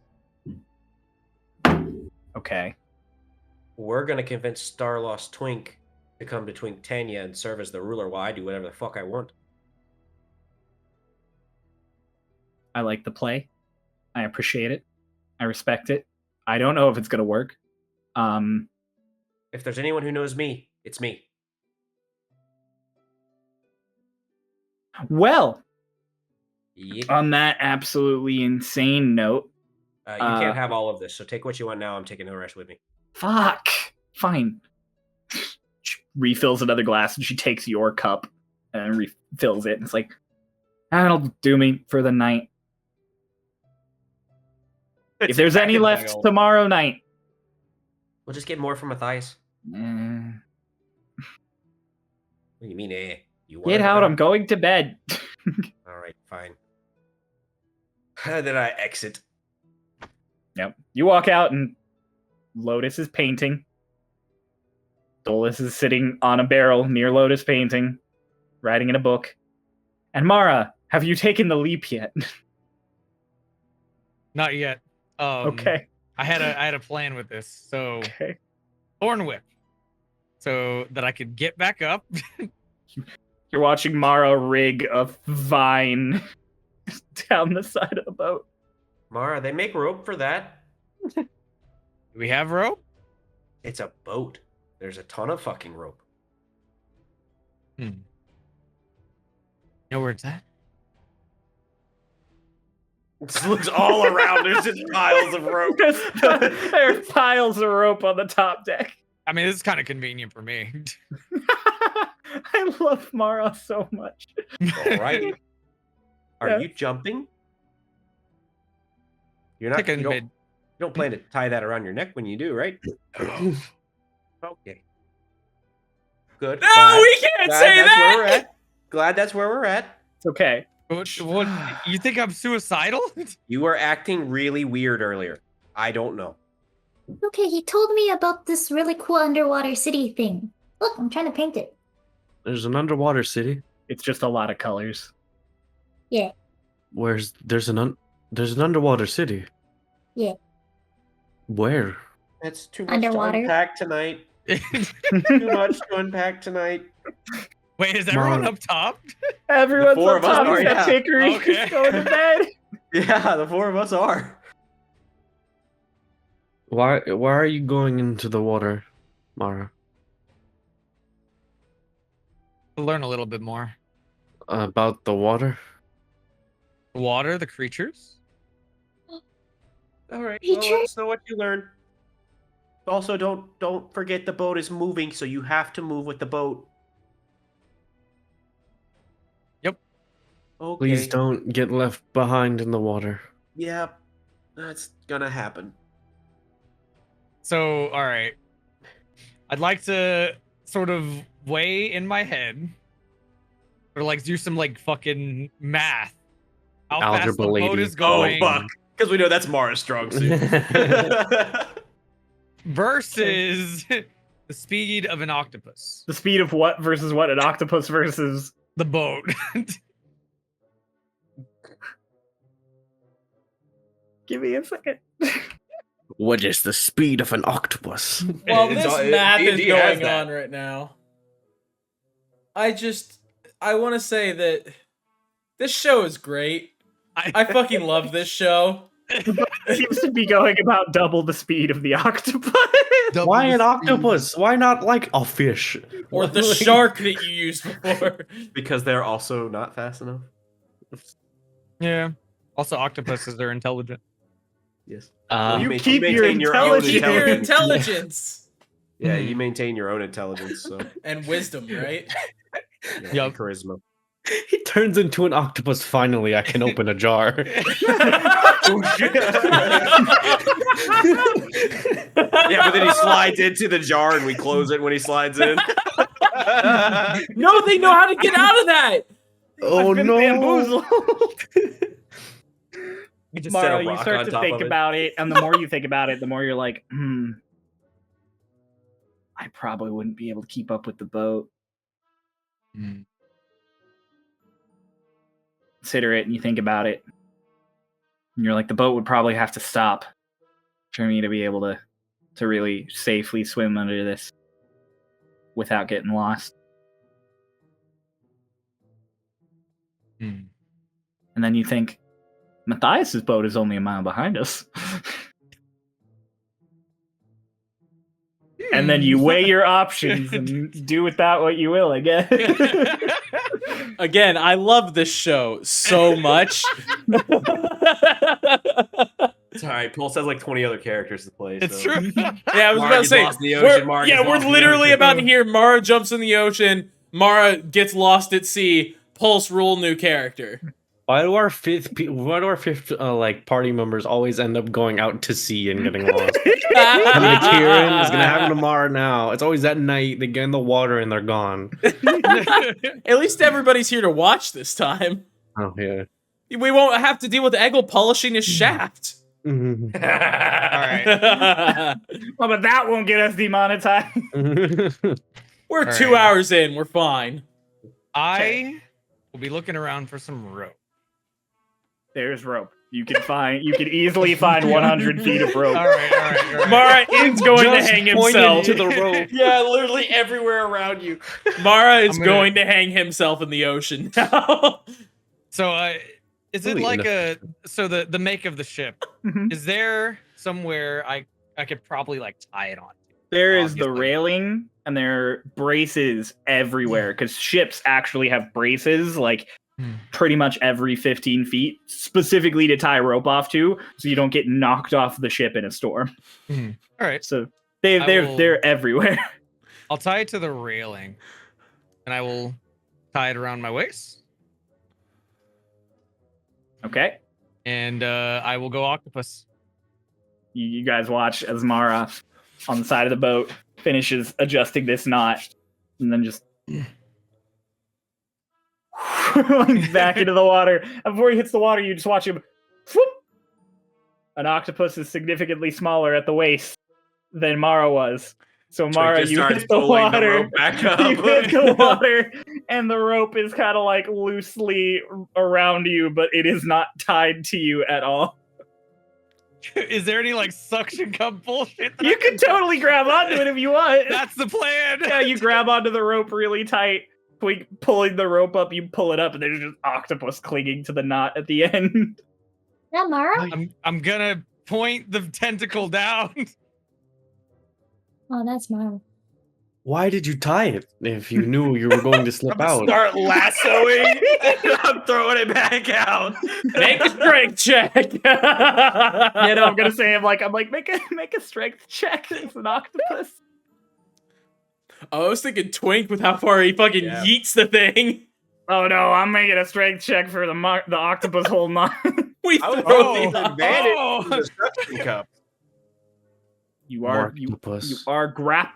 Okay. We're gonna convince Starlost Twink to come to Twink Tanya and serve as the ruler while I do whatever the fuck I want. I like the play. I appreciate it. I respect it. I don't know if it's going to work. If there's anyone who knows me, it's me. Well, Yep. on that absolutely insane note, You can't have all of this, so take what you want now. I'm taking the rest with me. fuck. Fine. She refills another glass and she takes your cup and refills it. And it's like, that'll do me for the night. If there's Back any in the left barrel. tomorrow night, We'll just get more from Matthias. eh, What do you mean, eh? You want get out. I'm going to bed. All right, fine. Then I exit. Yep. You walk out and Lotus is painting. Dolus is sitting on a barrel near Lotus painting, writing in a book. And Mara, have you taken the leap yet? Not yet. Okay. I had a plan with this. So Okay. Thorn Whip, so that I could get back up. You're watching Mara rig a vine down the side of the boat. Mara, they make rope for that. Do we have rope? It's a boat. There's a ton of fucking rope. You know where it's at? It looks all around. There's just piles of rope. There are piles of rope on the top deck. I mean, this is kind of convenient for me. I love Mara so much. All right. Are Yeah. you jumping? You're not. Taking You mid. don't plan to tie that around your neck when you do, right? Okay. Good. No, Glad- we can't glad say that's that. Where we're at. Glad that's where we're at. It's okay. What, you think I'm suicidal? You were acting really weird earlier. I don't know. Okay, he told me about this really cool underwater city thing. Look, I'm trying to paint it. There's an underwater city. It's just a lot of colors. Yeah. There's an underwater city. Yeah. Where? That's too much Underwater. to unpack tonight. Too much to unpack tonight. Wait, is everyone Mara. up top? Everyone's four on of us top are, except yeah. Hickory. Okay. He's going to bed. Yeah, the four of us are. Why are you going into the water, Mara? To learn a little bit more. About the water? Water, the creatures. All right. Well, let Teacher? us know what you learn. Also, don't forget the boat is moving, so you have to move with the boat. Yep. Okay. Please don't get left behind in the water. Yeah, that's gonna happen. So, all right. I'd like to sort of weigh in my head, or like do some like fucking math. How fast Algebra the boat lady. is going Because we know that's Mara's strong suit. versus the speed of an octopus. The speed of what versus what? An octopus versus. The boat. Give me a second. What is the speed of an octopus? Well, It's this all- math is D&D has going that. on right now. I want to say that this show is great. I fucking love this show. Seems to be going about double the speed of the octopus. Why an octopus? Why not like a fish? Or the Like- shark that you used before. Because they're also not fast enough. Yeah. Also, octopuses are intelligent. Yes. You maintain- keep your maintain your own You intelligence. keep your intelligence. intelligence Yeah, you maintain your own intelligence, so and wisdom, right? yeah, Yup. charisma. He turns into an octopus. Finally, I can open a jar. Yeah, but then he slides into the jar and we close it when he slides in. No, they know how to get out of that. Oh I've been no! bamboozled. You just set Mara, a you rock start on to top think of it. about it, and the more you think about it, the more you're like, I probably wouldn't be able to keep up with the boat. Consider it, and you think about it, and you're like, the boat would probably have to stop for me to be able to really safely swim under this without getting lost. And then you think, Matthias's boat is only a mile behind us. And then you weigh your options and do with that what you will, I guess. Again, I love this show so much. It's alright, Pulse has like 20 other characters to play. It's so. true. Yeah, I was Mara about to gets say, lost in the ocean, Mara gets we're lost in the literally ocean. about to hear Mara jumps in the ocean, Mara gets lost at sea, Pulse rule new character. Why do our fifth like party members always end up going out to sea and getting lost? And the Kieran is gonna happen tomorrow. Now it's always at night. They get in the water and they're gone. At least everybody's here to watch this time. Oh yeah. We won't have to deal with Eggle polishing his shaft. All right. Well, but that won't get us demonetized. We're All 2 right. hours in. We're fine. I will be looking around for some rope. There's rope. You can easily find 100 feet of rope. All right. Mara is going to Just hang pointed himself. to the rope. Yeah, literally everywhere around you. Mara is I'm gonna- going to hang himself in the ocean now. So, is it Really like the make of the ship? Mhm. Is there somewhere I could probably like tie it on? There is the Obviously. railing, and there are braces everywhere because ships actually have braces, like pretty much every 15 feet, specifically to tie rope off to, so you don't get knocked off the ship in a storm. All right. So I they're will- they're everywhere. I'll tie it to the railing, and I will tie it around my waist, Okay, and I will go octopus. you guys watch as Mara on the side of the boat finishes adjusting this knot, and then just back into the water. And before he hits the water, you just watch him. Whoop! An octopus is significantly smaller at the waist than Mara was. So Mara, just you starts hit the pulling the water. rope back up. You hit the water, and the rope is kind of like loosely around you, but it is not tied to you at all. Is there any like suction cup bullshit? that I You can totally grab onto it if you want. That's the plan. Yeah, you grab onto the rope really tight. Pulling the rope up, you pull it up, and there's just octopus clinging to the knot at the end. Yeah, Mara? I'm gonna point the tentacle down. Oh, that's Mara. Why did you tie it if you knew you were going to slip out? Start lassoing, and I'm throwing it back out. Make a strength check. Yeah, no, I'm gonna say I'm like make a strength check. It's an octopus. I was thinking Twink with how far he fucking Yeah. yeets the thing. Oh no, I'm making a strength check for the octopus holding on. We I would throw throw the the advantage to the suction cup. You are Octopus.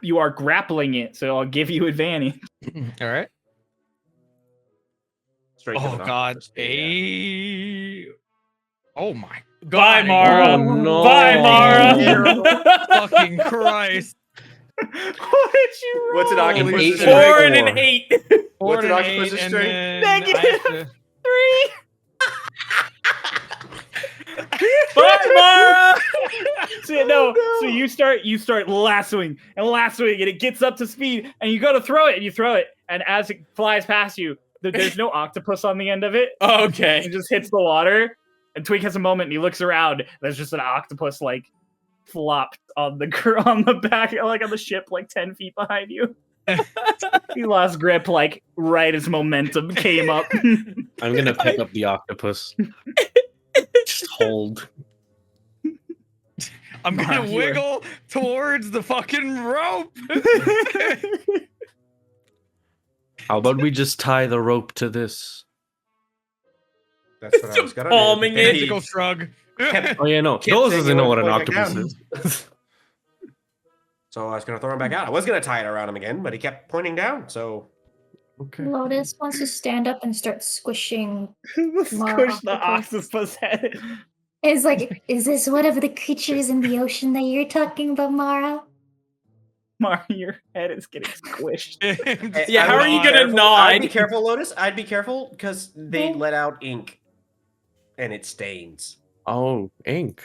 you are grappling it, so I'll give you advantage. All right. Straight to Oh the God. octopus. Yeah. Oh my Bye, God. Mara. Oh, no. Bye, Mara. Fucking Christ. What did you roll? What's an octopus? Holy strength? shit. 4 and an 8. What's an Four and octopus's eight, and strength? then I Negative. have to- 3. Bye, Mara. So you start lassoing and it gets up to speed, and you go to throw it, and you throw it, and as it flies past you, there's no octopus on the end of it. Okay. It just hits the water, and Twink has a moment, and he looks around. There's just an octopus like flopped on the back, like on the ship, like 10 feet behind you. He lost grip like right as momentum came up. I'm gonna pick up the octopus. Just hold. I'm gonna wiggle towards the fucking rope. How about we just tie the rope to this? That's what I was gonna Palming do. it. Magical shrug. Oh yeah, no. Kept Those saying doesn't it know would what an point back octopus down. is. So I was gonna throw him back out. I was gonna tie it around him again, but he kept pointing down. So Okay. Lotus wants to stand up and start squishing. Squish the octopus. octopus head. It's like, is this one of the creatures in the ocean that you're talking about, Mara? Mara, your head is getting squished. Yeah, I how would are you be gonna careful. nod? I'd be careful, Lotus. I'd be careful because they let out ink, and it stains. Oh, ink.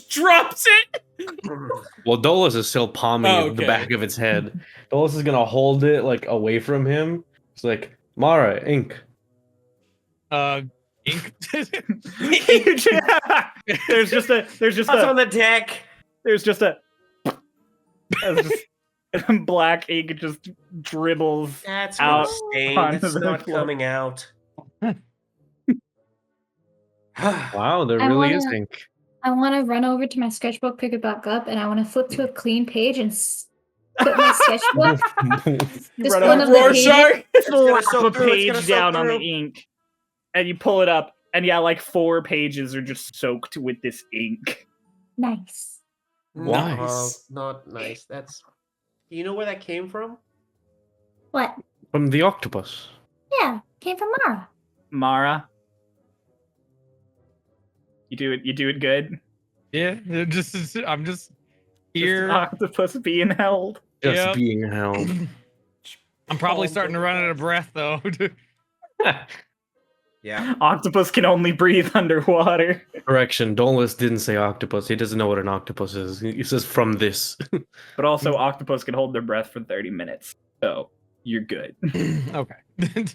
Drops it. Well, Dolus is still palming Oh, the okay. back of its head. Dolus is gonna hold it like away from him. It's like Mara, ink. Ink. There's just That's on the deck. there's just a black ink just dribbles. That's Out gonna stain. onto That's the not floor. coming out. Wow, there I really is wanna- ink. I want to run over to my sketchbook, pick it back up, and I want to flip to a clean page and put my sketchbook. You Just run one over, of the pages. Rorschach. gonna slap soak a through, it's gonna page soak down on the through. ink, and you pull it up, and yeah, like 4 pages are just soaked with this ink. Nice. Why? Nice. Not nice. That's. You know where that came from? What? From the octopus. Yeah, came from Mara. Mara, you do it good. Yeah, I'm just Just an here. octopus being held. Just Yep. being held. I'm probably starting to run out of breath though. Yeah. Octopus can only breathe underwater. Correction, Dolus didn't say octopus. He doesn't know what an octopus is. He says from this. But also, octopus can hold their breath for 30 minutes. So, you're good. Okay. I'm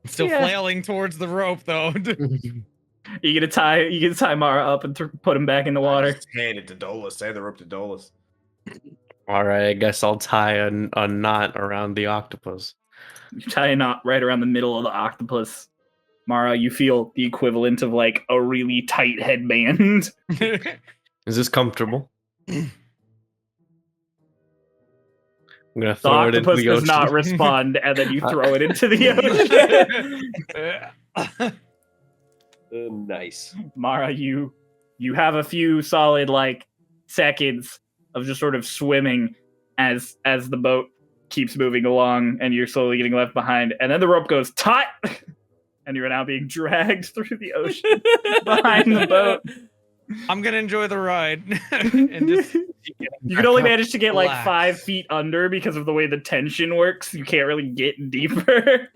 still Yeah. flailing towards the rope though. You gonna tie Mara up and put him back in the water. Just hand it to Dolus. Hand the rope to Dolus. Alright, I guess I'll tie a knot around the octopus. You tie a knot right around the middle of the octopus. Mara, you feel the equivalent of like a really tight headband. Is this comfortable? I'm gonna The throw it into octopus the does ocean. not respond, and then you throw it into the ocean. Nice. Mara, you have a few solid like seconds of just sort of swimming as the boat keeps moving along, and you're slowly getting left behind, and then the rope goes taut, and you're now being dragged through the ocean behind the boat. I'm gonna enjoy the ride and just You can only manage to get like Relax. 5 feet under because of the way the tension works. You can't really get deeper.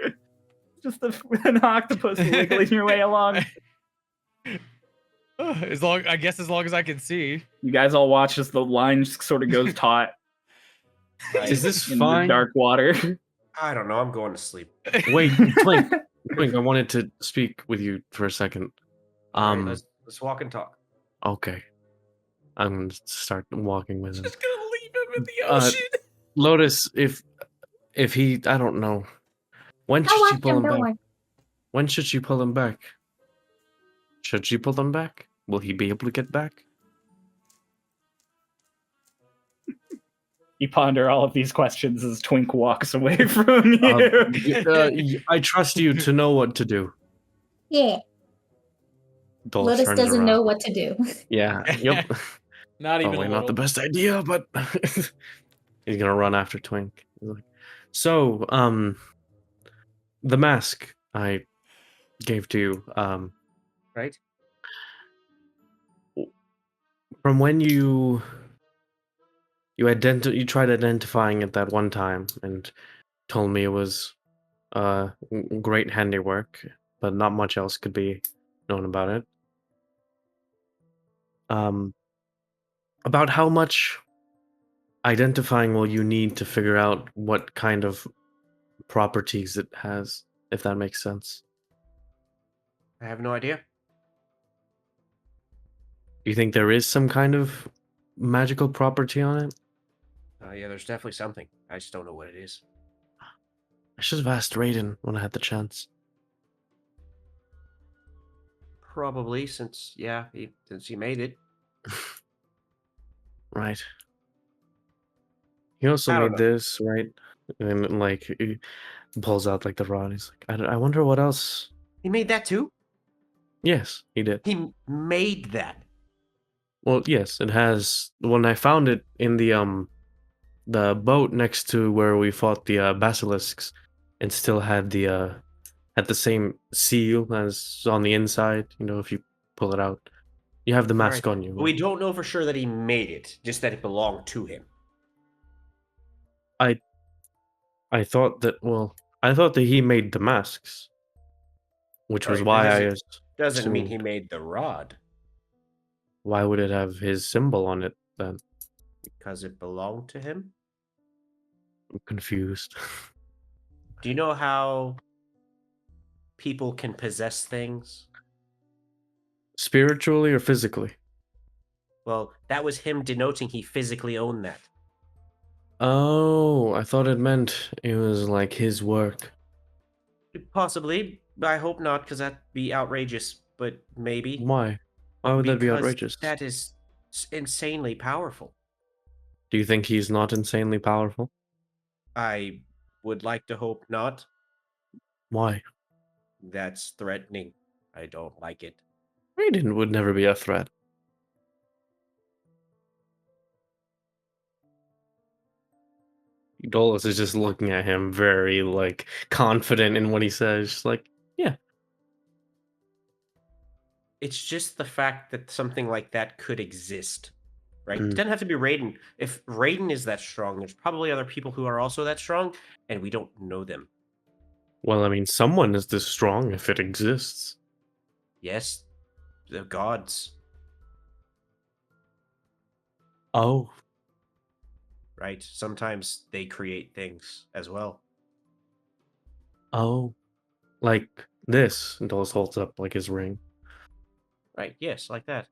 Just an octopus wiggling your way along. as long as I can see. You guys all watch as the line just sort of goes taut Is this in fine? the dark water. I don't know. I'm going to sleep. Wait, Twink, Twink, I wanted to speak with you for a second. All right, let's walk and talk. Okay. I'm gonna start walking with him. Just gonna leave him in the Uh, ocean. Lotus, if he, I don't know, when I'll should she watch pull him, him don't back? worry. When should she pull him back? Should she pull him back? Will he be able to get back? You ponder all of these questions as Twink walks away from you. I trust you to know what to do. Yeah. Dolph Lotus turns doesn't around. know what to do. Yeah, yep. Not even Probably a not little. the best idea, but he's gonna run after Twink. He's like, so, the mask I gave to you, Right? from when you tried identifying it that one time and told me it was great handiwork, but not much else could be known about it. About how much identifying will you need to figure out what kind of properties it has, if that makes sense? I have no idea. Do you think there is some kind of magical property on it? Yeah, there's definitely something. I just don't know what it is. I should have asked Raiden when I had the chance. Probably since he made it. Right. He also I don't made know. this, right? And like he pulls out like the rod. He's like, I wonder what else. He made that too? Yes, he did. He made that. Well, yes, it has. When I found it in the boat next to where we fought the basilisks, it still had the same seal as on the inside. You know, if you pull it out, you have the mask Alright, on you. but we don't know for sure that he made it, just that it belonged to him. I thought that. Well, I thought that he made the masks, which was Alright, why that I doesn't mean he assumed. made the rod, Why would it have his symbol on it then? because it belonged to him. I'm confused. Do you know how people can possess things? Spiritually or physically? Well, that was him denoting he physically owned that. Oh, I thought it meant it was like his work. Possibly. I hope not, because that'd be outrageous, but maybe. Why? Why would that be Because outrageous? that is insanely powerful. Do you think he's not insanely powerful? I would like to hope not. Why? That's threatening. I don't like it. Raiden would never be a threat. Dolus is just looking at him very, like, confident in what he says. Just like, yeah. It's just the fact that something like that could exist, right? It Mm. doesn't have to be Raiden. If Raiden is that strong, there's probably other people who are also that strong, and we don't know them. Well, I mean, someone is this strong if it exists. Yes, the gods, Oh. right? Sometimes they create things as well. Oh. Like this. Dolus holds up, like, his ring. Right, yes, like that.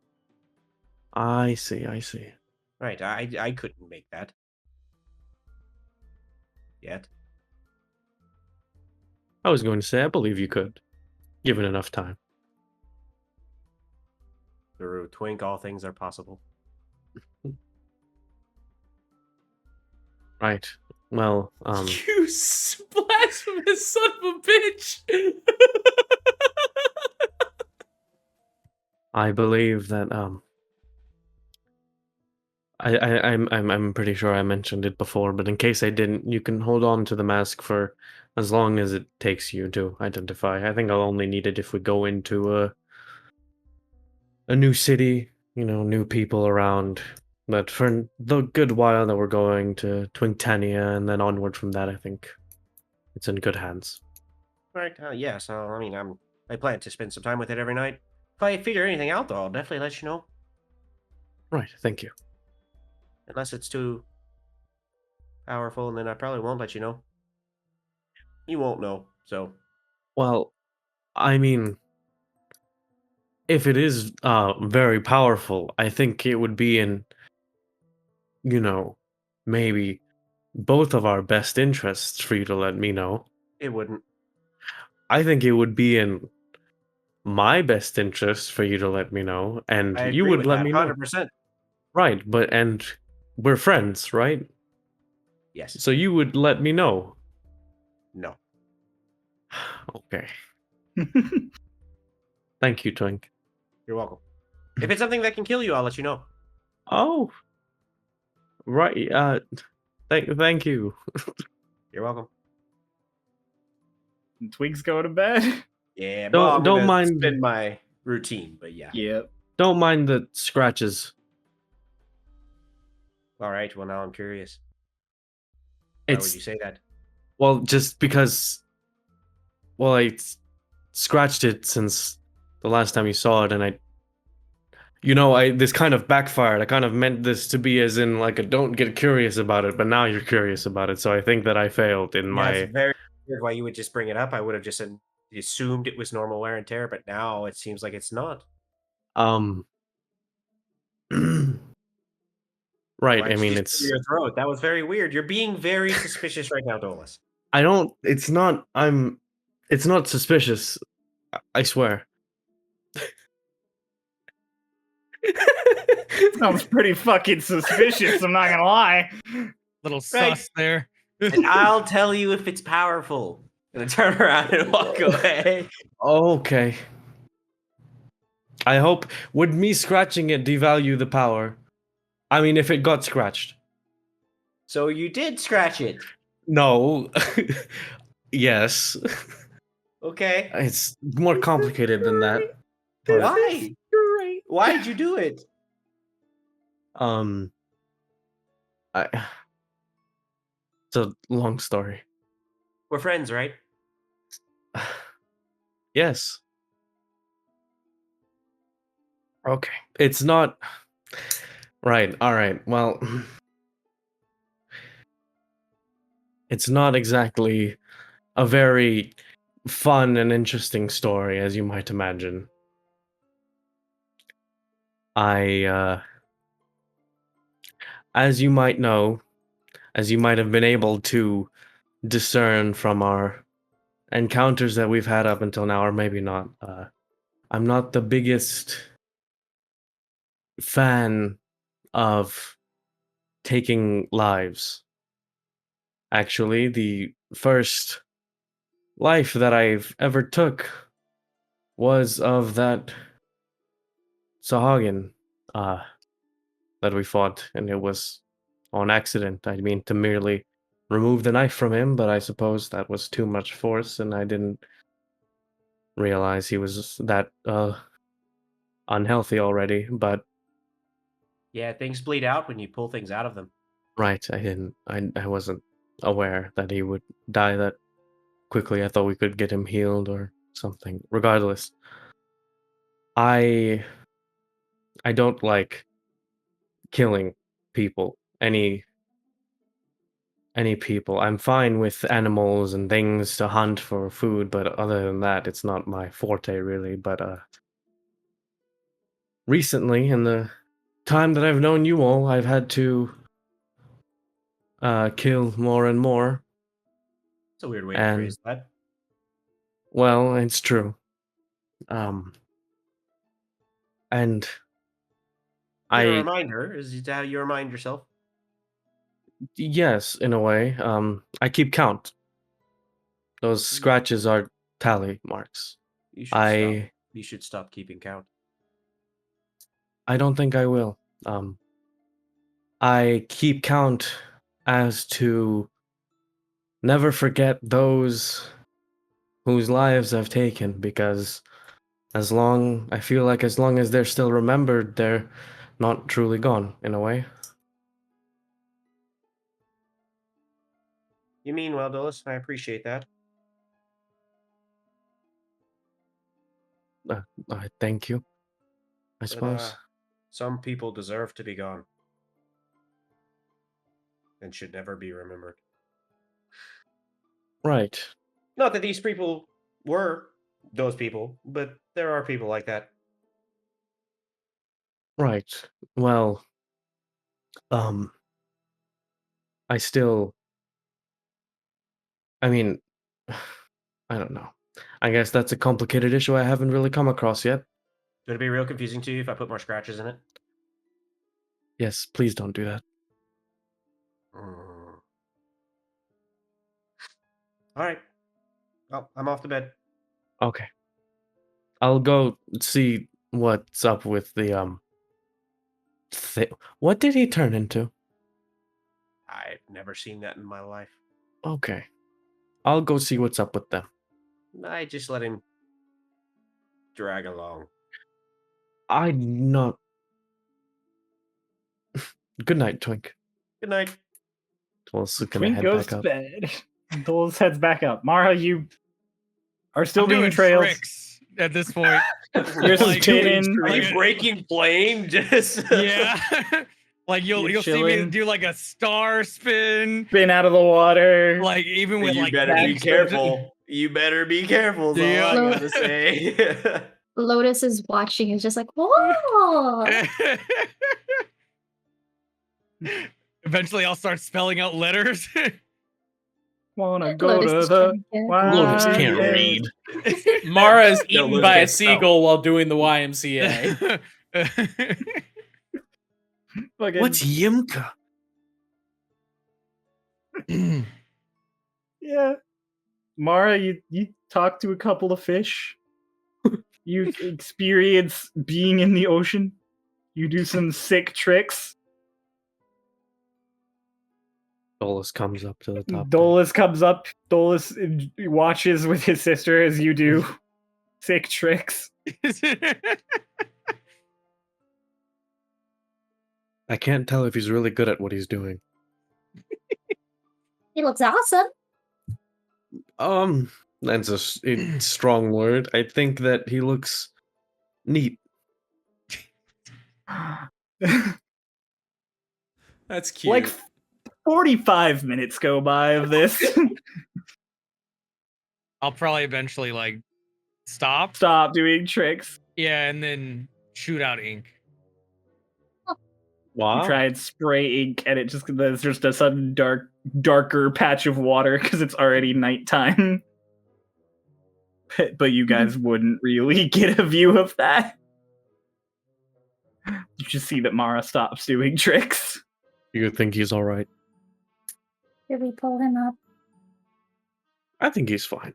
I see, I see. Right, I couldn't make that. Yet. I was going to say, I believe you could. Given enough time. Through Twink, all things are possible. Right. Well, You blasphemous son of a bitch! I believe that I'm pretty sure I mentioned it before, but in case I didn't, you can hold on to the mask for as long as it takes you to identify. I think I'll only need it if we go into a new city, you know, new people around. But for the good while that we're going to Twinktania and then onward from that, I think it's in good hands. Right, yeah, so, I mean, I plan to spend some time with it every night. If I figure anything out, though, I'll definitely let you know. Right, thank you. Unless it's too powerful, and then I probably won't let you know. You won't know, so. Well, I mean, if it is very powerful, I think it would be in, maybe both of our best interests for you to let me know. It wouldn't. I think it would be in my best interest for you to let me know, and I you agree would with let that me know. 100%. Right, and we're friends, right? Yes. So you would let me know. No. Okay. Thank you, Twink. You're welcome. If it's something that can kill you, I'll let you know. Oh, right. Thank you. You're welcome. Twigs go to bed. Yeah, well, I'm Don't gonna mind spin my routine, but yeah. Yep. don't mind the scratches. All right. Well, now I'm curious. Why would It's you say that? well, just because. Well, scratched it since the last time you saw it, and this kind of backfired. I kind of meant this to be as in like a don't get curious about it, but now you're curious about it. So I think that I failed in Yeah, it's my very weird why you would just bring it up. I would have just assumed it was normal wear and tear, but now it seems like it's not. um. Right. I Why'd you mean, just clear it's. your throat? That was very weird. You're being very suspicious right now, Dolus. I don't. It's not. I'm. It's not suspicious. I swear. Sounds pretty fucking suspicious, I'm not gonna lie. Little Right. sus there. And I'll tell you if it's powerful. I'm gonna turn around and walk away. Okay. I hope. Would me scratching it devalue the power? I mean, if it got scratched. So you did scratch it. No. Yes. Okay. It's more complicated than that. But, Why? Why'd you do it? I, it's a long story. We're friends, right? Yes. Okay. It's not. Right. All right. Well, it's not exactly a very fun and interesting story, as you might imagine. As you might know, as you might have been able to discern from our encounters that we've had up until now, or maybe not, I'm not the biggest fan of taking lives. Actually, the first life that I've ever took was of that Sahagin that we fought, and it was on accident. I mean, to merely remove the knife from him, but I suppose that was too much force, and I didn't realize he was that unhealthy already. But Yeah, things bleed out when you pull things out of them. right, I didn't. I wasn't aware that he would die that quickly. I thought we could get him healed or something. Regardless, I don't like killing people. Any people. I'm fine with animals and things to hunt for food, but other than that, it's not my forte really. But recently, in the time that I've known you all, I've had to kill more and more. It's a weird way to And phrase that. well, it's true. And Your I reminder is how you remind yourself. yes, in a way. I keep count. Those scratches are tally marks. You should stop. I You should stop keeping count. don't think I will. I keep count as to never forget those whose lives I've taken, because I feel like as long as they're still remembered, they're not truly gone in a way. You mean well, Dolus. I appreciate that. Thank you, I But suppose. some people deserve to be gone and should never be remembered. Right. Not that these people were those people, but there are people like that. Right. Well, I still. I mean, I don't know. I guess that's a complicated issue I haven't really come across yet. Would it be real confusing to you if I put more scratches in it? Yes, please don't do that. Mm. All right. Well, I'm off to bed. Okay. I'll go see what's up with the what did he turn into? I've never seen that in my life. Okay. I'll go see what's up with them. I just let him drag along. I'm not. Good night, Twink. Good night. Dolus is gonna Twink head goes back to up. bed. Dolus heads back up. Mara, you are still I'm being doing trailed. tricks at this point. You're Like, spinning. Are you like- breaking plane? Just Yeah. Like You're you'll see me chilling. do like a star spin. Spin out of the water. Like even with you like better be back- careful. You better be careful. Is all Yeah. I gotta say. Lotus is watching. Is just like, whoa. Eventually I'll start spelling out letters. Wanna go Lotus to is the trying to- Lotus wide can't end. read. Mara is No, eaten Liz by a can't spell. seagull while doing the YMCA. Fucking- What's Yimka? Yeah. Mara, you talk to a couple of fish. You experience being in the ocean. You do some sick tricks. Dolus comes up to the top. Dolus comes up. Dolus watches with his sister as you do sick tricks. I can't tell if he's really good at what he's doing. He looks awesome. That's a strong word. I think that he looks neat. That's cute. Like 45 minutes go by of this. I'll probably eventually like stop. Stop doing tricks. Yeah, and then shoot out ink. Wow. You try and spray ink, and there's just a sudden darker patch of water because it's already nighttime. But you guys wouldn't really get a view of that. You just see that Mara stops doing tricks. You think he's all right? Should we pull him up? I think he's fine.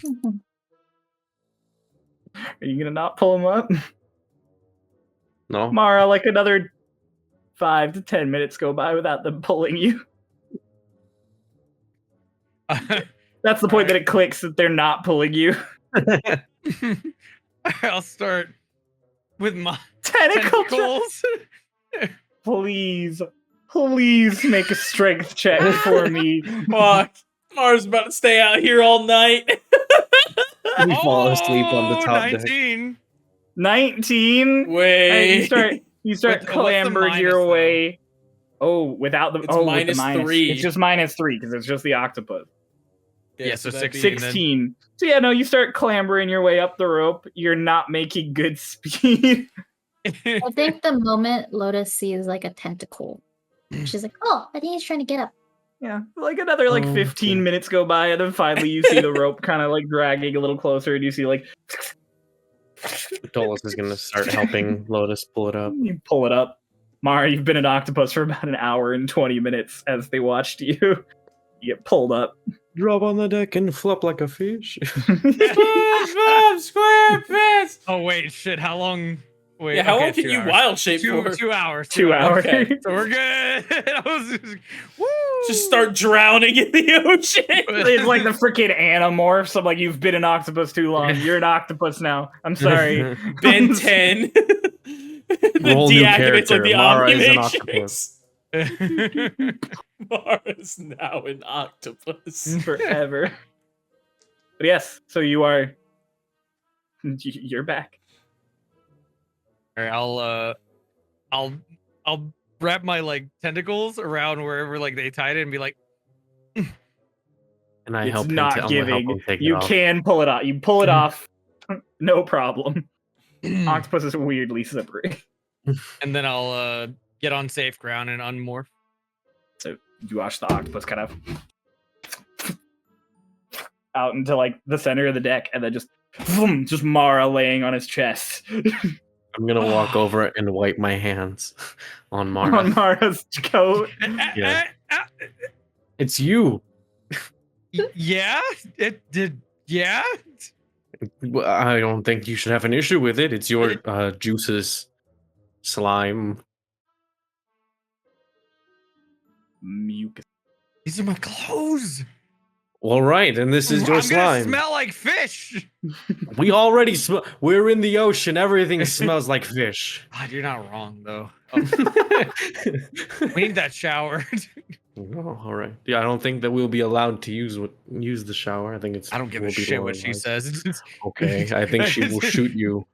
Mhm. Are you gonna not pull him up? No. Mara, like another 5 to 10 minutes go by without them pulling you. That's the point that it clicks that they're not pulling you. I'll start with my Tentacle tentacles. Please make a strength check for me. Fuck. Mara's about to stay out here all night. We fall asleep on the Oh, top deck. 19. 19. Wait. You start What's the clambering minus, your though? way. Oh, without the It's with the minus minus. 3. It's just -3 because it's just the octopus. Yeah, so that'd be- 16. 16. So yeah, no, you start clambering your way up the rope. You're not making good speed. I think the moment Lotus sees like a tentacle, she's like, oh, I think he's trying to get up. Yeah, like another like Oh, 15 okay. minutes go by, and then finally you see the rope kind of like dragging a little closer, and you see like Dolus is gonna start helping Lotus pull it up. you pull it up. Mara, you've been an octopus for about an hour and 20 minutes as they watched you. You get pulled up. Drop on the deck and flop like a fish. SpongeBob SquarePants. Oh wait, shit. How long? Wait, Yeah, how okay, long can 2 you hours. wild shape Two, for? 2 hours. 2 hours. Okay. So we're good. I was just, woo! Just start drowning in the ocean. It's like the freaking Animorphs. I'm like, you've been an octopus too long. You're an octopus now. I'm sorry. Ben 10. Roll new Deactivates like character. the Mara is an Omnimatrix. Mara's now an octopus. Forever. But yes, so you're back. All right, I'll wrap my like tentacles around wherever like they tied it and be like, And I It's help him. not I'm gonna help giving. him take You it off. can pull it off. You pull it off. No problem. Octopus is weirdly slippery. and then I'll get on safe ground and unmorph. So you watch the octopus kind of out into like the center of the deck, and then just Mara laying on his chest. I'm gonna walk over and wipe my hands on Mara. On Mara's coat. Yeah. It's you. Yeah, it did. Yeah, Well, I don't think you should have an issue with it. It's your juices, slime. Mucus. these are my clothes. All right, and this is your I'm slime. gonna smell like fish. We already smell. We're in the ocean. Everything smells like fish. God, you're not wrong though. We need that shower. Oh, all right. Yeah, I don't think that we'll be allowed to use the shower. I think it's. I don't give a will be shit lower what she life. says. Okay, I think she will shoot you.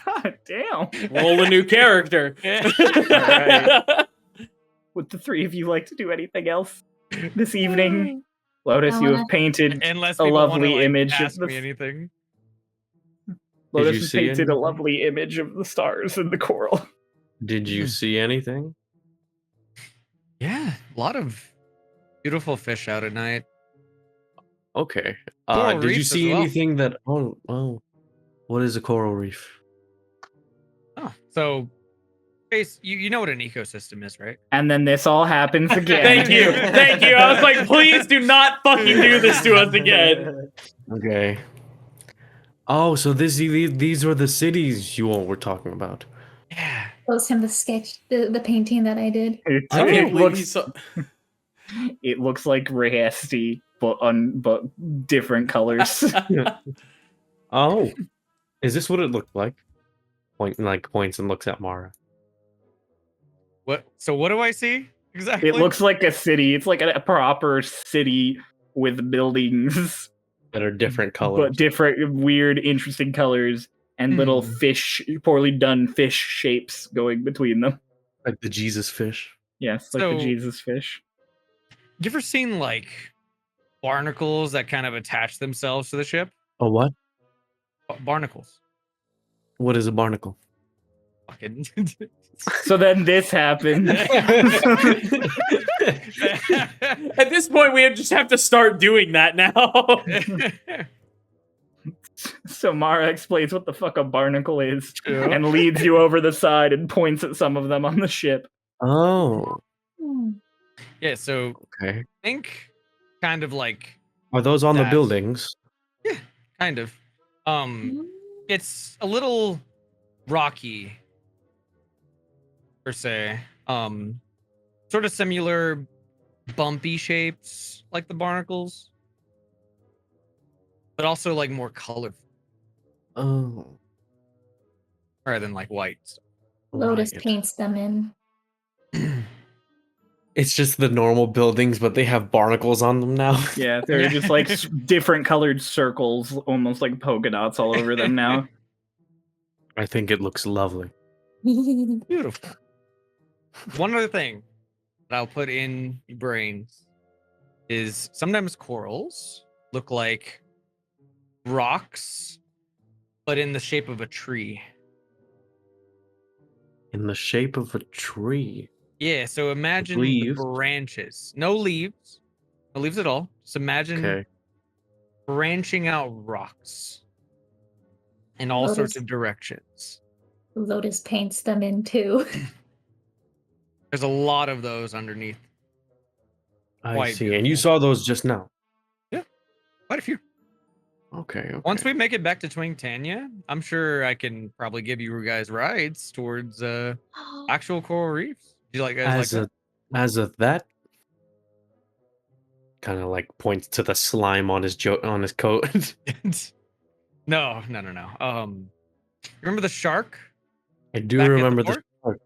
God damn. Roll a new character. Alright. Would the three of you like to do anything else this evening? Lotus, I you wanna- have painted Unless a people wanna, lovely like, image ask of me the anything. Lotus you has see painted anything? a lovely image of the stars and the coral. Did you see anything? Yeah, a lot of beautiful fish out at night. Okay. Coral Did you reefs as see well. anything that? Oh. What is a coral reef? Oh, so, Chase, you know what an ecosystem is, right? And then this all happens again. Thank you. Thank you. I was like, please do not fucking do this to us again. Okay. Oh, so these were the cities you all were talking about. Yeah. Shows him the sketch, the painting that I did. I can't It believe he looks, saw. it looks like Rayesti, but different colors. Oh, is this what it looked like? Points and looks at Mara. What? So what do I see exactly? It looks like a city. It's like a proper city with buildings, That are different but colors. different, weird, interesting colors, and little fish, poorly done fish shapes going between them. Like the Jesus fish. Yes, like So- the Jesus fish. You ever seen like barnacles that kind of attach themselves to the ship? Oh, what? Barnacles. What is a barnacle? Fucking. So then this happened. At this point, we just have to start doing that now. So Mara explains what the fuck a barnacle is Yeah. and leads you over the side and points at some of them on the ship. Oh, Hmm. Yeah, so okay. think kind of like Are those on the That. buildings? kind of it's a little rocky per se. Sort of similar bumpy shapes like the barnacles, but also like more colorful Oh. rather than like white. Lotus right. paints them in. It's just the normal buildings, but they have barnacles on them now. Yeah, they're just like different colored circles, almost like polka dots all over them now. I think it looks lovely. Beautiful. One other thing that I'll put in your brains is sometimes corals look like rocks, but in the shape of a tree. In the shape of a tree. Yeah, so imagine the leaves? branches. No leaves. No leaves at all. Just imagine Okay. branching out rocks in all sorts Lotus. of directions. Lotus paints them in too. There's a lot of those underneath. I Quite see. And you beautiful. saw those just now. Quite a few. Okay. Once we make it back to Twing Tanya, I'm sure I can probably give you guys rides towards actual coral reefs. Do you like guys like as of that, kind of like points to the slime on his on his coat. that? No. Remember the shark? I do Back at the remember the port? shark.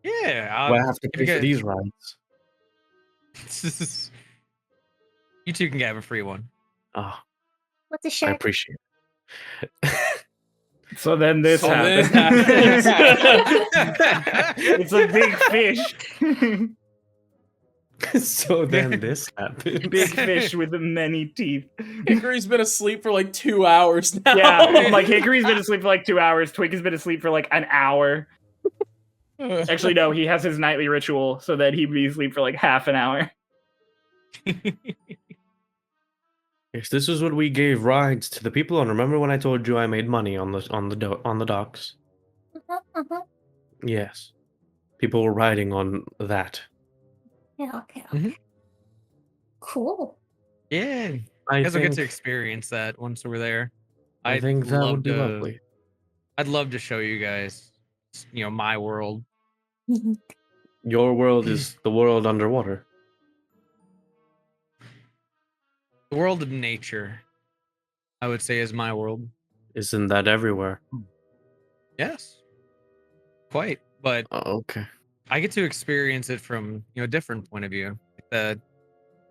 Yeah. Do I have to if pay you for guys- these rides? You two can have a free one. Oh, What's a I shark? appreciate it. So then this So this happens. It's a big fish. So then this happened. Big fish with many teeth. Hickory's been asleep for like 2 hours now. Yeah, like Hickory's been asleep for like 2 hours. Twig has been asleep for like an hour. Actually, no, he has his nightly ritual so that he'd be asleep for like half an hour. Yes, this is what we gave rides to the people on. Remember when I told you I made money on the docks? Uh-huh. Yes, people were riding on that. Yeah, okay. Mhm. Cool. Yeah. I You guys will get to think, experience that once we're there. I think that would be to- lovely. I'd love to show you guys, my world. Your world is the world underwater. The world of nature, I would say, is my world. Isn't that everywhere? Yes. Quite. But Oh, okay. I get to experience it from, a different point of view. The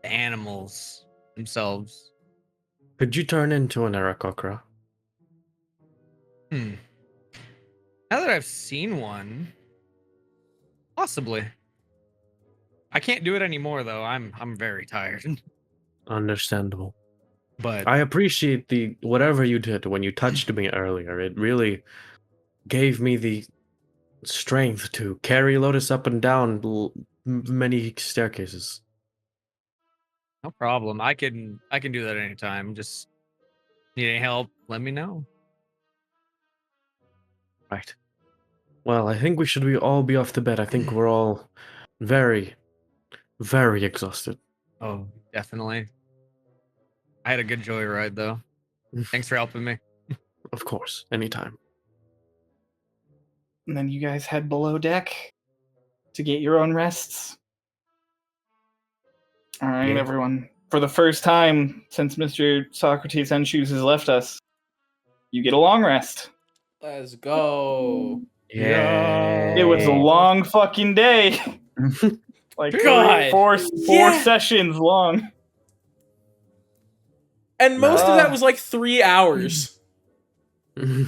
animals themselves. Could you turn into an Aarakocra? Now that I've seen one, possibly. I can't do it anymore though. I'm very tired. Understandable. But I appreciate the whatever you did when you touched me earlier. It really gave me the strength to carry Lotus up and down many staircases. no problem. I can do that anytime. Just need any help, let me know. Right. Well, I think we should all be off to bed. I think we're all very, very exhausted. Oh, definitely. I had a good joyride though. Thanks for helping me. Of course, anytime. And then you guys head below deck to get your own rests. All right, Yeah. everyone. For the first time since Mr. Socrates Unshoes has left us, you get a long rest. Let's go. Yeah. It was a long fucking day. Like God. four Yeah. sessions long. And most of that was like 3 hours. I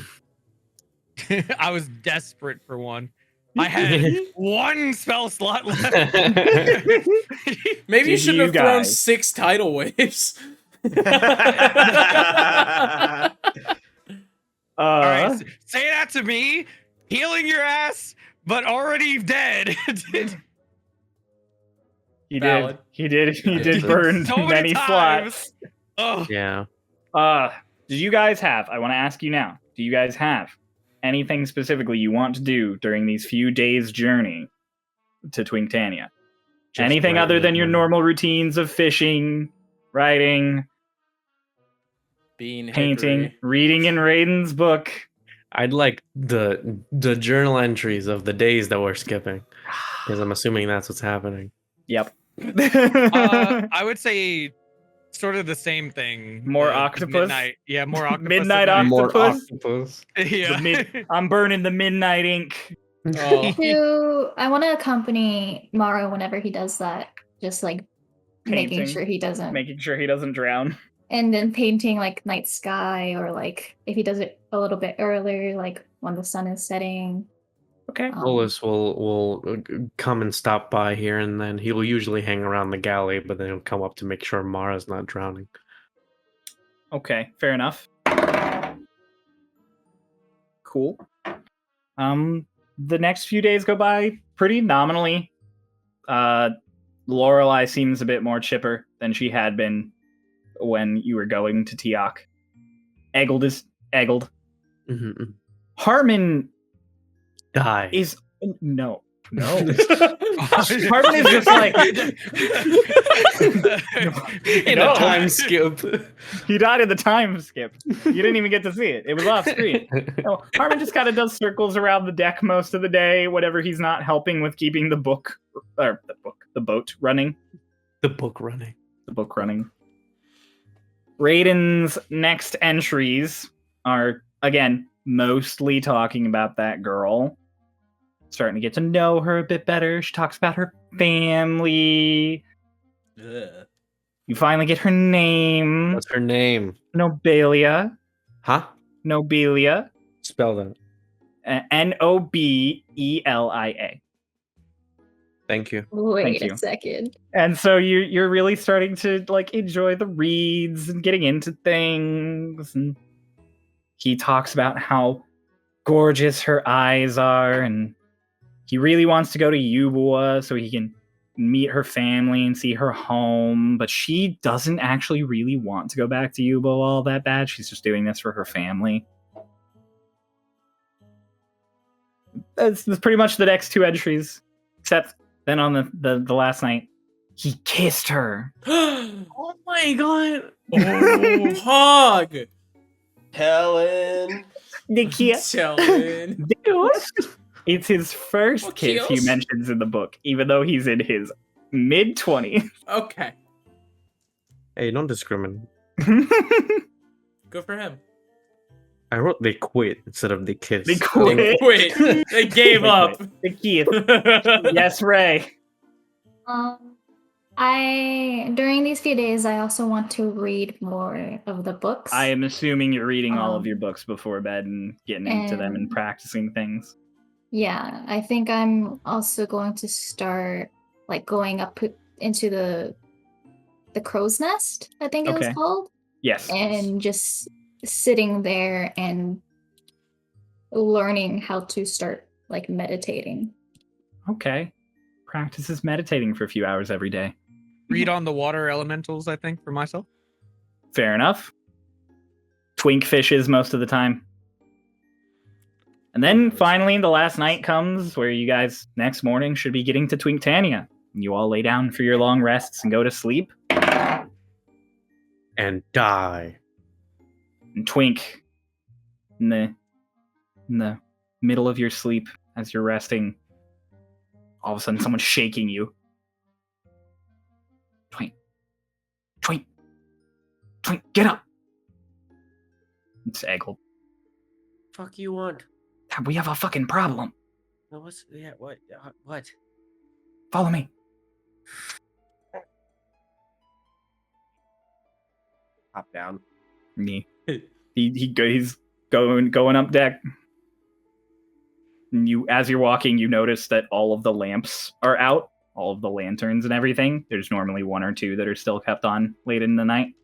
was desperate for one. I had one spell slot left. Maybe you Did shouldn't you have thrown guys- 6 tidal waves. All right, say that to me, healing your ass, but already dead. He Valid. did burn So many times. slots. Oh, Yeah. Did you guys have, I want to ask you now, do you guys have anything specifically you want to do during these few days' journey to Twinktania? Just Anything right other than your now. normal routines of fishing, writing, Bean painting, Hickory. reading in Raiden's book? I'd like the journal entries of the days that we're skipping, because I'm assuming that's what's happening. Yep. I would say sort of the same thing. More the octopus? Midnight. Yeah, more octopus. Midnight at night. More octopus? Yeah. I'm burning the midnight ink. Oh. I want to accompany Mara whenever he does that. Just like making Painting. sure he doesn't. Making sure he doesn't drown. And then painting like night sky, or like if he does it a little bit earlier, like when the sun is setting. Okay. Bolus will come and stop by here, and then he will usually hang around the galley, but then he'll come up to make sure Mara's not drowning. Okay, fair enough. Cool. The next few days go by pretty nominally. Lorelei seems a bit more chipper than she had been when you were going to Tiak. Eggled is eggled. Mhm. Harmon Die. is no. Harmon is just like In No. a time skip. he died in the time skip. You didn't even get to see it. It was off screen. No, Harmon just kind of does circles around the deck most of the day, whenever he's not helping with keeping the boat running. The book running. The book running. Raiden's next entries are, again, mostly talking about that girl. Starting to get to know her a bit better. She talks about her family. Ugh. You finally get her name. What's her name? Nobelia. Huh? Nobelia. Spell that. Nobelia. Thank you. Wait you. a second. And so you're really starting to like enjoy the reads and getting into things. And he talks about how gorgeous her eyes are, and he really wants to go to Yubawa so he can meet her family and see her home. But she doesn't actually really want to go back to Yubawa all that bad. She's just doing this for her family. That's pretty much the next 2 entries, except then on the last night, he kissed her. Oh my god! Oh, hug! Helen. The kiss. Chillin'. It's his first Well, kiss he kills. mentions in the book, even though he's in his mid-20s. Okay, Hey, don't discriminate. good for him. I wrote they quit instead of they kiss. They They quit. quit. They gave up. The kiss. Yes, Ray. I during these few days, I also want to read more of the books. I am assuming you're reading all of Um, your books before bed and getting into them and and- practicing things. Yeah, I think I'm also going to start like going up into the crow's nest, I think it Okay. was called, Yes. and just sitting there and learning how to start like meditating. Okay. Practices meditating for a few hours every day. Read on the water elementals, I think, for myself. Fair enough. Twink fishes most of the time. And then finally, the last night comes where you guys next morning should be getting to Twinktania. You all lay down for your long rests and go to sleep. And die. And Twink, in the middle of your sleep as you're resting, all of a sudden someone's shaking you. Twink, Twink, Twink, get up! It's Eggle. Fuck you want? We have a fucking problem. No, what's yeah? What? What? Follow me. Hop down. He's going up deck. And as you're walking, you notice that all of the lamps are out, all of the lanterns and everything. There's normally 1 or 2 that are still kept on late in the night.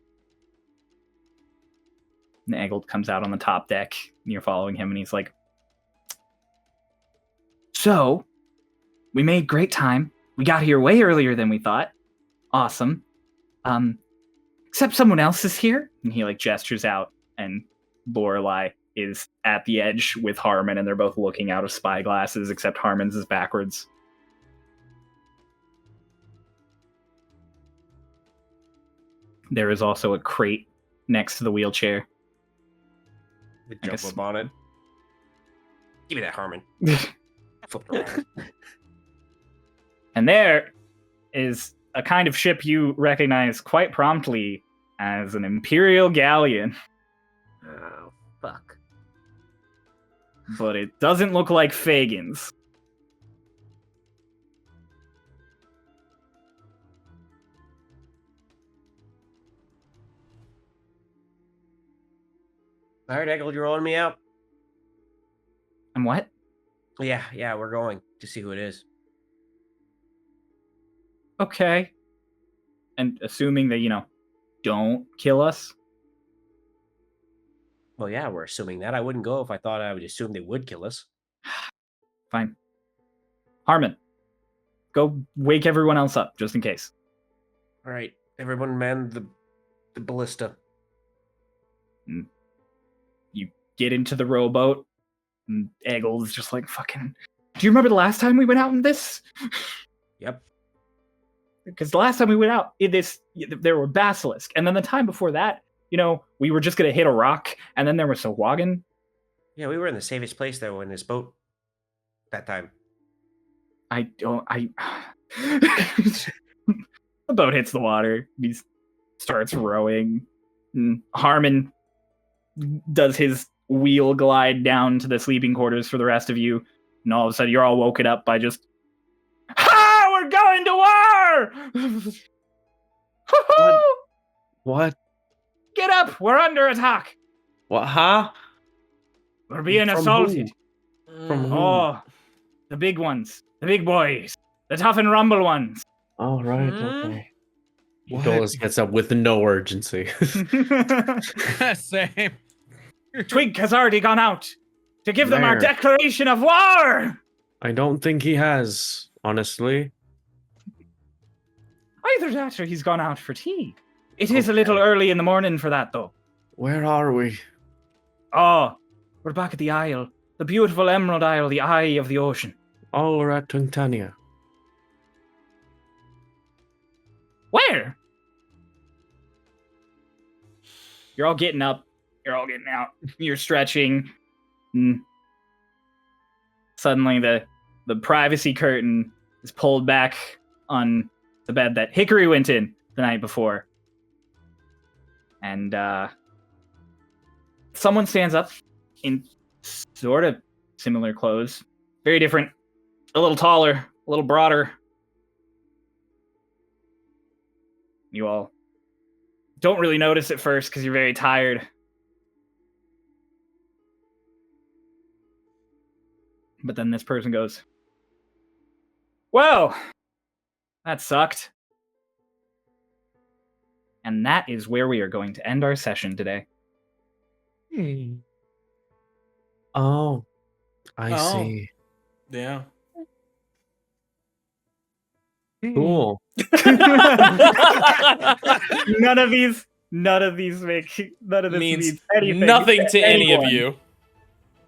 And Eggle comes out on the top deck, and you're following him, and he's like, "So, we made great time. We got here way earlier than we thought. Awesome. Except someone else is here." And he like gestures out, and Lorelei is at the edge with Harmon, and they're both looking out of spy glasses, except Harmon's is backwards. There is also a crate next to the wheelchair. The I guess- jumbo bonnet. Give me that, Harmon. Flip it around. And there is a kind of ship you recognize quite promptly as an Imperial galleon, Oh, fuck. but it doesn't look like Fagin's. All right, Eggle, you're rolling me out. And what? Yeah, we're going to see who it is. Okay. And assuming that, don't kill us. Well, yeah, we're assuming that. I wouldn't go if I thought I would assume they would kill us. Fine. Harmon, go wake everyone else up, just in case. All right, everyone man the ballista. You get into the rowboat, and Eggle's just like, fucking... Do you remember the last time we went out in this? Yep. Because the last time we went out in this, there were basilisk. And then the time before that, we were just going to hit a rock, and then there was a wagon. Yeah, we were in the safest place though in this boat that time. The boat hits the water. He starts rowing. And Harmon does his wheel glide down to the sleeping quarters for the rest of you. And all of a sudden, you're all woken up by just, "Ha! We're going to war! Woohoo! What? Get up! We're under attack! What? Huh? We're being From assaulted. From who? Oh, the big ones. The big boys. The tough and rumble ones. All right, Hmm? okay. What? Dolus gets up with no urgency. Same. Twig has already gone out to give them our Where? declaration of war. I don't think he has, honestly. Either that or he's gone out for tea. It is a little early in the morning for that, though. Where are we? Oh, we're back at the Isle. The beautiful Emerald Isle, the eye of the ocean. All are at Twintania. Where? You're all getting up. You're all getting out. You're stretching. Suddenly, the privacy curtain is pulled back on the bed that Hickory went in the night before. And someone stands up in sort of similar clothes. Very different. A little taller, a little broader. You all don't really notice at first because you're very tired. But then this person goes, "Well, that sucked." And that is where we are going to end our session today. Oh, I Oh. see. Yeah. Cool. None of these make none of this Means anything nothing to any of anyone. you.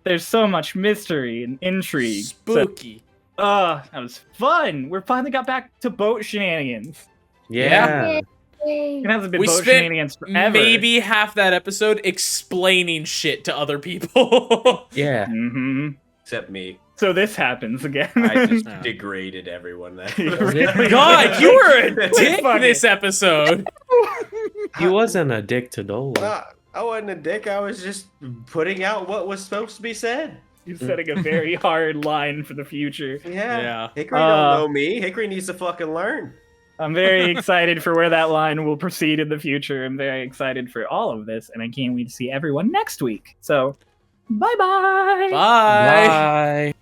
There's so much mystery and intrigue. Spooky. That was fun. We're finally got back to boat shenanigans. Yeah. Yay. It hasn't been We boat spent shenanigans forever. maybe half that episode explaining shit to other people. Yeah. hmm Except me. So this happens again. I just Yeah. degraded everyone that. Really? God, you were a That's dick fucking- this episode. He wasn't a dick to Dolan. I wasn't a dick. I was just putting out what was supposed to be said. You're setting a very hard line for the future. Yeah. Yeah. Hickory don't know me. Hickory needs to fucking learn. I'm very excited for where that line will proceed in the future. I'm very excited for all of this, and I can't wait to see everyone next week. So, bye-bye. Bye. Bye.